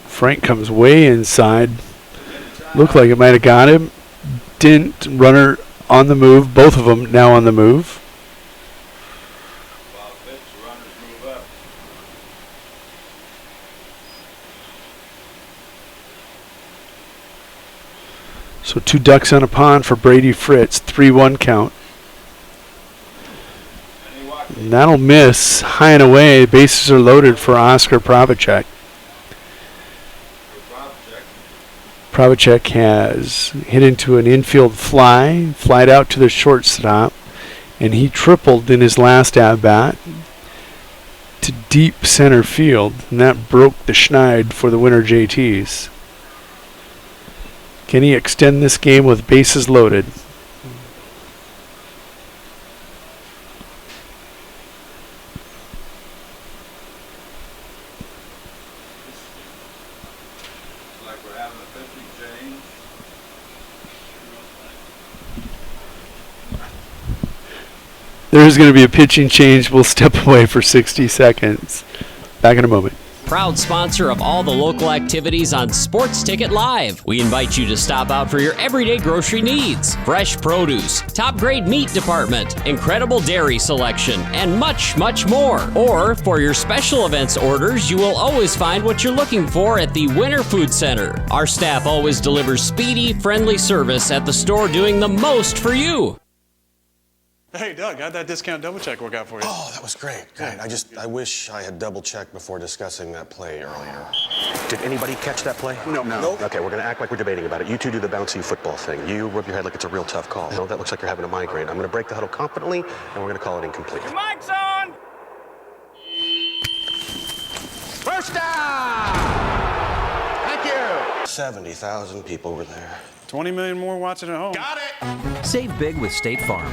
Speaker 19: Frank comes way inside. Looked like it might have got him. Didn't. Runner on the move. Both of them now on the move. So 2 ducks on a pond for Brady Fritz. 3-1 count. And that'll miss. High and away. Bases are loaded for Oscar Pravacek. Pravacek has hit into an infield fly, flied out to the shortstop, and he tripled in his last at-bat to deep center field, and that broke the schneid for the winner JTs. Can he extend this game with bases loaded? There is going to be a pitching change. We'll step away for 60 seconds. Back in a moment.
Speaker 11: Proud sponsor of all the local activities on Sports Ticket Live. We invite you to stop out for your everyday grocery needs. Fresh produce, top grade meat department, incredible dairy selection, and much, much more. Or for your special events orders, you will always find what you're looking for at the Winter Food Center. Our staff always delivers speedy, friendly service at the store, doing the most for you.
Speaker 5: Hey, Doug, how'd that discount double check work out for you?
Speaker 21: Oh, that was great. I wish I had double checked before discussing that play earlier. Did anybody catch that play?
Speaker 5: No.
Speaker 21: Okay, we're gonna act like we're debating about it. You two do the bouncy football thing. You rub your head like it's a real tough call. No, that looks like you're having a migraine. I'm gonna break the huddle confidently, and we're gonna call it incomplete.
Speaker 18: Your mic's on! First down! Thank you!
Speaker 21: 70,000 people were there.
Speaker 5: 20 million more watching at home.
Speaker 18: Got it!
Speaker 22: Save big with State Farm.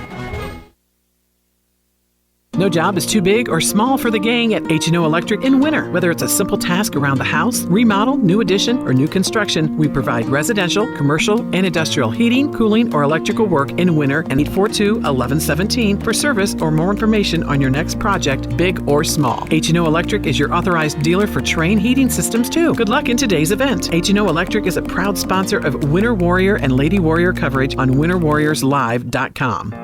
Speaker 24: No job is too big or small for the gang at H&O Electric in winter. Whether it's a simple task around the house, remodel, new addition, or new construction, we provide residential, commercial, and industrial heating, cooling, or electrical work in winter, and 842-1117 for service or more information on your next project, big or small. H&O Electric is your authorized dealer for Trane heating systems, too. Good luck in today's event. H&O Electric is a proud sponsor of Winter Warrior and Lady Warrior coverage on winterwarriorslive.com.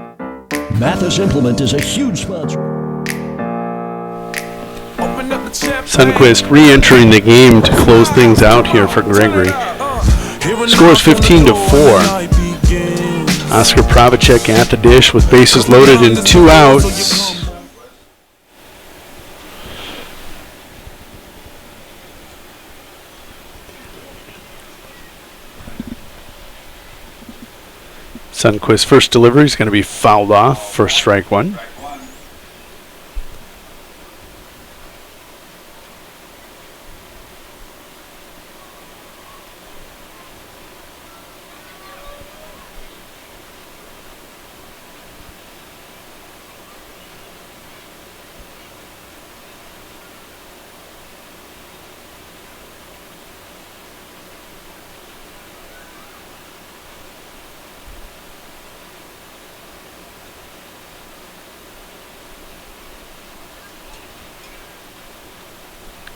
Speaker 4: Mathis Implement is a huge sponsor.
Speaker 19: Sunquist re-entering the game to close things out here for Gregory. Scores 15-4. Oscar Pravacek at the dish with bases loaded and 2 outs. Sunquist's first delivery is going to be fouled off for strike one.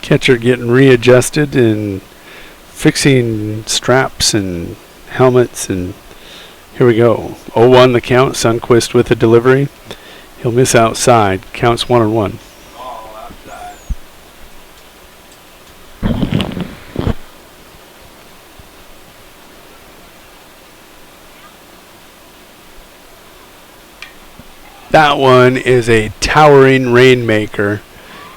Speaker 19: Catcher getting readjusted and fixing straps and helmets, and here we go. 0-1 the count. Sunquist with the delivery. He'll miss outside. Counts 1-1. That one is a towering rainmaker.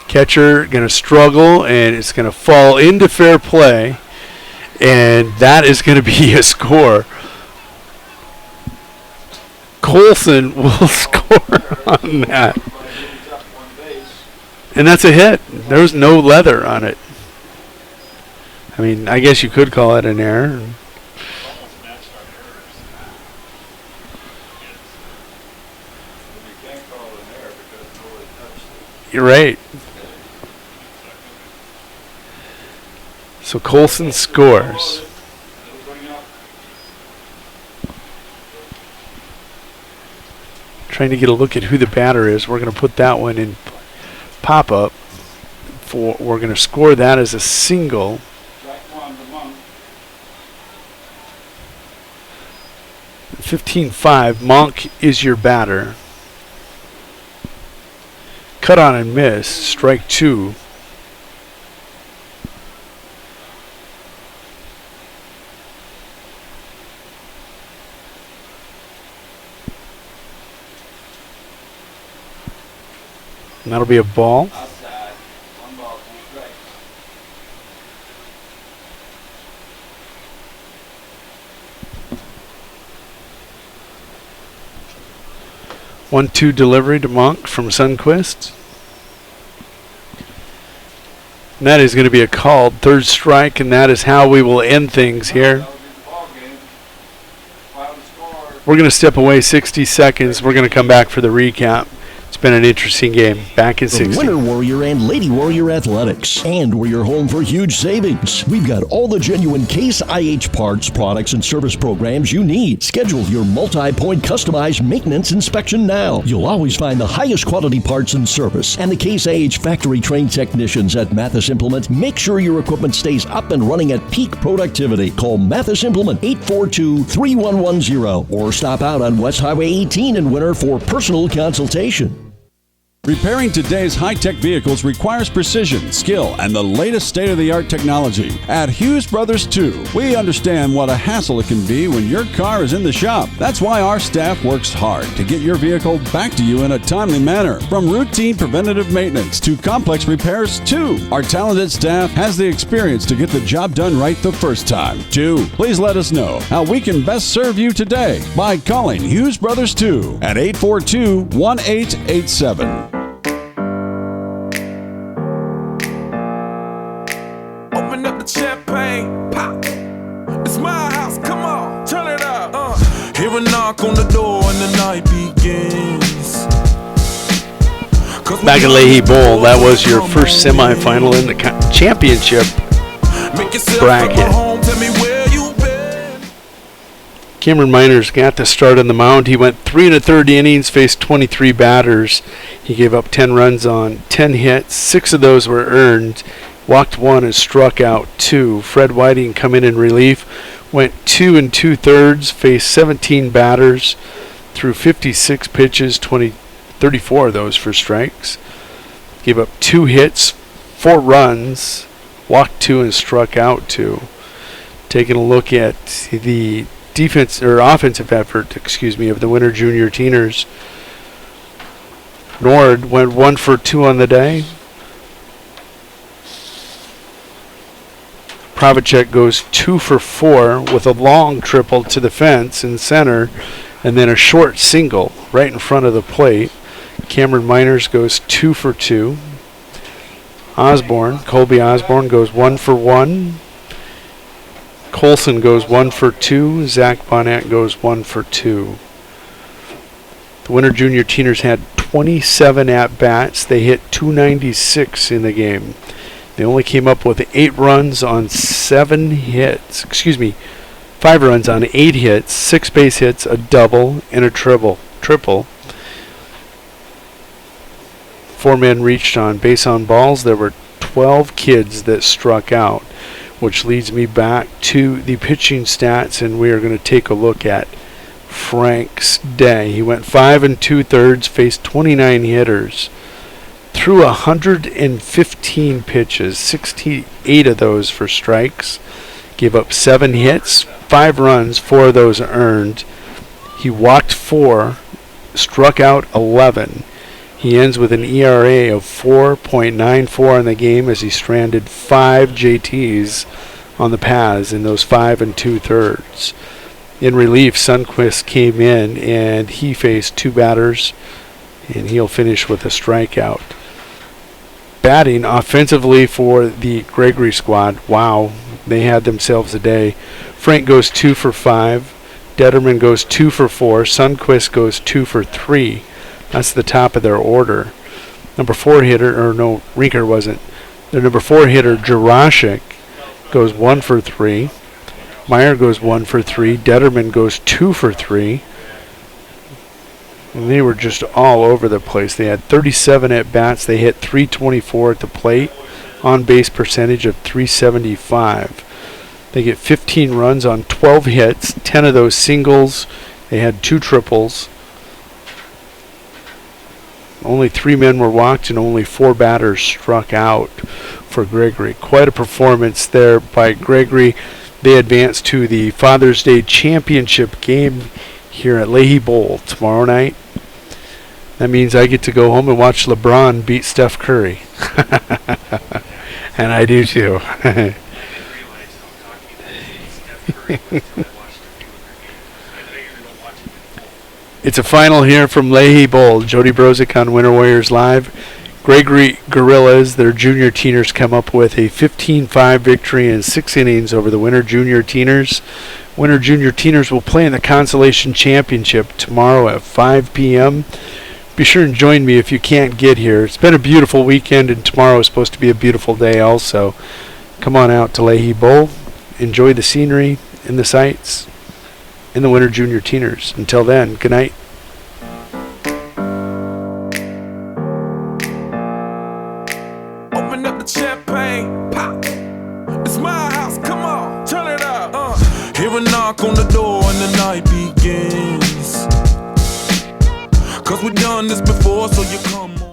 Speaker 19: Catcher going to struggle, and it's going to fall into fair play, and that is going to be a score. Colson will score on that. And that's a hit. There was no leather on it. I mean, I guess you could call it an error. You're right. So Colson scores. Trying to get a look at who the batter is. We're going to put that one in pop-up. We're going to score that as a single. 15-5. Monk is your batter. Cut on and miss. Strike two. And that'll be a ball.
Speaker 3: Outside. 1 ball, 2 strikes.
Speaker 19: 1-2 delivery to Monk from Sunquist. And that is going to be a called third strike, and that is how we will end things here. We're going to step away 60 seconds. We're going to come back for the recap. It's been an interesting game. Back in
Speaker 4: The
Speaker 19: 60.
Speaker 4: Winter Warrior and Lady Warrior Athletics. And we're your home for huge savings. We've got all the genuine Case IH parts, products, and service programs you need. Schedule your multi-point customized maintenance inspection now. You'll always find the highest quality parts and service. And the Case IH factory-trained technicians at Mathis Implement make sure your equipment stays up and running at peak productivity. Call Mathis Implement 842-3110 or stop out on West Highway 18 in Winter for personal consultation.
Speaker 14: Repairing today's high-tech vehicles requires precision, skill, and the latest state-of-the-art technology. At Hughes Brothers 2, we understand what a hassle it can be when your car is in the shop. That's why our staff works hard to get your vehicle back to you in a timely manner. From routine preventative maintenance to complex repairs, too. Our talented staff has the experience to get the job done right the first time. 2. Please let us know how we can best serve you today by calling Hughes Brothers 2 at 842-1887.
Speaker 23: Open up the champagne, pop. It's my house, come on, turn it up. Hear a knock on the door and the night begins.
Speaker 19: Back at Leahy Bowl, that was your first semifinal in the championship bracket. Cameron Miners got the start on the mound. He went 3 1/3 innings, faced 23 batters. He gave up 10 runs on 10 hits. 6 of those were earned. Walked 1 and struck out 2. Fred Whiting come in relief. Went 2 2/3, faced 17 batters, threw 56 pitches, 34 of those for strikes. Gave up 2 hits, 4 runs, walked 2 and struck out 2. Taking a look at the offensive effort, of the Winter Junior Teeners. Nord went 1 for 2 on the day. Pravacek goes 2 for 4 with a long triple to the fence in center and then a short single right in front of the plate. Cameron Miners goes 2 for 2. Colby Osborne goes 1 for 1. Colson goes 1 for 2. Zach Bonnet goes 1 for 2. The Winter Junior Teeners had 27 at-bats. They hit 296 in the game. They only came up with 8 runs on 7 hits. 5 runs on 8 hits, 6 base hits, a double, and a triple. 4 men reached on base on balls. There were 12 kids that struck out, which leads me back to the pitching stats, and we are going to take a look at Frank's day. He went 5 2/3, faced 29 hitters, threw 115 pitches, 68 of those for strikes, gave up 7 hits, 5 runs, 4 of those earned. He walked 4, struck out 11. He ends with an ERA of 4.94 in the game as he stranded 5 JTs on the paths in those 5 2/3. In relief, Sundquist came in and he faced 2 batters, and he'll finish with a strikeout. Batting offensively for the Gregory squad, wow, they had themselves a day. Frank goes 2 for 5. Detterman goes 2 for 4. Sundquist goes 2 for 3. That's the top of their order. Number 4 hitter, Rinker wasn't. Their number 4 hitter, Jurashik, goes 1 for 3. Meyer goes 1 for 3. Detterman goes 2 for 3. And they were just all over the place. They had 37 at-bats. They hit 324 at the plate. On-base percentage of 375. They get 15 runs on 12 hits. 10 of those singles. They had 2 triples. Only 3 men were walked and only 4 batters struck out for Gregory. Quite a performance there by Gregory. They advance to the Father's Day Championship game here at Leahy Bowl tomorrow night. That means I get to go home and watch LeBron beat Steph Curry. And I do too. It's a final here from Leahy Bowl. Jody Brozick on Winter Warriors Live. Gregory Gorillas, their junior teeners, come up with a 15-5 victory in 6 innings over the Winter Junior Teeners. Winter Junior Teeners will play in the Consolation Championship tomorrow at 5 p.m. be sure and join me if you can't get here. It's been a beautiful weekend, and tomorrow is supposed to be a beautiful day also. Come on out to Leahy Bowl. Enjoy the scenery and the sights in the Winter Junior Teeners. Until then, good night.
Speaker 23: Open up the champagne, pop. It's my house, come on, turn it up. Hear a knock on the door and the night begins. 'Cause we've done this before, so you come on.